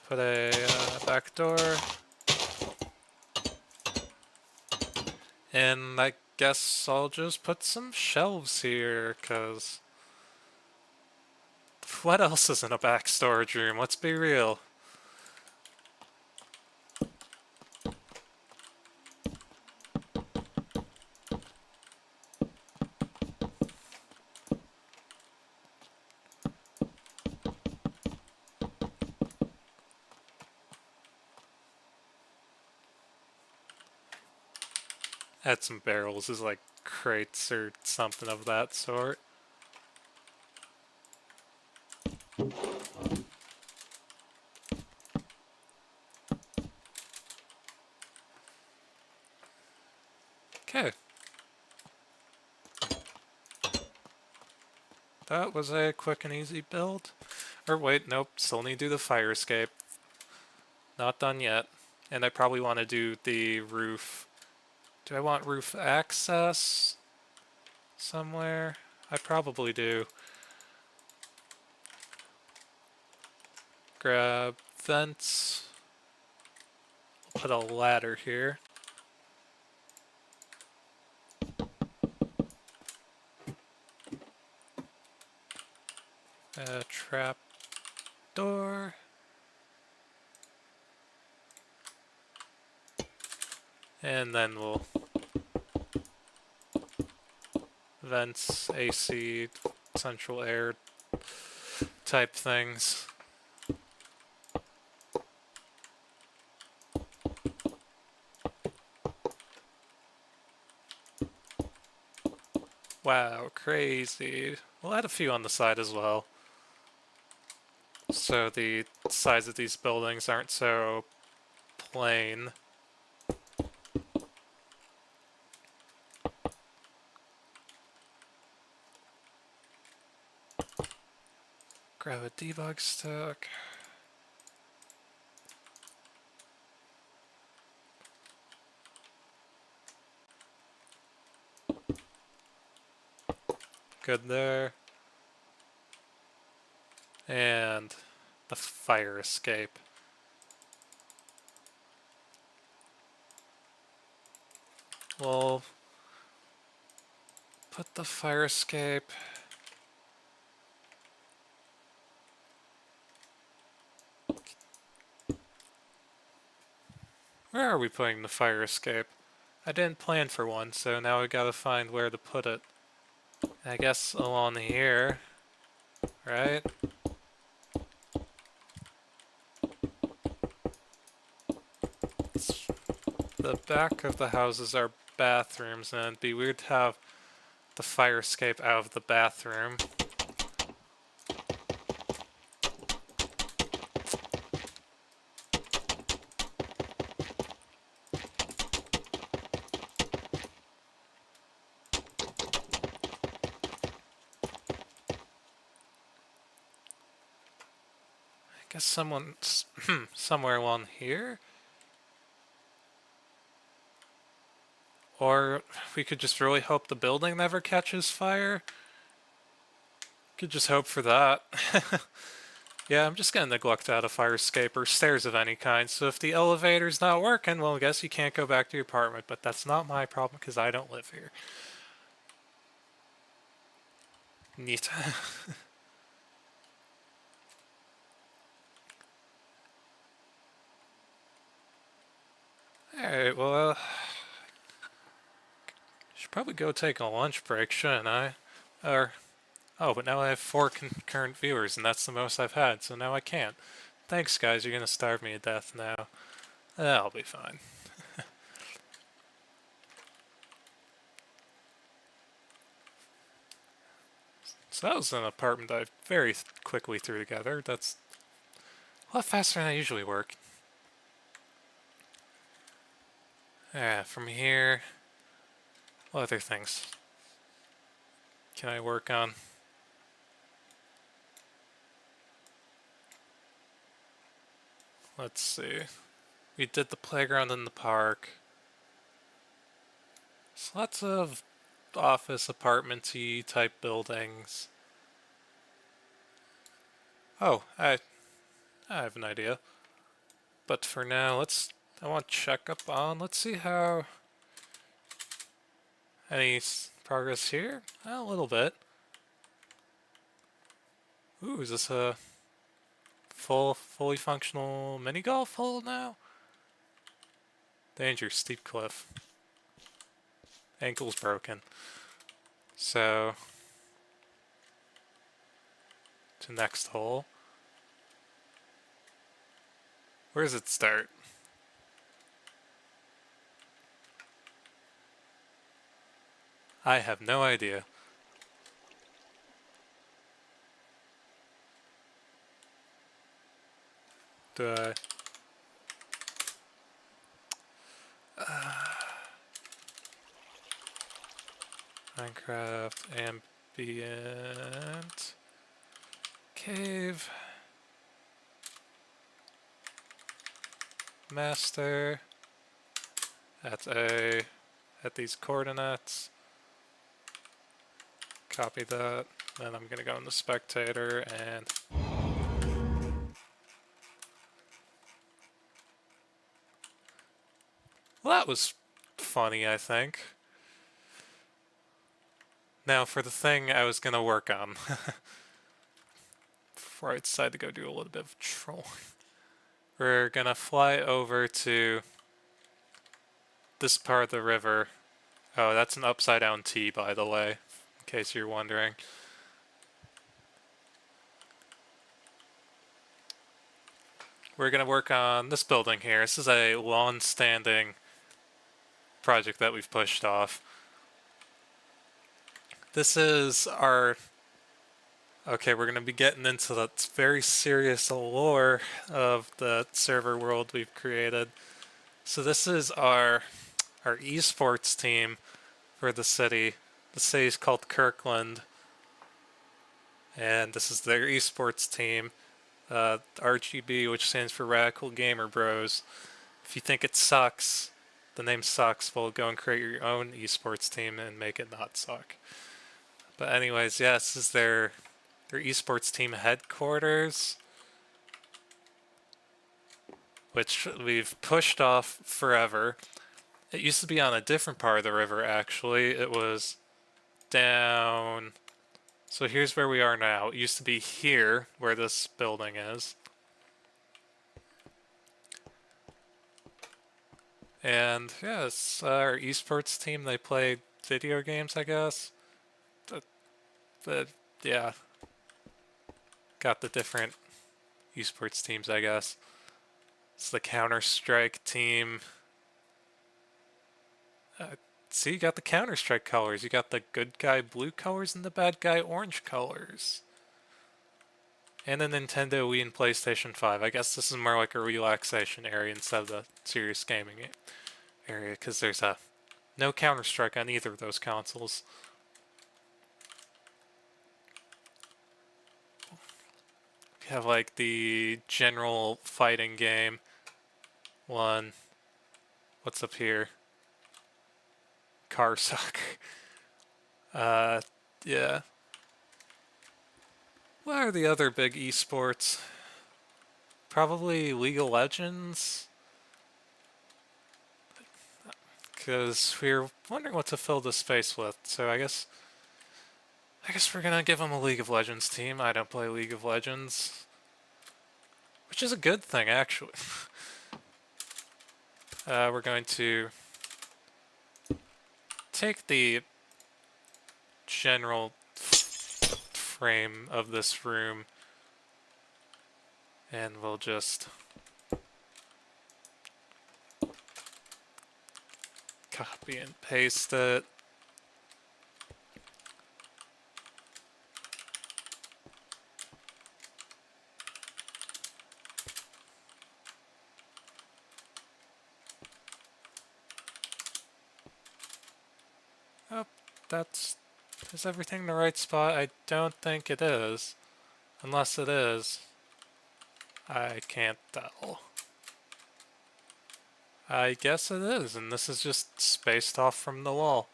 put a back door. And I guess I'll just put some shelves here, cause what else is in a back storage room? Let's be real. Add some barrels as like crates or something of that sort. Okay. That was a quick and easy build. Or wait, nope, still need to do the fire escape. Not done yet. And I probably want to do the roof. Do I want roof access somewhere? I probably do. Grab vents. Put a ladder here. A trap door. And then we'll vents, AC, central air type things. Wow, crazy. We'll add a few on the side as well. So the sides of these buildings aren't so plain. Grab a debug stick. Good there. And the fire escape. We'll put the fire escape. Where are we putting the fire escape? I didn't plan for one, so now we gotta find where to put it. I guess along here, right? The back of the houses are bathrooms, and it'd be weird to have the fire escape out of the bathroom. Guess someone's somewhere along here. Or we could just really hope the building never catches fire. Could just hope for that. Yeah, I'm just gonna neglect out a fire escape or stairs of any kind, so if the elevator's not working, well, I guess you can't go back to your apartment, but that's not my problem because I don't live here. Neat. Alright, well, should probably go take a lunch break, shouldn't I? Or, oh, but now I have 4 concurrent viewers, and that's the most I've had, so now I can't. Thanks, guys, you're gonna starve me to death now. I'll be fine. So that was an apartment I very quickly threw together. That's a lot faster than I usually work. Yeah, from here, what other things can I work on? Let's see. We did the playground in the park. There's lots of office, apartment-y type buildings. Oh, I have an idea. But for now, I want to check up on, let's see how, any progress here? A little bit. Ooh, is this a fully functional mini golf hole now? Danger, steep cliff. Ankle's broken. So, to next hole. Where does it start? I have no idea. Do I? Minecraft ambient cave master at these coordinates. Copy that. Then I'm gonna go into spectator and well, that was funny, I think. Now for the thing I was gonna work on before I decide to go do a little bit of trolling. We're gonna fly over to this part of the river. Oh, that's an upside down T, by the way, in case you're wondering. We're gonna work on this building here. This is a long-standing project that we've pushed off. This is our... Okay, we're gonna be getting into the very serious lore of the server world we've created. So this is our esports team for the city. The city's called Kirkland, and this is their esports team. RGB, which stands for Radical Gamer Bros. If you think it sucks, the name sucks, well, go and create your own esports team and make it not suck. But anyways, yeah, this is their esports team headquarters, which we've pushed off forever. It used to be on a different part of the river, actually. It was down... So here's where we are now. It used to be here, where this building is. And yeah, it's our esports team. They play video games, I guess. But yeah, got the different esports teams, I guess. It's the Counter-Strike team. See, you got the Counter-Strike colors. You got the good guy blue colors and the bad guy orange colors. And the Nintendo Wii and PlayStation 5. I guess this is more like a relaxation area instead of the serious gaming area, because there's no Counter-Strike on either of those consoles. have like the general fighting game one. What's up here? Car soccer. Uh, yeah. What are the other big esports? Probably League of Legends? Because we were wondering what to fill the space with, so I guess we're gonna give them a League of Legends team. I don't play League of Legends, which is a good thing actually. We're going to take the general frame of this room and we'll just copy and paste it. Oh, is everything in the right spot? I don't think it is. Unless it is, I can't tell. I guess it is, and this is just spaced off from the wall.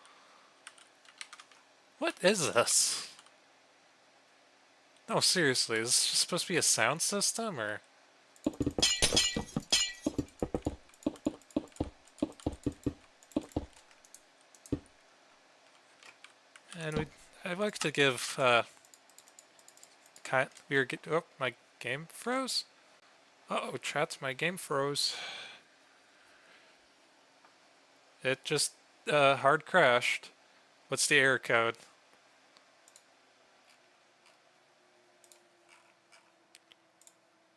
What is this? No, seriously, is this just supposed to be a sound system, or? And I'd like to give, oh, my game froze? Uh-oh, chat, my game froze. It just, hard crashed. What's the error code?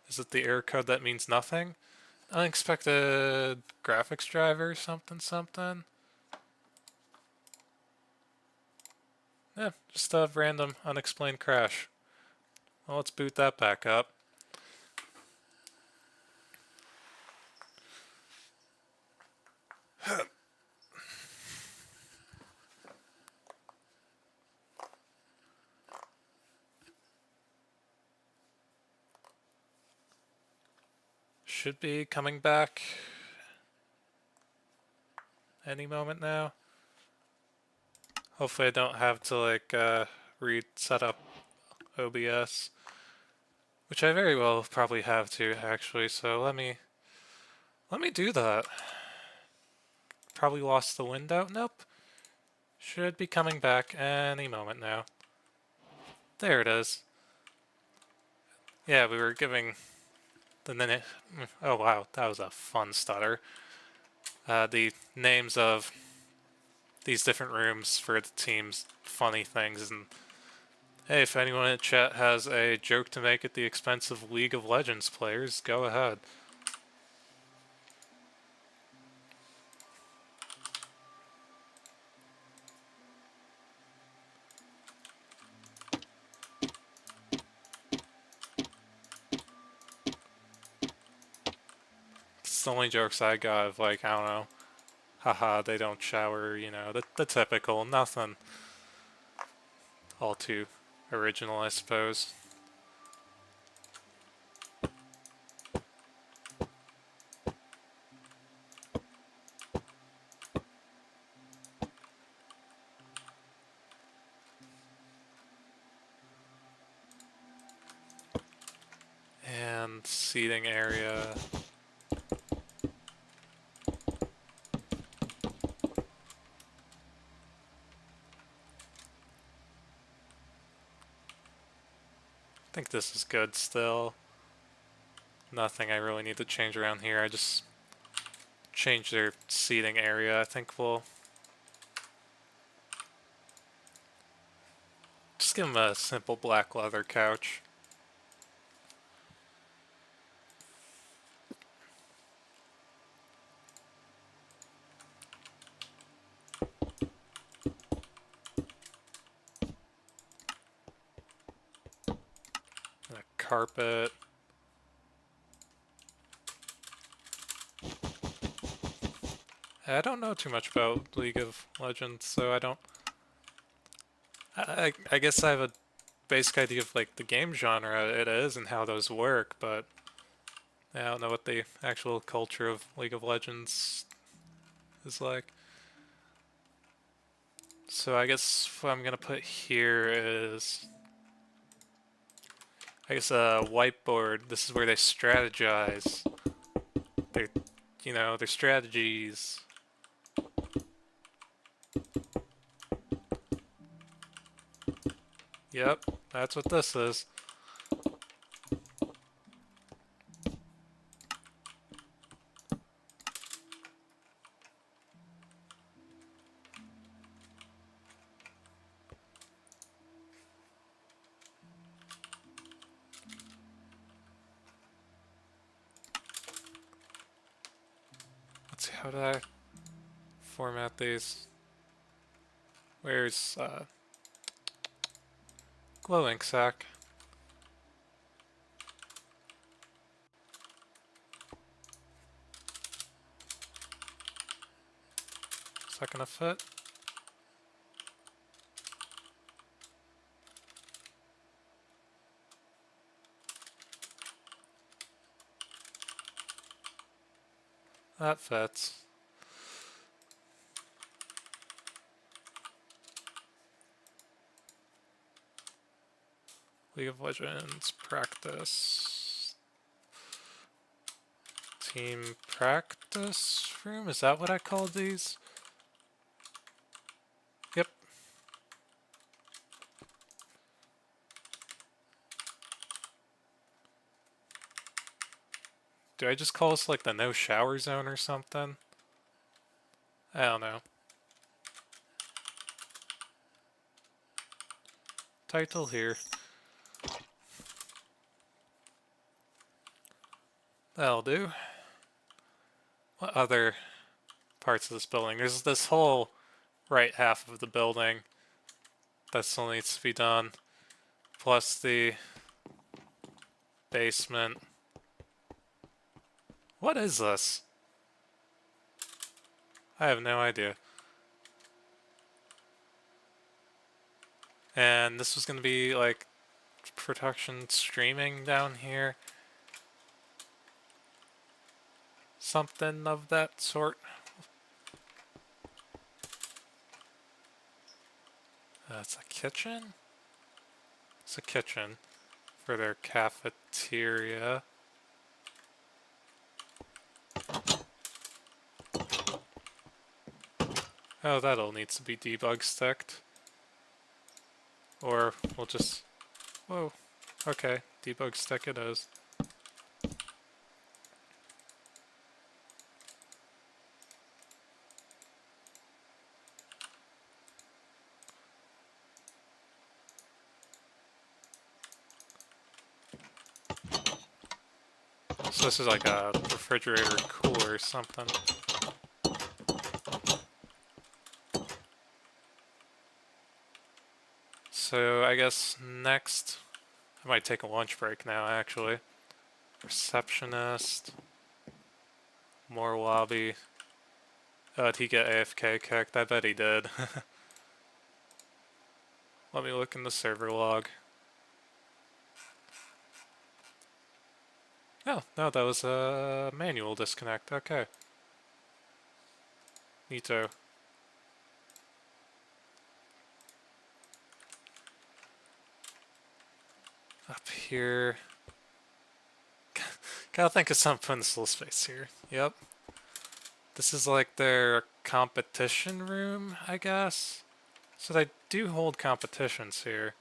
Is it the error code that means nothing? Unexpected graphics driver, something, something? Yeah, just a random, unexplained crash. Well, let's boot that back up. Should be coming back any moment now. Hopefully I don't have to like reset up OBS, which I very well probably have to actually, so let me do that. Probably lost the window. Nope. Should be coming back any moment now. There it is. Yeah, we were giving the name. Oh wow, that was a fun stutter. The names of these different rooms for the team's funny things, and hey, if anyone in chat has a joke to make at the expense of League of Legends players, go ahead. It's the only jokes I got of like, I don't know, haha, they don't shower, you know, the typical, nothing all too original, I suppose. And seating area. I think this is good still. Nothing I really need to change around here. I just changed their seating area. I think we'll just give them a simple black leather couch. And a carpet. I don't know too much about League of Legends, so I don't... I guess I have a basic idea of like the game genre it is and how those work, but I don't know what the actual culture of League of Legends is like. So I guess what I'm gonna put here is, I guess, a whiteboard. This is where they strategize. Their, their strategies. Yep, that's what this is. Let's see, how did I format these? Where's glowing sack? Is that gonna fit? That fits. League of Legends practice. Team practice room? Is that what I called these? Yep. Do I just call this like the no shower zone or something? I don't know. Title here. That'll do. What other parts of this building? There's this whole right half of the building that still needs to be done. Plus the basement. What is this? I have no idea. And this was going to be like production streaming down here. Something of that sort. It's a kitchen? It's a kitchen for their cafeteria. Oh, that'll need to be debug sticked. Or we'll just... Whoa. Okay, debug stick it is. So this is like a refrigerator cooler or something. So I guess next, I might take a lunch break now actually. Receptionist. More lobby. Oh, did he get AFK kicked? I bet he did. Let me look in the server log. Oh, no, that was a manual disconnect. Okay. Neato. Up here. Gotta think of something putting this little space here. Yep. This is like their competition room, I guess. So they do hold competitions here.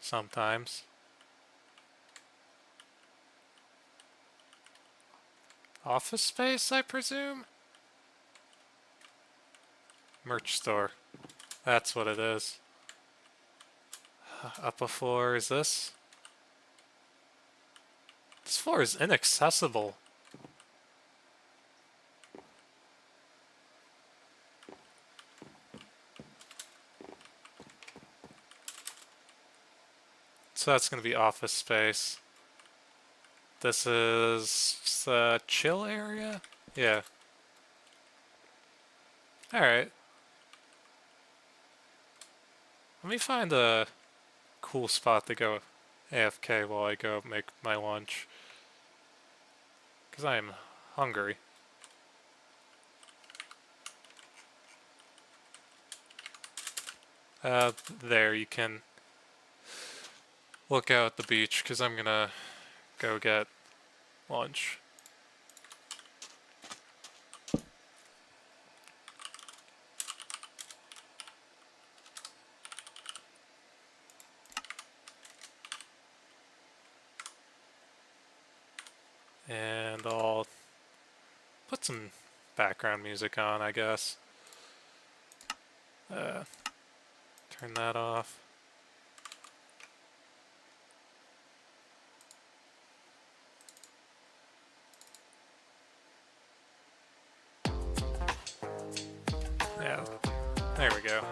Sometimes. Office space, I presume? Merch store. That's what it is. Up a floor is this? This floor is inaccessible. So that's going to be office space. This is the chill area? Yeah. Alright. Let me find a cool spot to go AFK while I go make my lunch. Because I am hungry. There, you can look out at the beach, because I'm gonna go get lunch. And I'll put some background music on, I guess. Turn that off. Yeah, there we go.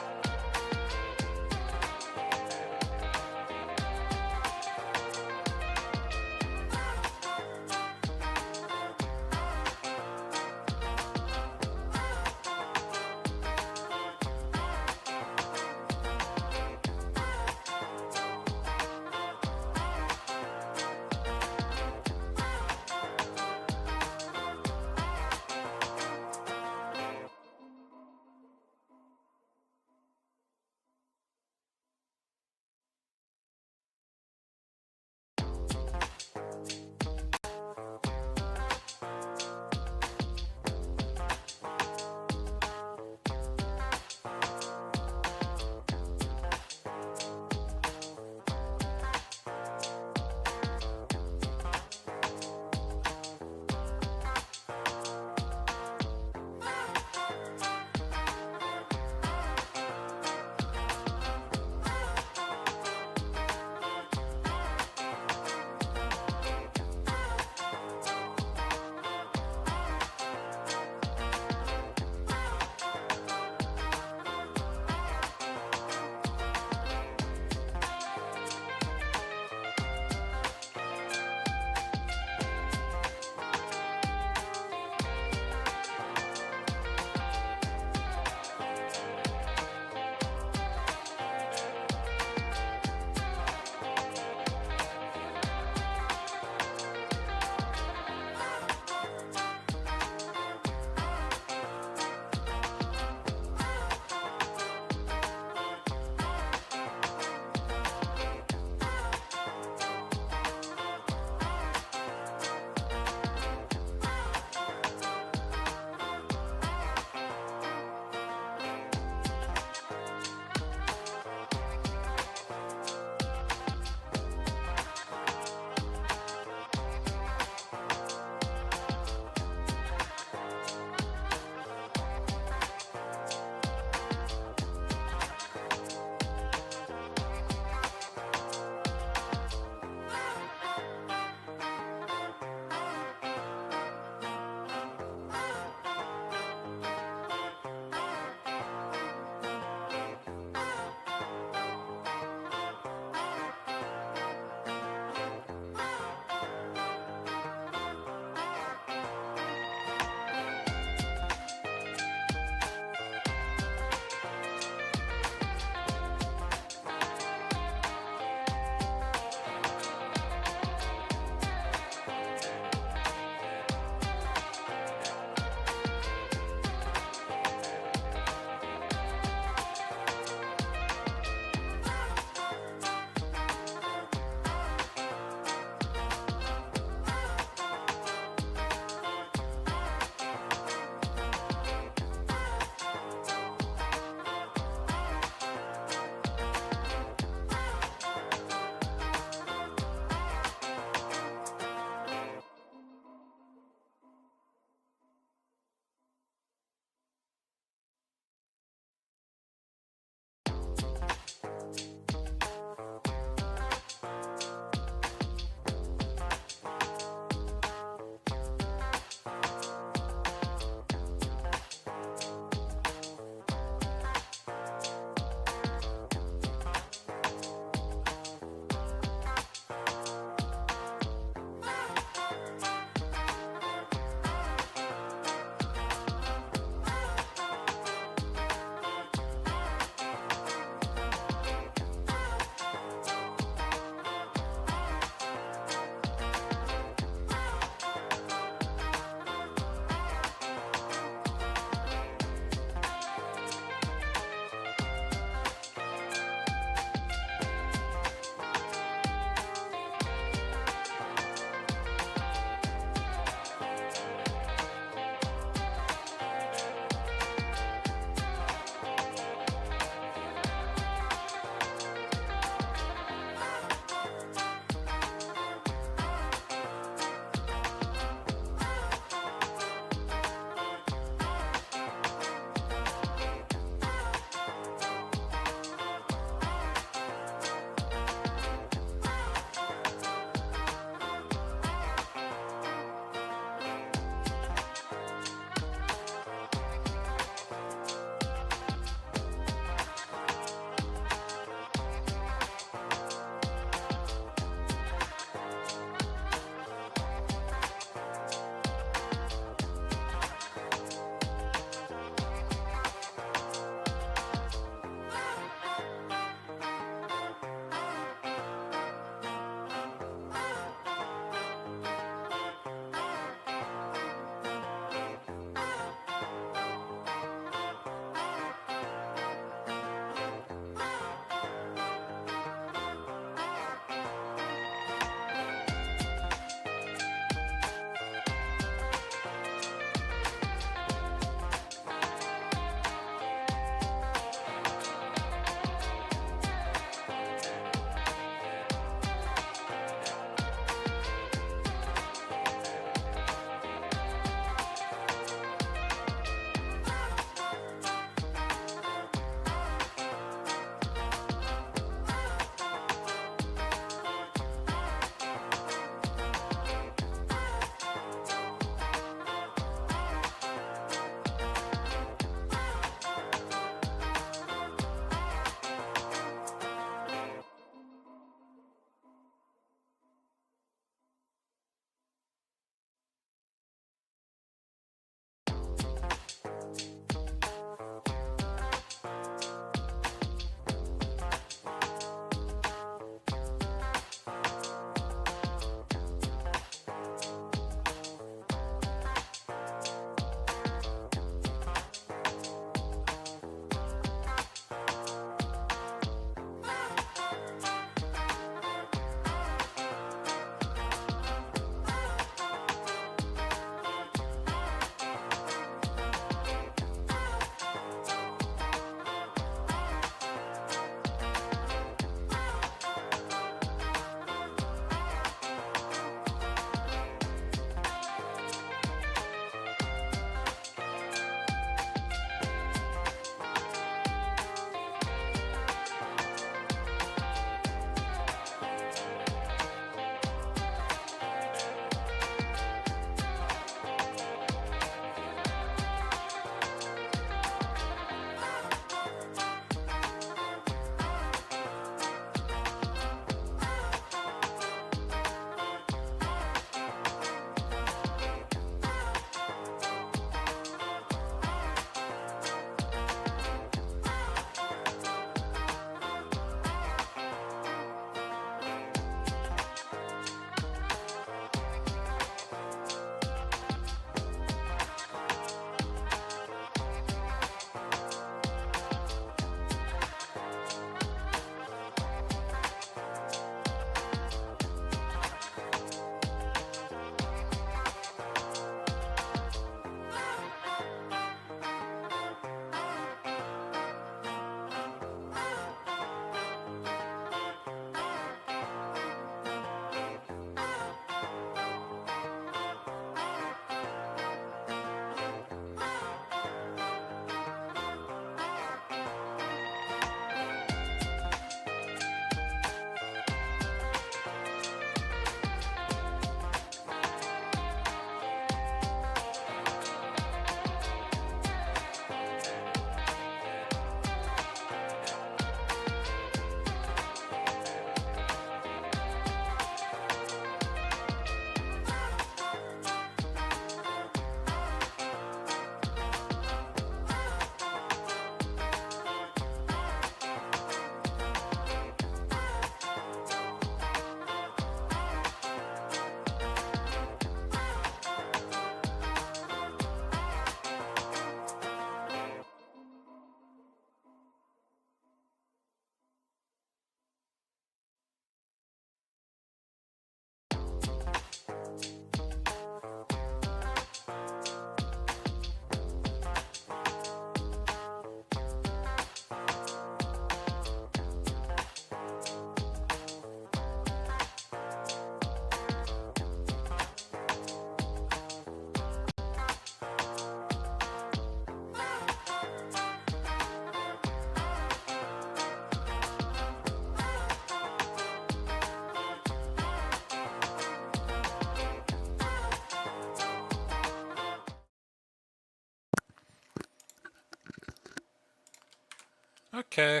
Okay,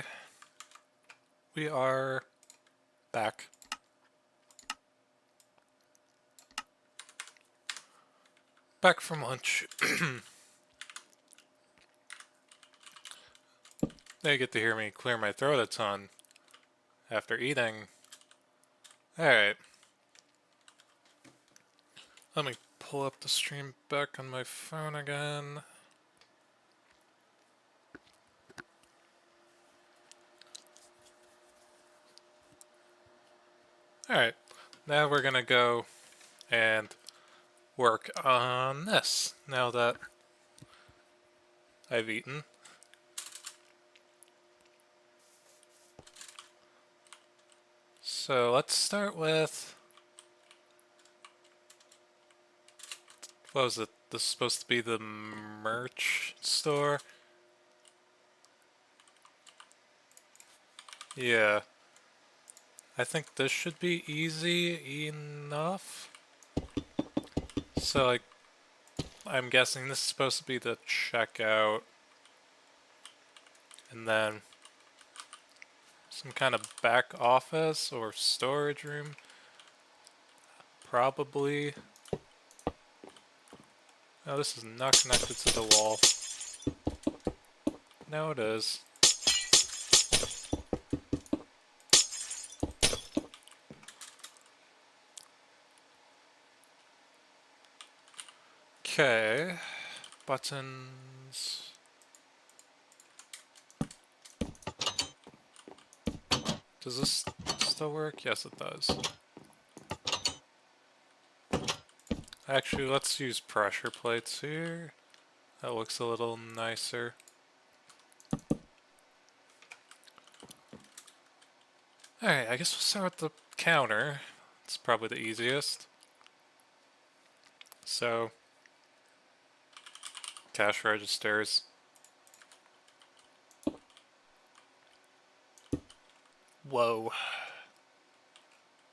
we are back. Back from lunch. They get to hear me clear my throat a ton after eating. Alright, let me pull up the stream back on my phone again. Alright, now we're gonna go and work on this now that I've eaten. So let's start with, what was it? This is supposed to be the merch store? Yeah. I think this should be easy enough. So like, I'm guessing this is supposed to be the checkout. And then some kind of back office or storage room. Probably. Oh, this is not connected to the wall. No, it is. Okay. Buttons. Does this still work? Yes, it does. Actually, let's use pressure plates here. That looks a little nicer. Alright, I guess we'll start with the counter. It's probably the easiest. So, cash registers. Whoa.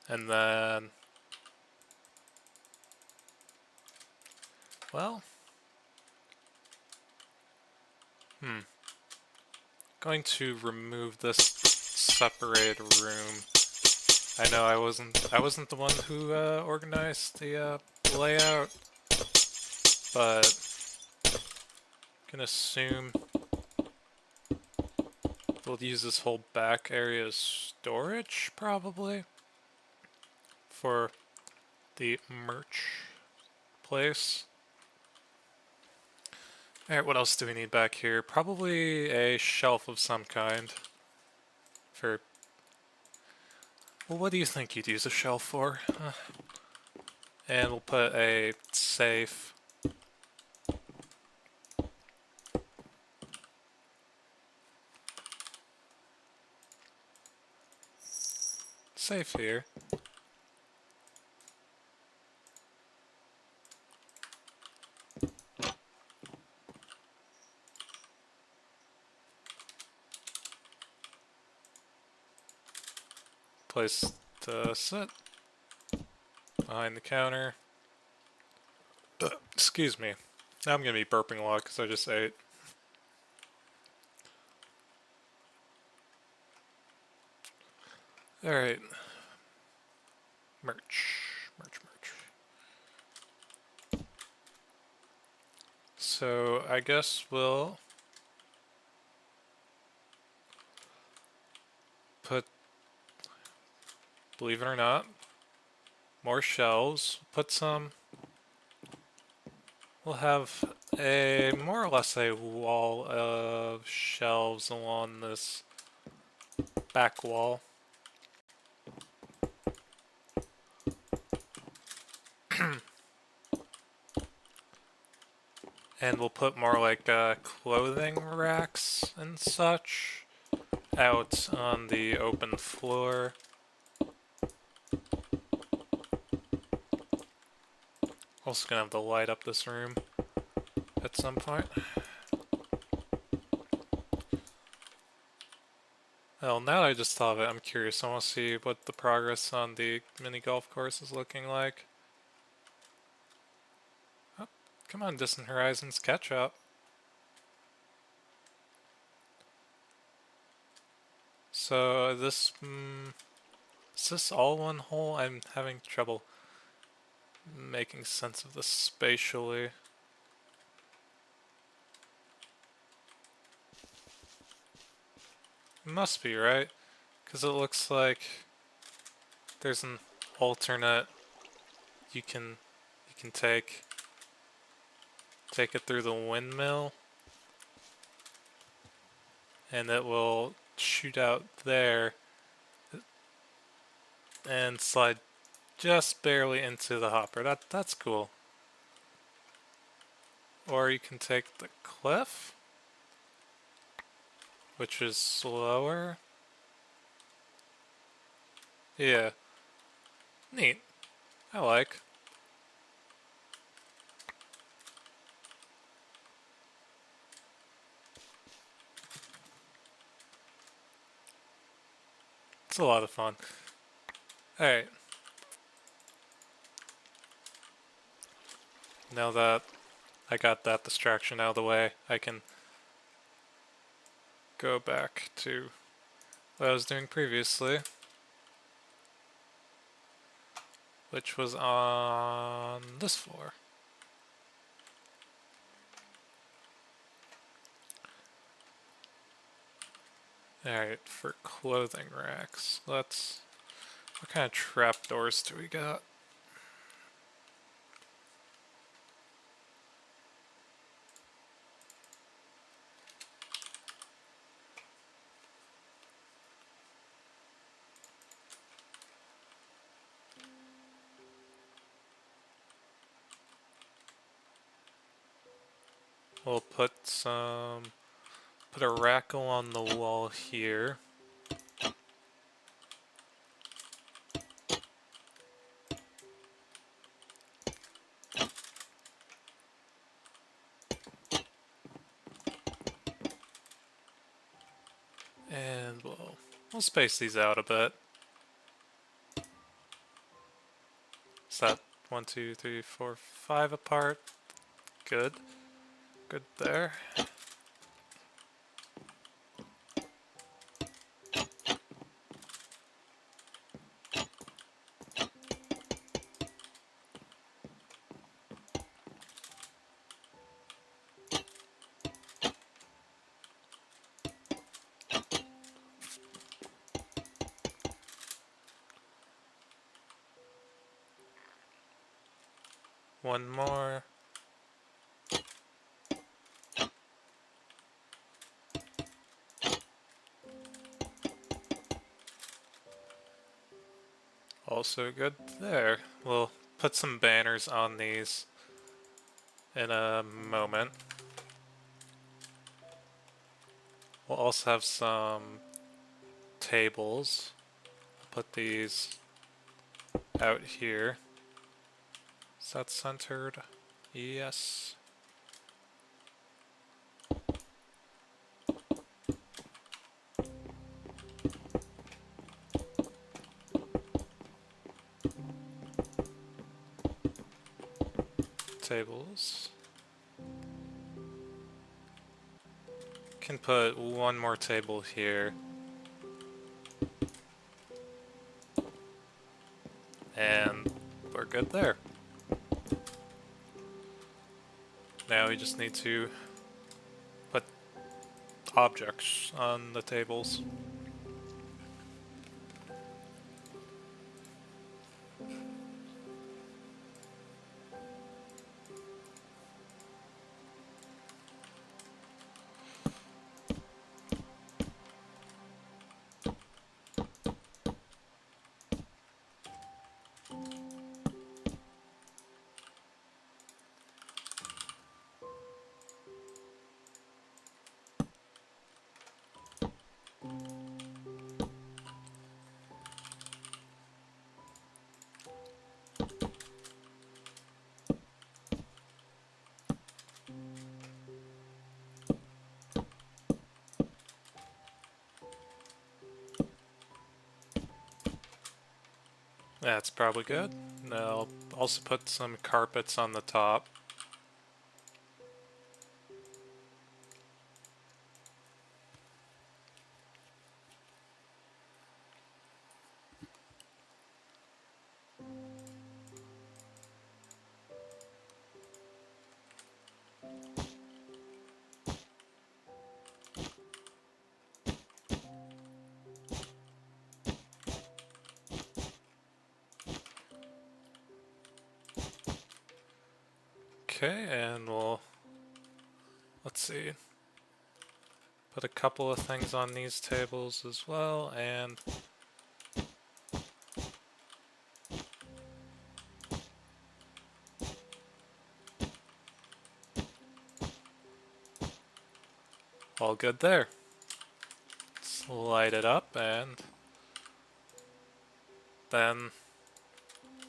And then, well, going to remove this separated room. I know I wasn't the one who organized the layout, but I'm gonna assume we'll use this whole back area as storage, probably, for the merch place. Alright, what else do we need back here? Probably a shelf of some kind. For... Well, what do you think you'd use a shelf for? And we'll put a safe. Safe here. Place to sit. Behind the counter. Excuse me. Now I'm gonna be burping a lot because I just ate. Alright. Merch. So I guess we'll put, believe it or not, more shelves. Put some, we'll have a more or less a wall of shelves along this back wall. And we'll put more like clothing racks and such out on the open floor. Also gonna have to light up this room at some point. Well, now that I just thought of it, I'm curious. I want to see what the progress on the mini golf course is looking like. Oh, come on, Distant Horizons, catch up. So this, is this all one hole? I'm having trouble making sense of this spatially. It must be, right? Because it looks like there's an alternate you can take it through the windmill and it will shoot out there and slide just barely into the hopper. That's cool. Or you can take the cliff, which is slower. Yeah, neat. I like. It's a lot of fun. Alright, now that I got that distraction out of the way, I can go back to what I was doing previously, which was on this floor. Alright, for clothing racks, what kind of trapdoors do we got? We'll put a rack on the wall here. And we'll space these out a bit. Is that 1, 2, 3, 4, 5 apart? Good. Good there. One more. Also good there. We'll put some banners on these in a moment. We'll also have some tables. Put these out here. Is that centered? Yes. Tables. Can put one more table here. And we're good there. Now we just need to put objects on the tables. That's probably good. Now I'll also put some carpets on the top. Okay, and let's see, put a couple of things on these tables as well, and all good there. Let's light it up, and then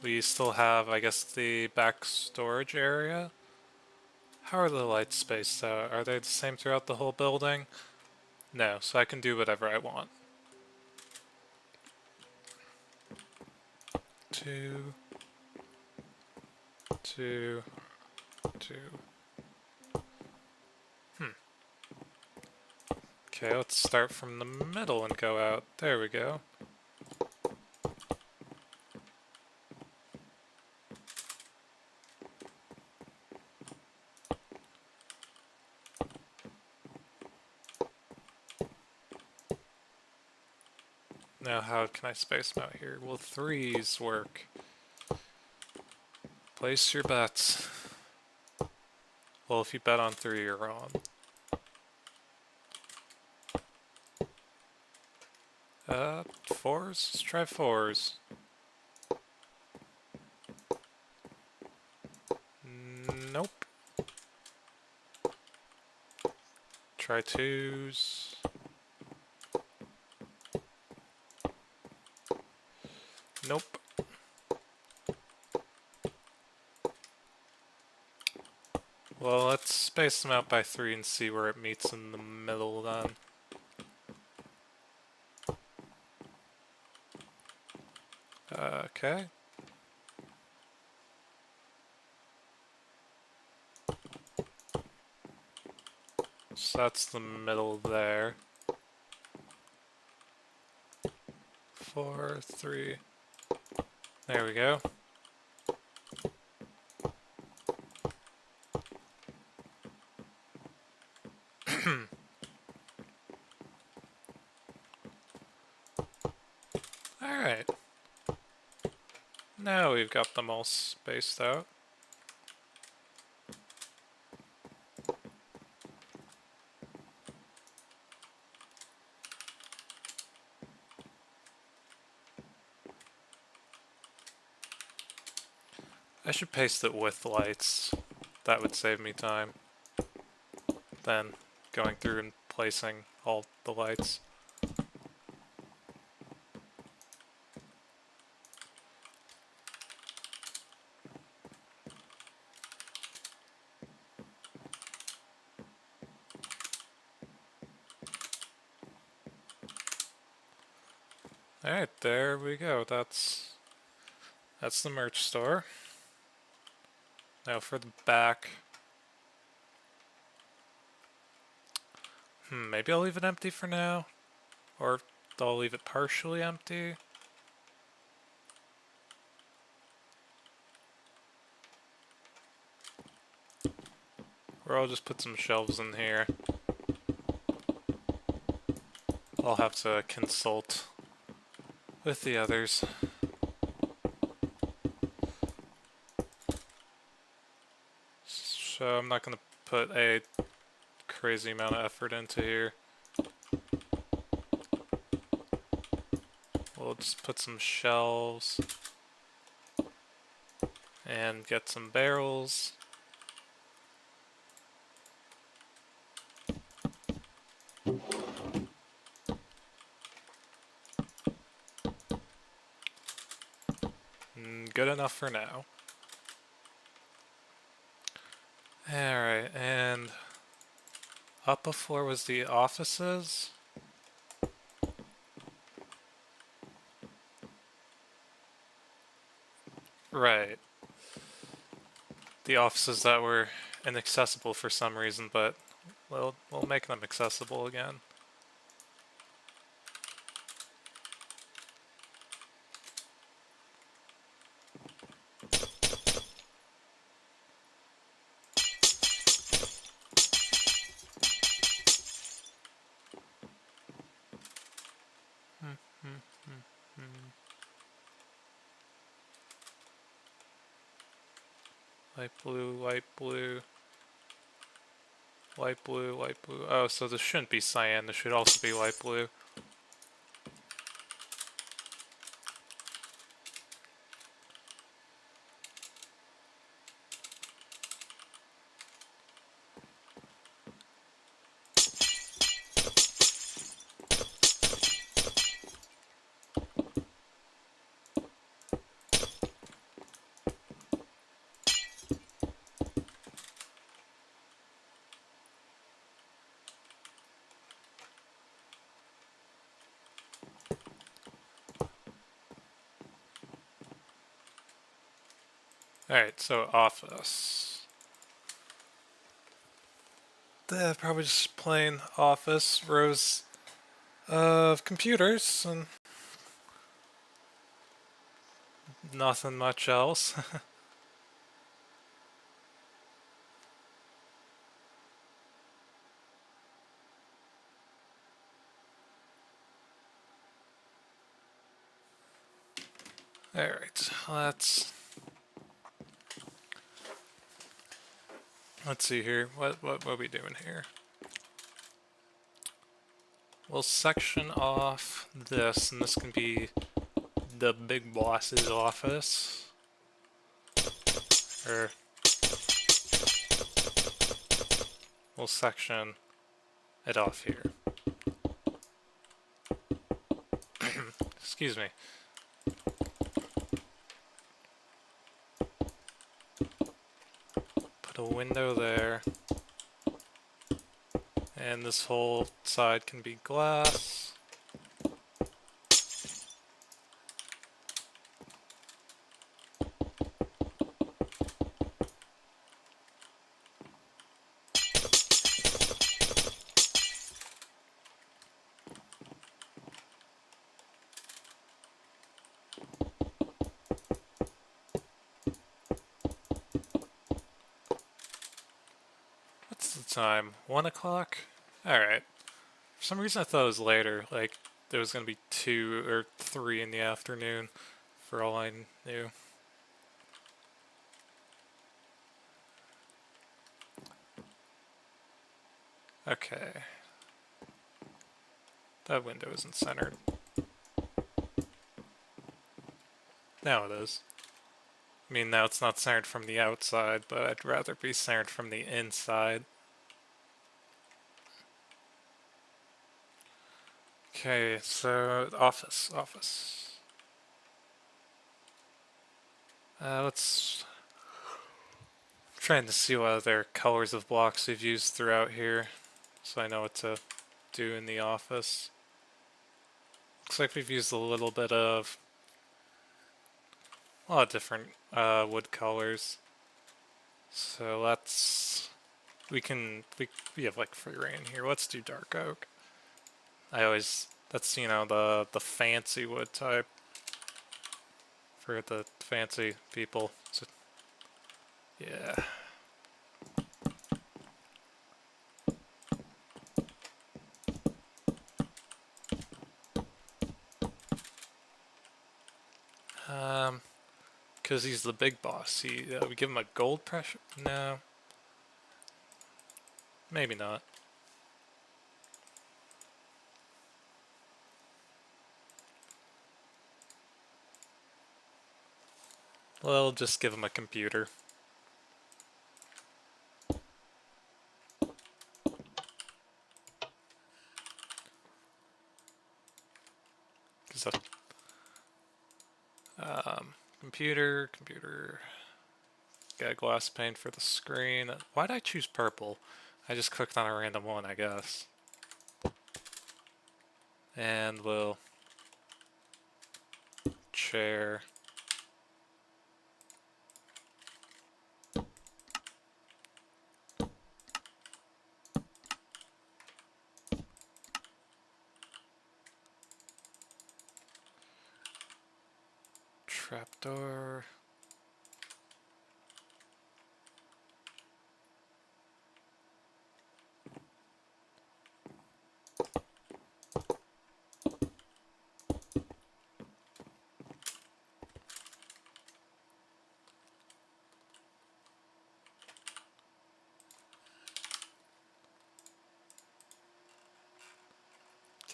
we still have, I guess, the back storage area. How are the lights spaced out? Are they the same throughout the whole building? No, so I can do whatever I want. 2, 2, 2. Okay, let's start from the middle and go out. There we go. Now how can I space them out here? Will 3s work? Place your bets. Well, if you bet on 3, you're wrong. 4s? Let's try 4s. Nope. Try 2s. Nope. Well, let's space them out by 3 and see where it meets in the middle then. Okay. So that's the middle there. 4, 3. There we go. Alright. Now we've got them all spaced out. I should paste it with lights. That would save me time. Then going through and placing all the lights. Alright, there we go. That's the merch store. Now for the back. Maybe I'll leave it empty for now. Or I'll leave it partially empty. Or I'll just put some shelves in here. I'll have to consult with the others. So I'm not going to put a crazy amount of effort into here. We'll just put some shelves and get some barrels. Good enough for now. Alright, and up a floor was the offices. Right. The offices that were inaccessible for some reason, but we'll make them accessible again. light blue, light blue, light blue, light blue. Oh, so this shouldn't be cyan, this should also be light blue. Alright, so office. Probably just plain office, rows of computers, and nothing much else. Alright, let's see here. What are we doing here? We'll section off this, and this can be the big boss's office. Or we'll section it off here. Excuse me. Put a window there. And this whole side can be glass. What's the time? 1 o'clock? Alright. For some reason I thought it was later, like there was gonna be 2 or 3 in the afternoon, for all I knew. Okay. That window isn't centered. Now it is. I mean, now it's not centered from the outside, but I'd rather be centered from the inside. Okay, so office. Let's trying to see what other colors of blocks we've used throughout here, so I know what to do in the office. Looks like we've used a little bit of a lot of different wood colors. So we have like free reign here. Let's do dark oak. That's, you know, the fancy wood type for the fancy people. So, yeah. Because he's the big boss. We give him a gold pressure? No. Maybe not. Well, just give him a computer. Computer. Got glass pane for the screen. Why'd I choose purple? I just clicked on a random one, I guess. And we'll chair. Trapdoor.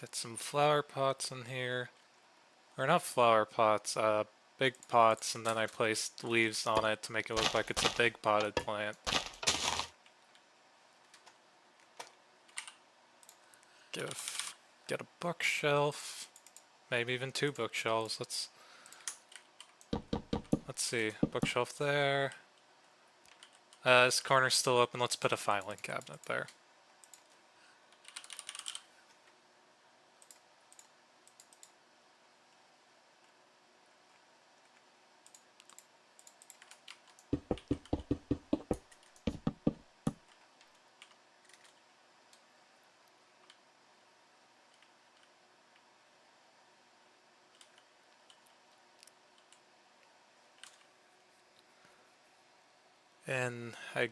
Get some flower pots in here. Or not flower pots, big pots, and then I placed leaves on it to make it look like it's a big potted plant. Get a bookshelf. Maybe even 2 bookshelves. Let's see. Bookshelf there. This corner's still open. Let's put a filing cabinet there. And I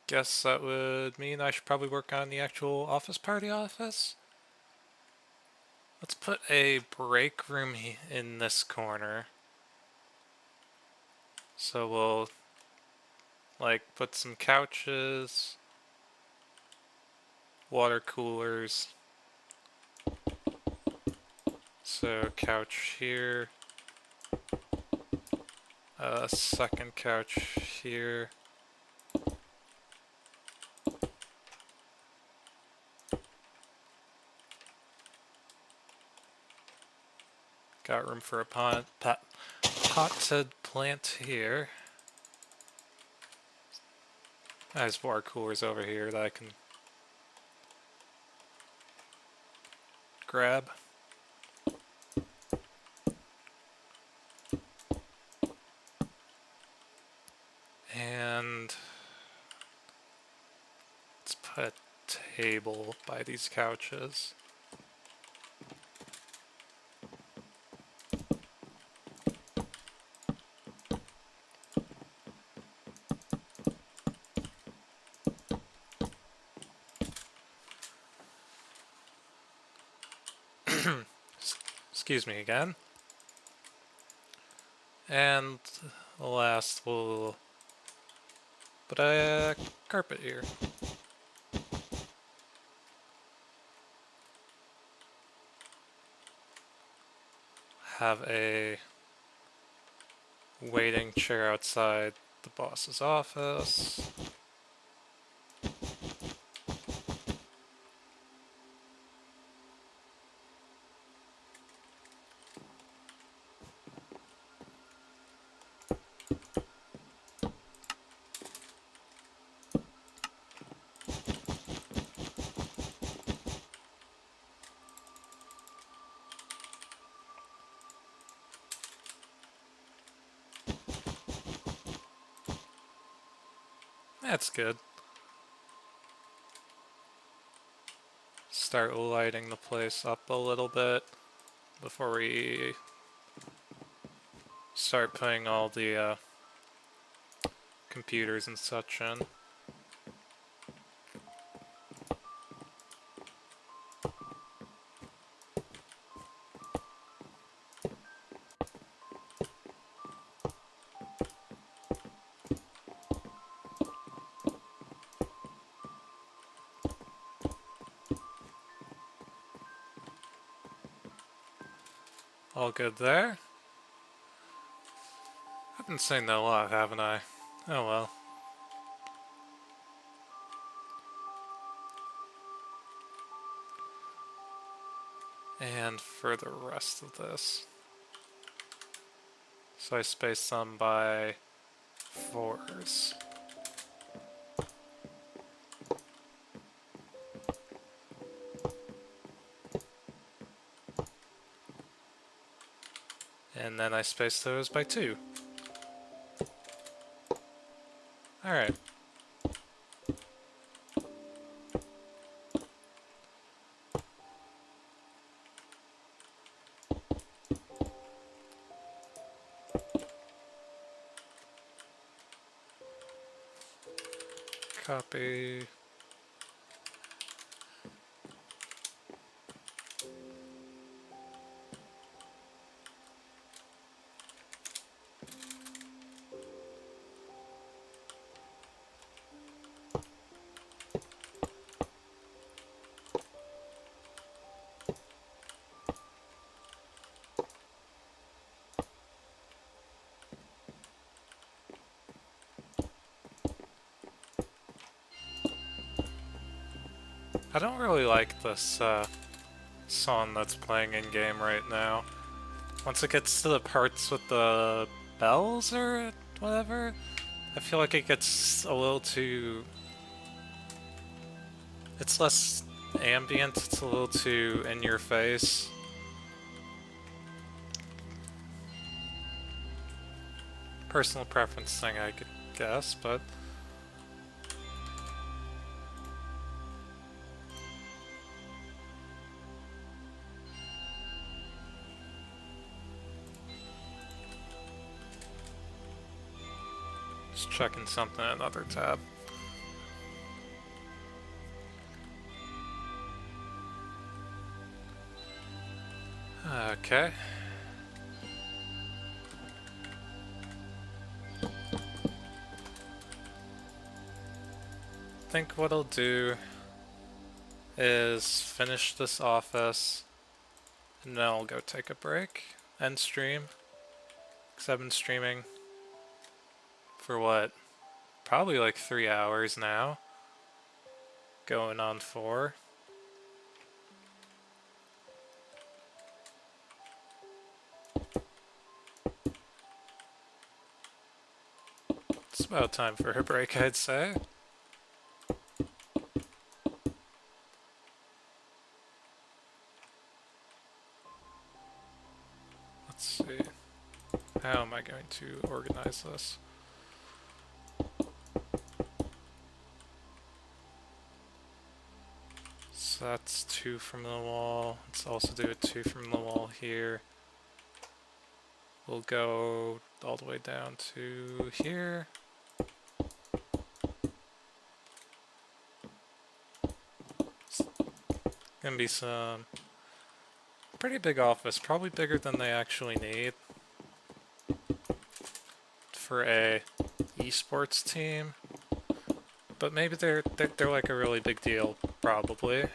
guess that would mean I should probably work on the actual office party office. Let's put a break room in this corner. So we'll like put some couches, water coolers. So couch here, a second couch here. Got room for a potted plant here. There's water coolers over here that I can grab. And let's put a table by these couches. Excuse me again. And last, we'll put a carpet here. Have a waiting chair outside the boss's office. That's good. Start lighting the place up a little bit before we start putting all the computers and such in. All good there. I've been saying that a lot, haven't I? Oh well. And for the rest of this. So I spaced them by 4s. And then I spaced those by 2. Alright. Copy. I don't really like this song that's playing in game right now. Once it gets to the parts with the bells or whatever, I feel like it gets a little too... It's less ambient, it's a little too in your face. Personal preference thing, I could guess, but... Just checking something in another tab. Okay. I think what I'll do is finish this office and then I'll go take a break and stream. Because I've been streaming for what? Probably like 3 hours now. Going on 4. It's about time for a break, I'd say. Let's see. How am I going to organize this? So that's 2 from the wall. Let's also do a 2 from the wall here. We'll go all the way down to here. It's gonna be some pretty big office, probably bigger than they actually need for a esports team. But maybe they're like a really big deal, probably.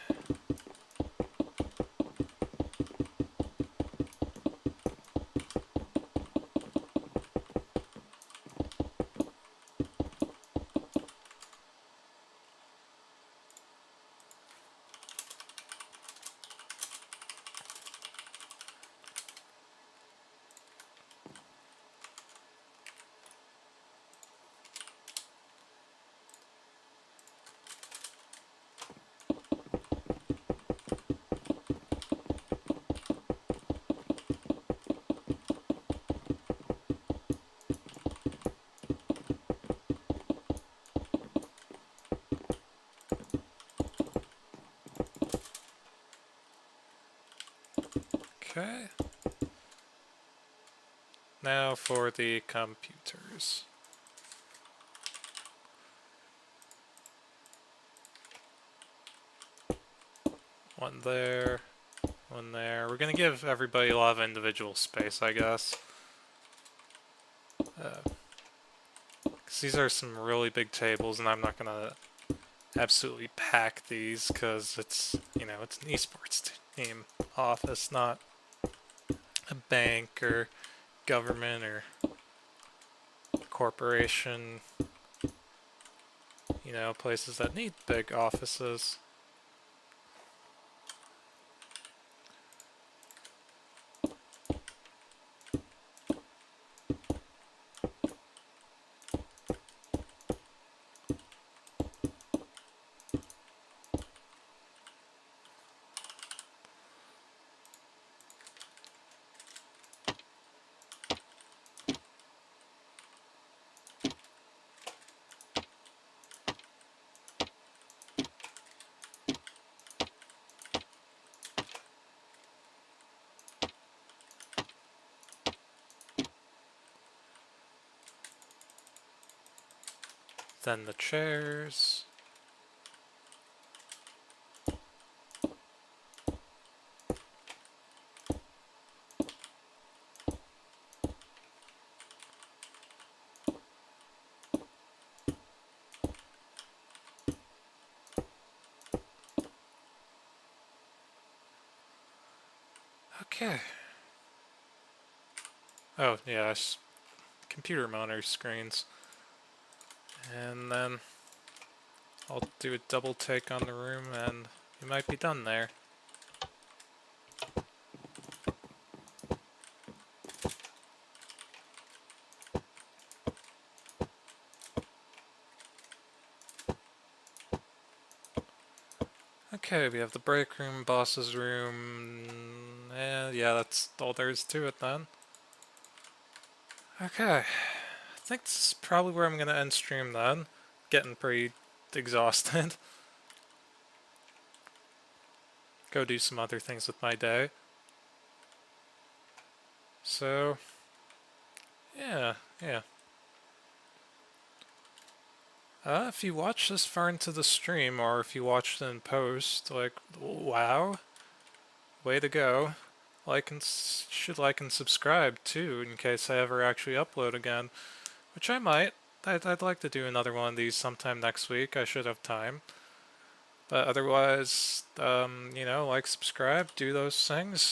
Okay. Now for the computers. One there, one there. We're gonna give everybody a lot of individual space, I guess. Because these are some really big tables, and I'm not gonna absolutely pack these because it's, you know, it's an esports team office, not a bank or government or corporation, you know, places that need big offices. Then the chairs. Okay. Oh, yeah, computer monitor screens. And then I'll do a double take on the room and You might be done there. Okay, we have the break room, boss's room, and yeah, that's all there is to it then. Okay, I think this is probably where I'm gonna end stream then. Getting pretty exhausted. Go do some other things with my day. So, yeah. If you watch this far into the stream, or if you watched it in post, like, wow, way to go. Should like and subscribe too, in case I ever actually upload again, which I might. I'd like to do another one of these sometime next week. I should have time. But otherwise, like, subscribe, do those things.